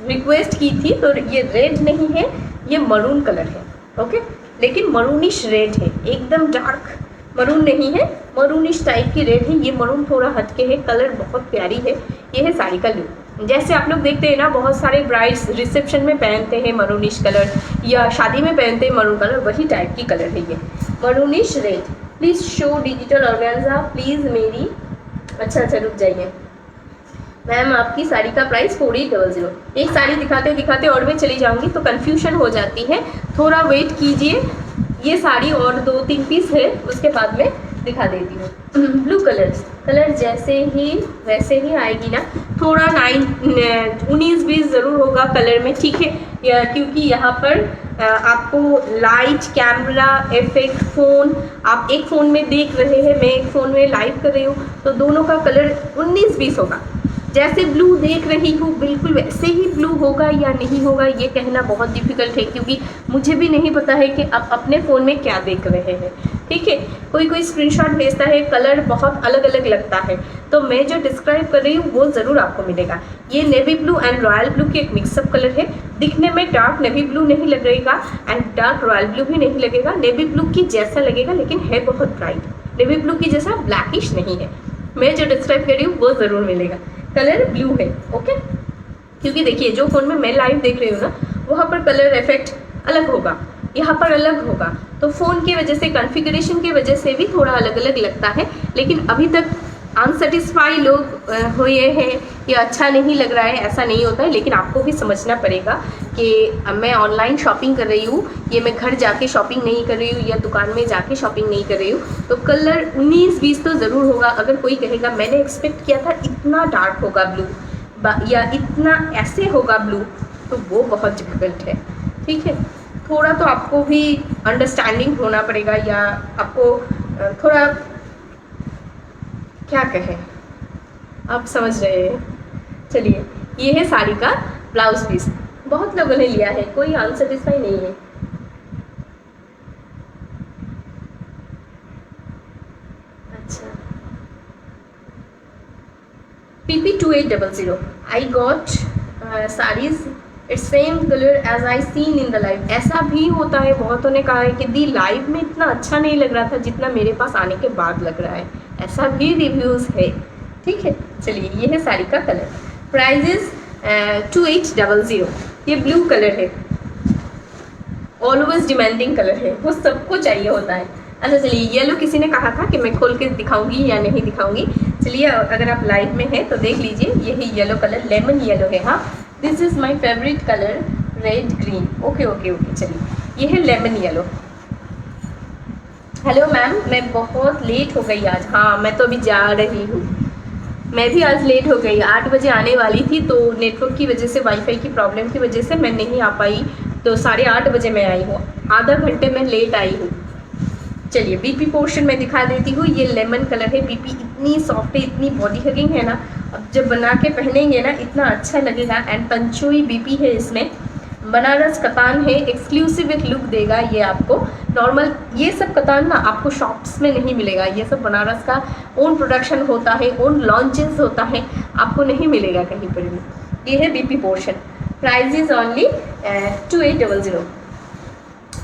रिक्वेस्ट की थी तो ये रेड नहीं है, ये मरून कलर है। ओके लेकिन मरूनिश रेड है, एकदम डार्क मरून नहीं है, मरूनिश टाइप की रेड है। ये मरून थोड़ा हटके है, कलर बहुत प्यारी है। ये है साड़ी का लुक। जैसे आप लोग देखते हैं ना, बहुत सारे ब्राइड्स रिसेप्शन में पहनते हैं मरूनिश कलर, या शादी में पहनते हैं मरून कलर, वही टाइप की कलर है ये maroonish red. Please show digital organza please मेरी। अच्छा रुक जाइए मैम, आपकी साड़ी का प्राइस 4800। एक साड़ी दिखाते दिखाते और मैं चली जाऊंगी तो कन्फ्यूजन हो जाती है, थोड़ा वेट कीजिए। ये साड़ी और 2-3 पीस है, उसके बाद में दिखा देती हूँ। ब्लू कलर जैसे ही वैसे ही आएगी ना, थोड़ा 19-20 ज़रूर होगा कलर में, ठीक है, क्योंकि यहाँ पर आपको लाइट, कैमरा, इफेक्ट, फ़ोन, आप एक फ़ोन में देख रहे हैं, मैं एक फ़ोन में लाइव कर रही हूँ, तो दोनों का कलर 19-20 होगा। जैसे ब्लू देख रही हूँ बिल्कुल वैसे ही ब्लू होगा या नहीं होगा, ये कहना बहुत डिफिकल्ट है, क्योंकि मुझे भी नहीं पता है कि आप अपने फ़ोन में क्या देख रहे हैं, ठीक है। कोई स्क्रीनशॉट भेजता है, कलर बहुत अलग अलग लगता है, तो मैं जो डिस्क्राइब कर रही हूँ वो ज़रूर आपको मिलेगा। ये navy blue and royal blue की एक मिक्सअप कलर है। दिखने में डार्क नेवी ब्लू नहीं लगेगा एंड डार्क रॉयल ब्लू भी नहीं लगेगा, नेवी ब्लू की जैसा लगेगा, लेकिन है बहुत ब्राइट। नेवी ब्लू की जैसा ब्लैकिश नहीं है। मैं जो डिस्क्राइब कर रही हूँ वो ज़रूर मिलेगा। कलर ब्लू है, ओके, क्योंकि देखिए जो फ़ोन में मैं लाइव देख रही हूँ ना, वहाँ पर कलर इफेक्ट अलग होगा, यहाँ पर अलग होगा, तो फ़ोन की वजह से, कॉन्फ़िगरेशन की वजह से भी थोड़ा अलग अलग लगता है। लेकिन अभी तक अनसेटिस्फाई लोग हुए हैं, ये अच्छा नहीं लग रहा है, ऐसा नहीं होता है। लेकिन आपको भी समझना पड़ेगा कि मैं ऑनलाइन शॉपिंग कर रही हूँ, ये मैं घर जाके शॉपिंग नहीं कर रही हूँ या दुकान में जाके शॉपिंग नहीं कर रही हूँ, तो कलर 19-20 तो ज़रूर होगा। अगर कोई कहेगा मैंने एक्सपेक्ट किया था इतना डार्क होगा ब्लू या इतना ऐसे होगा ब्लू, तो वो बहुत डिफिकल्ट है, ठीक है। थोड़ा तो आपको भी अंडरस्टैंडिंग होना पड़ेगा, या आपको थोड़ा क्या कहें, आप समझ रहे हैं। चलिए, ये है साड़ी का ब्लाउज पीस। बहुत लोगों ने लिया है, कोई अनसेटिस्फाई नहीं है। अच्छा, PP 2800 I got saris it's same colour as I seen in the live. ऐसा भी होता है, बहुतों ने कहा है कि दी लाइव में इतना अच्छा नहीं लग रहा था जितना मेरे पास आने के बाद लग रहा है, ऐसा भी रिव्यूज़ है, ठीक है। चलिए, ये है साड़ी का कलर। प्राइजेस 2800। ये ब्लू कलर है, ऑलवेज डिमांडिंग कलर है, वो सबको चाहिए होता है। अच्छा चलिए, येलो किसी ने कहा था कि मैं खोल के दिखाऊंगी या नहीं दिखाऊंगी। चलिए, अगर आप लाइव में हैं तो देख लीजिए, ये है येलो कलर, लेमन येलो है। हाँ, this is my favourite colour, red green. Okay okay okay, चलिए, ये है लेमन येलो। हेलो मैम, मैं बहुत लेट हो गई आज। हाँ, मैं तो अभी जा रही हूँ, मैं भी आज लेट हो गई। 8 बजे आने वाली थी, तो नेटवर्क की वजह से, वाईफाई की प्रॉब्लम की वजह से मैं नहीं आ पाई, तो 8:30 बजे मैं आई हूँ, आधा घंटे में लेट आई हूँ। चलिए, बीपी पोर्शन में दिखा देती हूँ। ये लेमन कलर है, बीपी इतनी सॉफ्ट है, इतनी बॉडी हगिंग है ना, अब जब बना के पहनेंगे ना इतना अच्छा लगेगा। एंड पंचोई बीपी है इसमें, बनारस कतान है, एक्सक्लूसिव एक लुक देगा ये आपको। नॉर्मल ये सब कतान ना आपको शॉप्स में नहीं मिलेगा, ये सब बनारस का ओन प्रोडक्शन होता है, ओन लॉन्चेस होता है, आपको नहीं मिलेगा कहीं पर भी। ये है BP portion. Price is only 2800।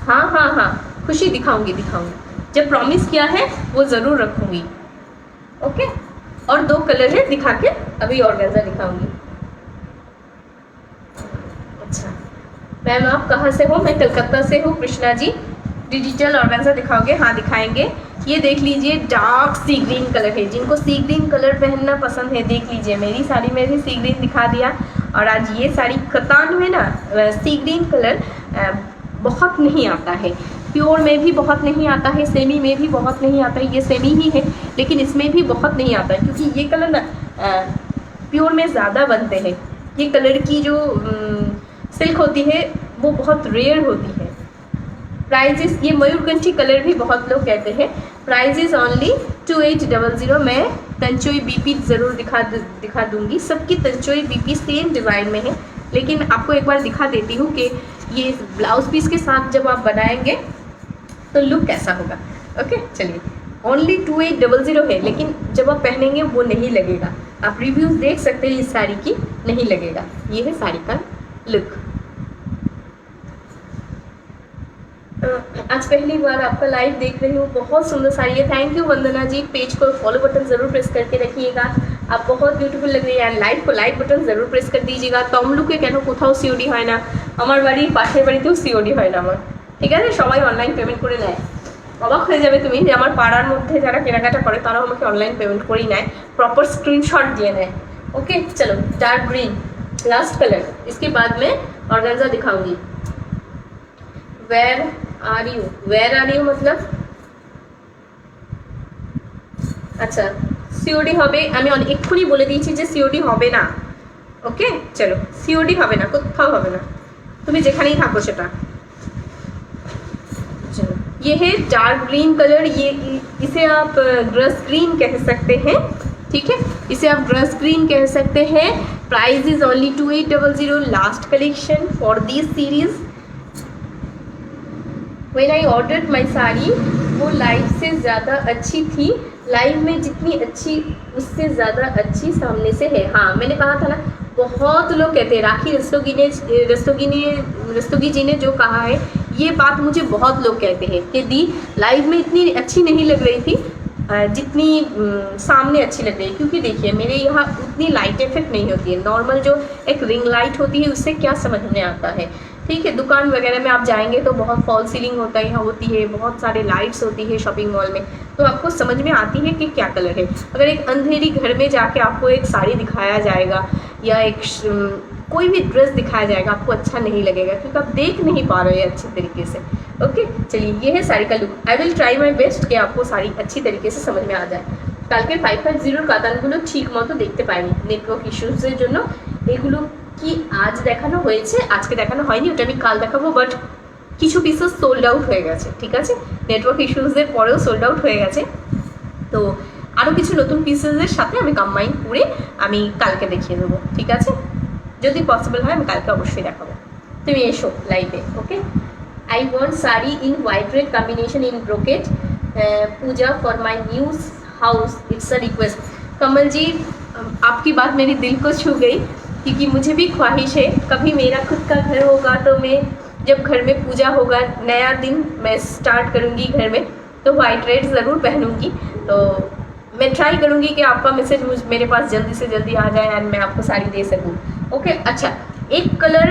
हाँ हाँ हाँ, खुशी दिखाऊंगी दिखाऊंगी, जब प्रॉमिस किया है वो ज़रूर रखूँगी, ओके। और 2 कलर है, दिखा के अभी ऑर्गेन्जा दिखाऊंगी। अच्छा मैम, आप कहाँ से हो? मैं कलकत्ता से हूँ, कृष्णा जी। डिजिटल ऑर्गेन्जा दिखाओगे? हाँ दिखाएंगे। ये देख लीजिए, डार्क सी ग्रीन कलर है, जिनको सी ग्रीन कलर पहनना पसंद है देख लीजिए, मेरी साड़ी में भी सी ग्रीन दिखा दिया। और आज ये साड़ी कतान में ना सी ग्रीन कलर बहुत नहीं आता है, प्योर में भी बहुत नहीं आता है, सेमी में भी बहुत नहीं आता है। ये सेमी ही है, लेकिन इसमें भी बहुत नहीं आता है, क्योंकि ये कलर ना प्योर में ज़्यादा बनते हैं। ये कलर की जो सिल्क होती है वो बहुत रेयर होती है। प्राइजेस, ये मयूरकंठी कलर भी बहुत लोग कहते हैं। Prices only 2800। मैं तंचोई बीपी ज़रूर दिखा दूंगी, सबकी तंचोई बीपी सेम डिज़ाइन में है, लेकिन आपको एक बार दिखा देती हूँ कि ये ब्लाउज पीस के साथ जब आप बनाएंगे तो लुक कैसा होगा। ओके चलिए, ओनली 2800 है, लेकिन जब आप पहनेंगे वो नहीं लगेगा। आप रिव्यूज़ देख सकते हैं इस साड़ी की, नहीं लगेगा। ये है साड़ी का लुक। आज पहली बार आपका लाइव देख रही हूँ, बहुत सुंदर साड़ी है। Thank you Vandana ji. Page को फॉलो बटन ज़रूर प्रेस करके रखिएगा, आप बहुत ब्यूटीफुल लग रही है। एंड लाइव को लाइक बटन ज़रूर प्रेस कर दीजिएगा। তমলুকে কেন কোথাও সিওডি হয় না? আমার বাড়ি পাশের বাড়িতেও সিওডি হয় না আমার, ঠিক আছে? সবাই অনলাইন পেমেন্ট করে নেয়। অবাক হয়ে যাবে তুমি যে আমার পাড়ার মধ্যে যারা কেনাকাটা করে তারাও আমাকে অনলাइन पेमेंट করেই নেয়, प्रॉपर स्क्रीनशॉट दिए নেয়। ओके चलो, डार्क ग्रीन लास्ट कलर। इसके बाद में ऑर्गेन्जा दिखाऊंगी। Where are you, where are you मतलब আচ্ছা সিওডি হবে, আমি এক্ষুনি বলে দিয়েছি যে সিওডি হবে না। ওকে চলো, সিওডি হবে না, কোথাও হবে না, তুমি যেখানেই থাকো সেটা। चलो ये है डार्क ग्रीन कलर, ये इसे आप ग्रस ग्रीन कह सकते हैं, ठीक है? इसे आप ग्रस ग्रीन कह सकते हैं। Price is only 2800। Last collection for this series. When I ordered my sari, वो लाइव से ज़्यादा अच्छी थी। लाइव में जितनी अच्छी उससे ज़्यादा अच्छी सामने से है। हाँ मैंने कहा था ना, बहुत लोग कहते हैं, राखी रस्तोगी जी ने जो कहा है ये बात मुझे बहुत लोग कहते हैं कि दी लाइव में इतनी अच्छी नहीं लग रही थी जितनी सामने अच्छी लग रही है। क्योंकि देखिए मेरे यहाँ उतनी लाइट इफेक्ट नहीं होती है। नॉर्मल जो एक रिंग लाइट होती है उससे क्या समझ में आता है, ठीक है? दुकान वगैरह में आप जाएंगे तो बहुत फॉल सीलिंग होती है, बहुत सारे लाइट्स होती है शॉपिंग मॉल में, तो आपको समझ में आती है कि क्या कलर है। अगर एक अंधेरी घर में जाके आपको एक साड़ी दिखाया जाएगा या एक कोई भी ड्रेस दिखाया जाएगा, आपको अच्छा नहीं लगेगा क्योंकि आप देख नहीं पा रहे हैं अच्छी तरीके से। ओके चलिए, ये है साड़ी का look. I will try my best कि आपको साड़ी अच्छी तरीके से समझ में आ जाए। কালকে 550 কাতানগুলো ঠিক মতো দেখতে পাইনি নেটওয়ার্ক ইস্যুসের জন্য। এগুলো কি আজ দেখানো হয়েছে, আজকে দেখানো হয়নি, ওটা আমি কাল দেখাবো। বাট কিছু পিসেস সোল্ড আউট হয়ে গেছে, ঠিক আছে? নেটওয়ার্ক ইস্যুসের পরেও সোল্ড আউট হয়ে গেছে। তো আরও কিছু নতুন পিসেসের সাথে আমি কম্বাইন করে আমি কালকে দেখিয়ে দেবো, ঠিক আছে? যদি পসিবল হয় আমি কালকে অবশ্যই দেখাবো। তুমি এসো লাইভে। Okay, I want sari in white red combination in brocade puja for my new house, it's a request. Kamal ji आपकी बात मेरे दिल को छू गई क्योंकि मुझे भी ख्वाहिश है कभी मेरा खुद का घर होगा तो मैं जब घर में पूजा होगा, नया दिन मैं स्टार्ट करूँगी घर में, तो वाइट रेड ज़रूर पहनूँगी। तो मैं ट्राई करूँगी कि आपका मैसेज मेरे पास जल्दी से जल्दी आ जाए एंड मैं आपको साड़ी दे सकूँ। ओके अच्छा, एक कलर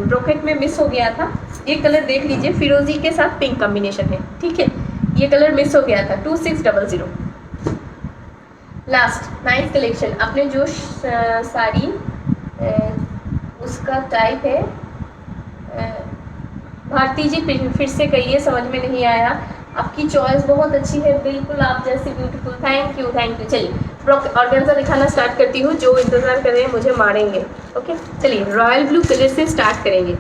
ब्रोकेट में मिस हो गया था, ये कलर देख लीजिए, फिरोजी के साथ पिंक कॉम्बिनेशन है, ठीक है? ये कलर मिस हो गया था। 2600 लास्ट नाइस कलेक्शन। आपने जो साड़ी उसका टाइप है भारती जी फिर से कहिए, समझ में नहीं आया। आपकी चॉइस बहुत अच्छी है, बिल्कुल आप जैसी beautiful. Thank you thank you. चलिए ऑर्गेन्जा दिखाना स्टार्ट करती हूँ, जो इंतज़ार कर रहे हैं मुझे मारेंगे। ओके चलिए, रॉयल ब्लू कलर से स्टार्ट करेंगे।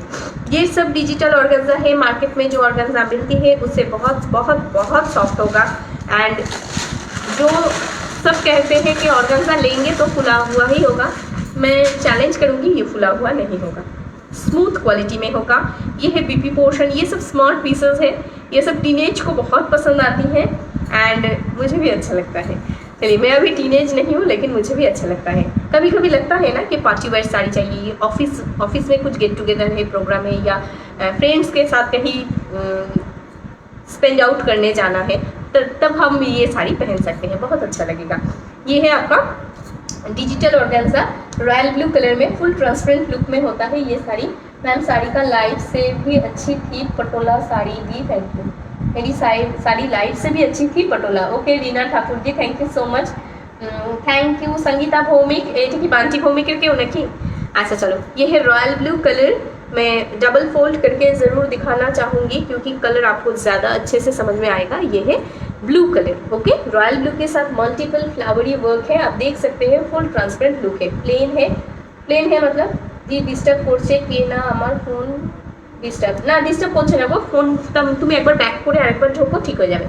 ये सब डिजिटल ऑर्गेन्जा है, मार्केट में जो ऑर्गेन्जा मिलती है उससे बहुत बहुत बहुत सॉफ्ट होगा। एंड जो सब कहते हैं कि ऑर्गेन्जा लेंगे तो फुला हुआ ही होगा, मैं चैलेंज करूँगी ये फुला हुआ नहीं होगा, स्मूथ क्वालिटी में होगा। ये है बीपी पोर्शन, ये सब स्मॉल पीसेस है, ये सब टीनेज को बहुत पसंद आती हैं एंड मुझे भी अच्छा लगता है। चलिए, मैं अभी टीनेज नहीं हूँ लेकिन मुझे भी अच्छा लगता है। कभी कभी लगता है ना कि पार्टी वेयर साड़ी चाहिए, ऑफिस में कुछ गेट टुगेदर है, प्रोग्राम है, या फ्रेंड्स के साथ कहीं स्पेंड आउट करने जाना है, तब हम ये साड़ी पहन सकते हैं, बहुत अच्छा लगेगा। ये है आपका digital organza royal blue colour में, फुल ट्रांसपेरेंट लुक में होता है ये साड़ी। मैम साड़ी का लाइट से भी अच्छी थी, पटोला साड़ी दी, थैंक यू। मेरी साड़ी लाइट से भी अच्छी थी, Patola. Okay Reena Thakur ji, thank you so much, thank you. Sangeeta Bhowmik, एटी की बांची भौमिक क्यों नखी। अच्छा चलो, ये है रॉयल ब्लू कलर, मैं डबल फोल्ड करके ज़रूर दिखाना चाहूँगी क्योंकि कलर आपको ज़्यादा अच्छे से समझ में आएगा। ये है blue colour, okay royal blue के साथ मल्टीपल फ्लावरी वर्क है, आप देख सकते हैं, फुल ट्रांसपेरेंट लुक है। प्लेन है मतलब दी डिस्टार्ब করছে কে না, আমার ফোন ডিস্টার্ব করছে না গো, ফোন তুমি একবার ব্যাক করে আরেকবার ঢোকো, ঠিক হয়ে যাবে।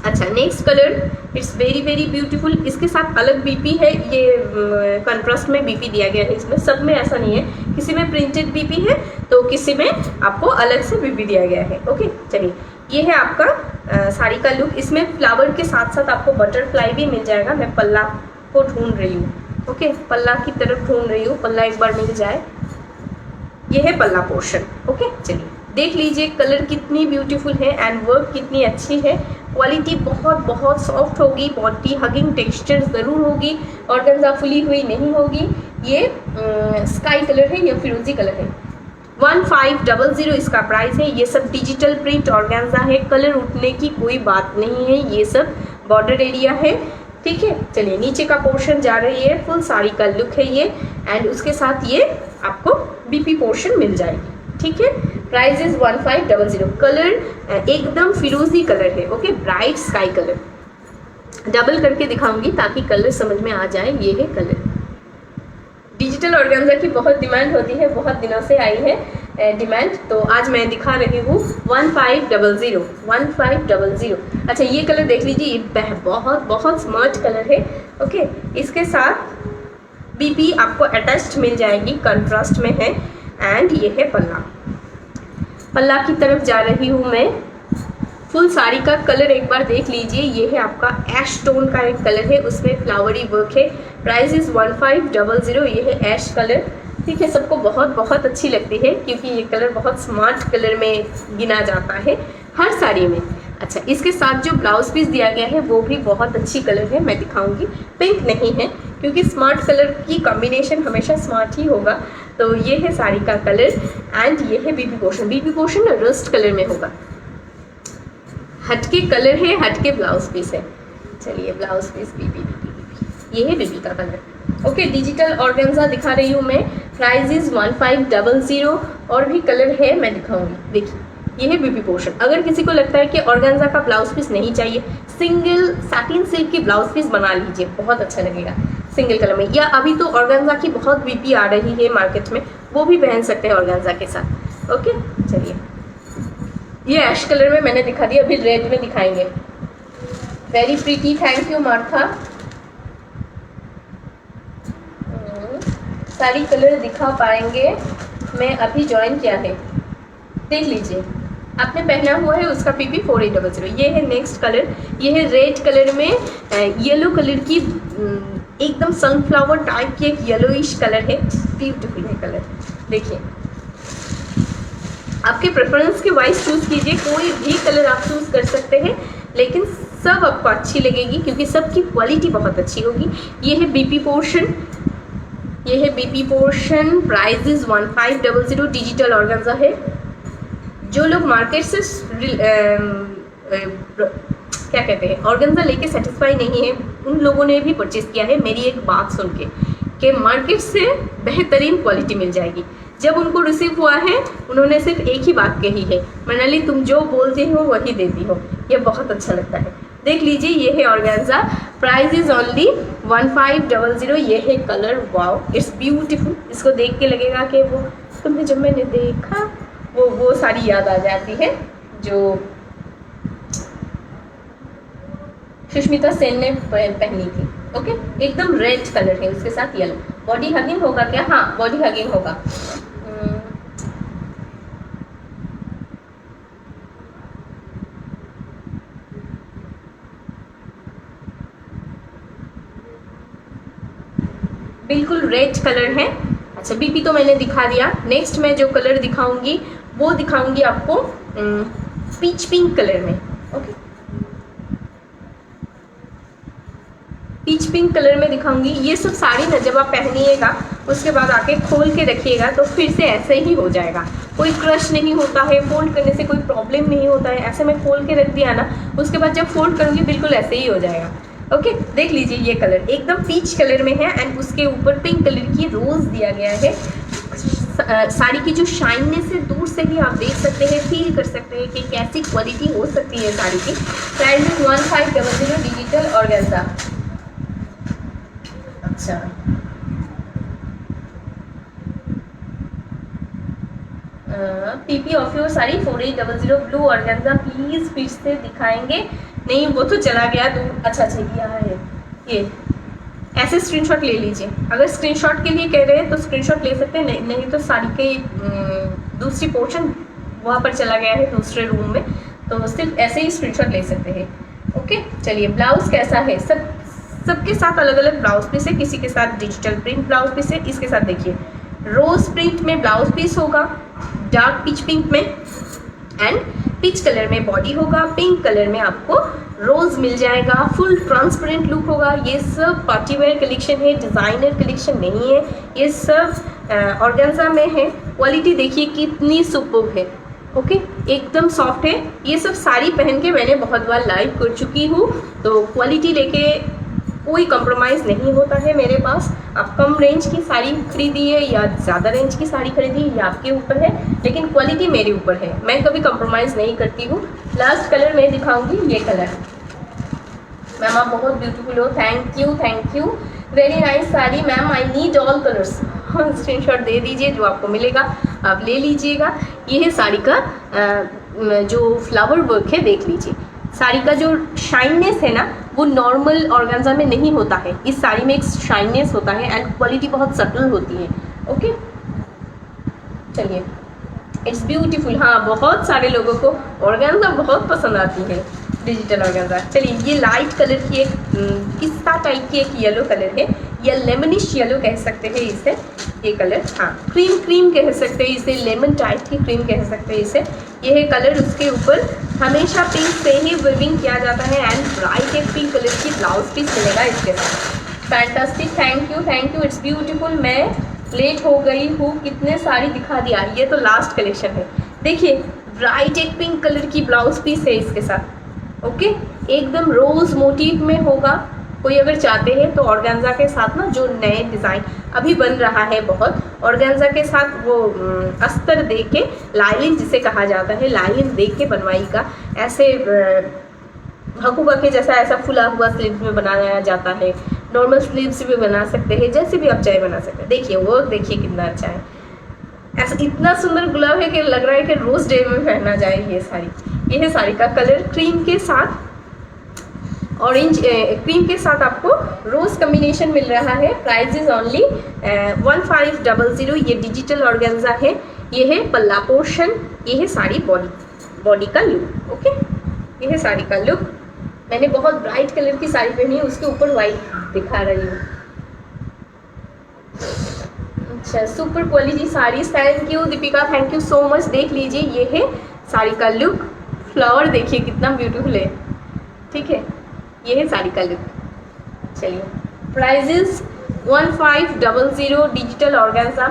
अच्छा next colour, it's very very beautiful. इसके साथ अलग बीपी है, ये कंट्रास्ट में बीपी दिया गया है, इसमें सब में ऐसा नहीं है, किसी में प्रिंटेड बीपी है तो किसी में आपको अलग से बीपी दिया गया है। ओके चलिए, ये है आपका साड़ी का लुक। इसमें फ्लावर के साथ साथ आपको बटरफ्लाई भी मिल जाएगा। मैं पल्ला को ढूंढ रही हूँ, ओके पल्ला की तरफ ढूंढ रही हूँ, पल्ला एक बार मिल जाए। ये है पल्ला पोर्शन। ओके चलिए, देख लीजिए कलर कितनी ब्यूटीफुल है एंड वर्क कितनी अच्छी है। क्वालिटी बहुत बहुत सॉफ्ट होगी, बॉडी हगिंग टेक्सचर ज़रूर होगी, ऑर्गेन्जा फुली हुई नहीं होगी। ये स्काई कलर है या फिरोजी कलर है। 1500 इसका प्राइस है। ये सब डिजिटल प्रिंट ऑर्गेन्जा है, कलर उठने की कोई बात नहीं है। ये सब बॉर्डर एरिया है, ठीक है। चलिए नीचे का पोर्शन जा रही है, फुल साड़ी का लुक है ये एंड उसके साथ ये आपको बीपी पोर्शन मिल जाएगी, ठीक है। Price is 1500। कलर एकदम फिरोजी कलर है, okay, bright sky colour. Double करके दिखाऊंगी ताकि कलर समझ में आ जाए। ये है कलर। डिजिटल ऑर्गेन्जा की बहुत डिमांड होती है, बहुत दिनों से आई है डिमांड, तो आज मैं दिखा रही हूँ 1500। अच्छा ये कलर देख लीजिए, ये बहुत बहुत स्मार्ट कलर है, ओके। इसके साथ बीपी आपको अटैच्ड मिल जाएगी, कंट्रास्ट में है एंड ये है पल्ला। पल्ला की तरफ जा रही हूँ मैं। फुल साड़ी का कलर एक बार देख लीजिए, ये है आपका ऐश टोन का एक कलर है, उसमें फ्लावरी वर्क है। Price is 1500। ये है ऐश कलर, ठीक है। सबको बहुत बहुत अच्छी लगती है क्योंकि ये कलर बहुत स्मार्ट कलर में गिना जाता है हर साड़ी में। अच्छा इसके साथ जो ब्लाउज पीस दिया गया है वो भी बहुत अच्छी कलर है, मैं दिखाऊंगी। पिंक नहीं है क्योंकि स्मार्ट कलर की कॉम्बिनेशन हमेशा स्मार्ट ही होगा। तो ये है साड़ी का कलर एंड ये है बीपी पोर्शन। बीपी पोर्शन ना रस्ट कलर में होगा, हटके कलर है, हटके ब्लाउज पीस है। चलिए ब्लाउज पीस बीपी, ये है बीपी का कलर, ओके। डिजिटल ऑर्गेन्जा दिखा रही हूँ मैं। Price is 1500। और भी कलर है मैं दिखाऊंगी, देखिए ये है बीपी पोर्शन। अगर किसी को लगता है कि ऑर्गेन्जा का ब्लाउज पीस नहीं चाहिए, सिंगल सैटिन सिल्क की ब्लाउज पीस बना लीजिए, बहुत अच्छा लगेगा सिंगल कलर में। या अभी तो ऑर्गेन्जा की बहुत बीपी आ रही है मार्केट में, वो भी पहन सकते हैं ऑर्गेन्जा के साथ, ओके। चलिए ये ऐश कलर में मैंने दिखा दिया, अभी रेड में दिखाएंगे। Very pretty, thank you Martha. सारी कलर दिखा पाएंगे, मैं अभी ज्वाइन किया है, देख लीजिए। आपने पहना हुआ है उसका पीपी 4800। ये है नेक्स्ट कलर, ये है रेड कलर में येलो कलर की एकदम सनफ्लावर टाइप की एक येलोइश कलर है, ब्यूटीफुल है कलर। देखिए आपके प्रेफरेंस के वाइज चूज़ कीजिए, कोई भी कलर आप चूज़ कर सकते हैं, लेकिन सब आपको अच्छी लगेगी क्योंकि सबकी क्वालिटी बहुत अच्छी होगी। ये है बीपी पोर्शन, ये है BP portion. Price is 1500। Digital organza है। जो लोग मार्केट से क्या कहते हैं ऑर्गेन्जा लेके सेटिस्फाई नहीं है, उन लोगों ने भी परचेज किया है मेरी एक बात सुन के कि मार्केट से बेहतरीन क्वालिटी मिल जाएगी। जब उनको रिसीव हुआ है उन्होंने सिर्फ एक ही बात कही है, मनाली तुम जो बोलती हो वही देती हो। ये बहुत अच्छा लगता है। देख लीजिए ये है ऑर्गेन्जा। Price is only 1500। ये है कलर, वाओ इट्स ब्यूटीफुल। इसको देख के लगेगा कि वो तुमने जब मैंने देखा वो साड़ी याद आ जाती है जो सुष्मिता सेन ने पहनी थी, ओके। एकदम रेड कलर है, उसके साथ येलो। बॉडी हगिंग होगा क्या? हाँ बॉडी हगिंग होगा। बिल्कुल रेड कलर है। अच्छा बीपी तो मैंने दिखा दिया। नेक्स्ट मैं जो कलर दिखाऊंगी वो दिखाऊंगी आपको पीच पिंक कलर में, ओके। पीच पिंक कलर में दिखाऊंगी। ये सब साड़ी ना जब आप पहनिएगा उसके बाद आके खोल के रखिएगा तो फिर से ऐसे ही हो जाएगा, कोई क्रश नहीं होता है, फोल्ड करने से कोई प्रॉब्लम नहीं होता है। ऐसे मैं खोल के रख दिया ना, उसके बाद जब फोल्ड करूँगी बिल्कुल ऐसे ही हो जाएगा, ओके। देख लीजिए ये कलर एकदम पीच कलर में है एंड उसके ऊपर पिंक कलर की रोज दिया गया है। साड़ी की जो शाइननेस है दूर से ही आप देख सकते हैं, फील कर सकते हैं कि कैसी क्वालिटी हो सकती है साड़ी की। Price is 1500। Digital organza. अच्छा PP of your sari 4800 blue organza. Please फिर से दिखाएंगे? नहीं वो तो चला गया दूर। अच्छा क्या है ये? ऐसे स्क्रीनशॉट ले लीजिए। अगर स्क्रीनशॉट के लिए कह रहे हैं तो स्क्रीनशॉट ले सकते हैं, नहीं तो साड़ी के दूसरी पोर्शन वहाँ पर चला गया है दूसरे रूम में, तो सिर्फ ऐसे ही स्क्रीनशॉट ले सकते हैं, ओके। चलिए ब्लाउज कैसा है? सबके साथ अलग अलग ब्लाउज पीस है। किसी के साथ डिजिटल प्रिंट ब्लाउज पीस है, इसके साथ देखिए रोज प्रिंट में ब्लाउज पीस होगा, डार्क पीच पिंक में एंड पीच कलर में बॉडी होगा, पिंक कलर में आपको रोज मिल जाएगा, फुल ट्रांसपेरेंट लुक होगा। ये सब पार्टी वेयर कलेक्शन है, डिज़ाइनर कलेक्शन नहीं है, ये सब ऑर्गेन्जा में है। क्वालिटी देखिए कितनी सुपर्ब है, ओके एकदम सॉफ्ट है। ये सब साड़ी पहन के मैंने बहुत बार लाइव कर चुकी हूँ, तो क्वालिटी लेके कोई कंप्रोमाइज़ नहीं होता है मेरे पास। आप कम रेंज की साड़ी खरीदी है या ज़्यादा रेंज की साड़ी खरीदी है, ये आपके ऊपर है, लेकिन क्वालिटी मेरे ऊपर है, मैं कभी कंप्रोमाइज़ नहीं करती हूँ। लास्ट कलर मैं दिखाऊंगी, ये कलर। मैम आप बहुत ब्यूटीफुल हो, thank you very nice sari ma'am, I need all colours. Screenshot दे दीजिए, जो आपको मिलेगा आप ले लीजिएगा। ये है साड़ी का जो फ्लावर वर्क है, देख लीजिए। साड़ी का जो शाइननेस है ना, वो नॉर्मल ऑर्गेन्जा में नहीं होता है, इस साड़ी में एक शाइननेस होता है एंड क्वालिटी बहुत सटल होती है। ओके चलिए, इट्स ब्यूटीफुल। हाँ, बहुत सारे लोगों को ऑर्गेन्जा बहुत पसंद आती है, डिजिटल ऑर्गेन्जा। चलिए, ये लाइट कलर की एक पिस्ता टाइप की एक येलो कलर है, या लेमनिश येलो कह सकते हैं इसे, ये कलर। हाँ, क्रीम कह सकते हैं इसे, लेमन टाइप की क्रीम कह सकते हैं इसे। ये है कलर, उसके ऊपर हमेशा पिंक से ही विविंग किया जाता है एंड ब्राइट एक पिंक कलर की ब्लाउज पीस मिलेगा इसके साथ। Fantastic, thank you, it's beautiful. मैं लेट हो गई हूँ, कितने साड़ी दिखा दिया। ये तो लास्ट कलेक्शन है, देखिए ब्राइट एक पिंक कलर की ब्लाउज पीस है इसके साथ। ओके, एकदम रोज मोटिव में होगा। कोई अगर चाहते हैं तो ऑर्गेन्जा के साथ ना, जो नए डिज़ाइन अभी बन रहा है बहुत, ऑर्गेन्जा के साथ वो अस्तर दे के, लाइलिन जिसे कहा जाता है, लाइलिन दे के बनवाई का, ऐसे हकूबा के जैसा ऐसा फुला हुआ स्लीव्स में बनाया जाता है, नॉर्मल स्लीव्स भी बना सकते हैं, जैसे भी आप चाहे बना सकते हैं। देखिए वो देखिए कितना अच्छा है, ऐसा इतना सुंदर गुलाब है कि लग रहा है कि रोज डे में पहना जाए ये साड़ी। ये है साड़ी का कलर, क्रीम के साथ ऑरेंज, क्रीम के साथ आपको रोज कम्बिनेशन मिल रहा है। Price is only 1500। ये डिजिटल ऑर्गेन्जा है। ये है पल्ला पोर्शन, ये है साड़ी बॉडी का लुक। ओके, ये है साड़ी का लुक। मैंने बहुत ब्राइट कलर की साड़ी पहनी है, उसके ऊपर वाइट दिखा रही हूँ। अच्छा, super quality sari, thank you Deepika, thank you so much. देख लीजिए, ये है साड़ी का लुक। फ्लावर देखिए कितना ब्यूटीफुल है, ठीक है, ये है साड़ी का लुक। चलिए, प्राइजेस 1500, डिजिटल ऑर्गेन्जा।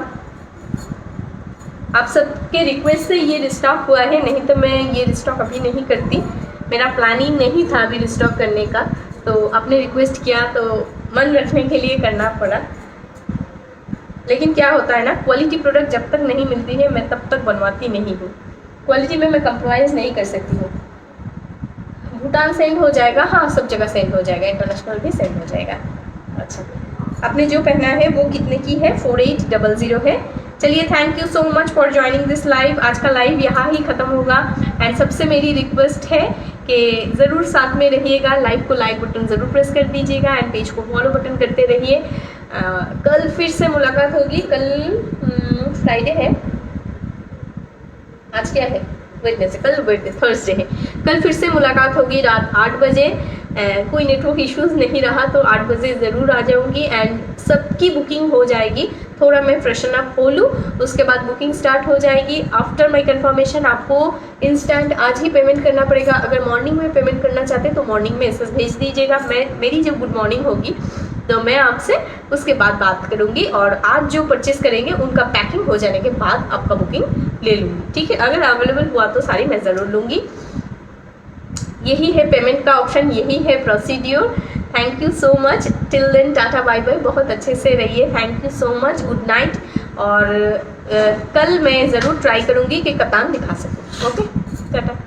आप सबके रिक्वेस्ट से ये रिस्टॉक हुआ है, नहीं तो मैं ये रिस्टॉक अभी नहीं करती, मेरा प्लानिंग नहीं था अभी रिस्टॉक करने का, तो आपने रिक्वेस्ट किया तो मन रखने के लिए करना पड़ा। लेकिन क्या होता है ना, क्वालिटी प्रोडक्ट जब तक नहीं मिलती है मैं तब तक बनवाती नहीं हूँ। क्वालिटी में मैं कंप्रोमाइज़ नहीं कर सकती हूँ। भूटान सेंड हो जाएगा, हाँ सब जगह सेंड हो जाएगा, इंटरनेशनल भी सेंड हो जाएगा। अच्छा, आपने जो पहना है वो कितने की है? 4800 है। चलिए, thank you so much for joining this live. आज का लाइव यहाँ ही ख़त्म होगा एंड सबसे मेरी रिक्वेस्ट है कि ज़रूर साथ में रहिएगा, लाइव को लाइक बटन ज़रूर प्रेस कर दीजिएगा एंड पेज को फॉलो बटन करते रहिए। कल फिर से मुलाकात होगी। कल फ्राइडे है, आज क्या है? वेडनेसडे, कल थर्सडे है। कल फिर से मुलाकात होगी रात 8 बजे। कोई नेटवर्क इश्यूज़ नहीं रहा तो 8 बजे ज़रूर आ जाऊँगी एंड सबकी बुकिंग हो जाएगी। थोड़ा मैं फ्रेशन अप हो लूँ, उसके बाद बुकिंग स्टार्ट हो जाएगी। आफ्टर माई कन्फर्मेशन आपको इंस्टेंट आज ही पेमेंट करना पड़ेगा। अगर मॉर्निंग में पेमेंट करना चाहते हैं तो मॉर्निंग में एसएस भेज दीजिएगा। मेरी जब गुड मॉर्निंग होगी तो मैं आपसे उसके बाद बात करूंगी और आज जो परचेस करेंगे उनका पैकिंग हो जाने के बाद आपका बुकिंग ले लूँगी, ठीक है। अगर अवेलेबल हुआ तो सारी मैं ज़रूर लूँगी। यही है पेमेंट का ऑप्शन, यही है procedure. Thank you so much, till then tata bye bye. बहुत अच्छे से रहिए, thank you so much, good night. और कल मैं ज़रूर ट्राई करूँगी कि कप्तान दिखा सकूँ। ओके, टाटा।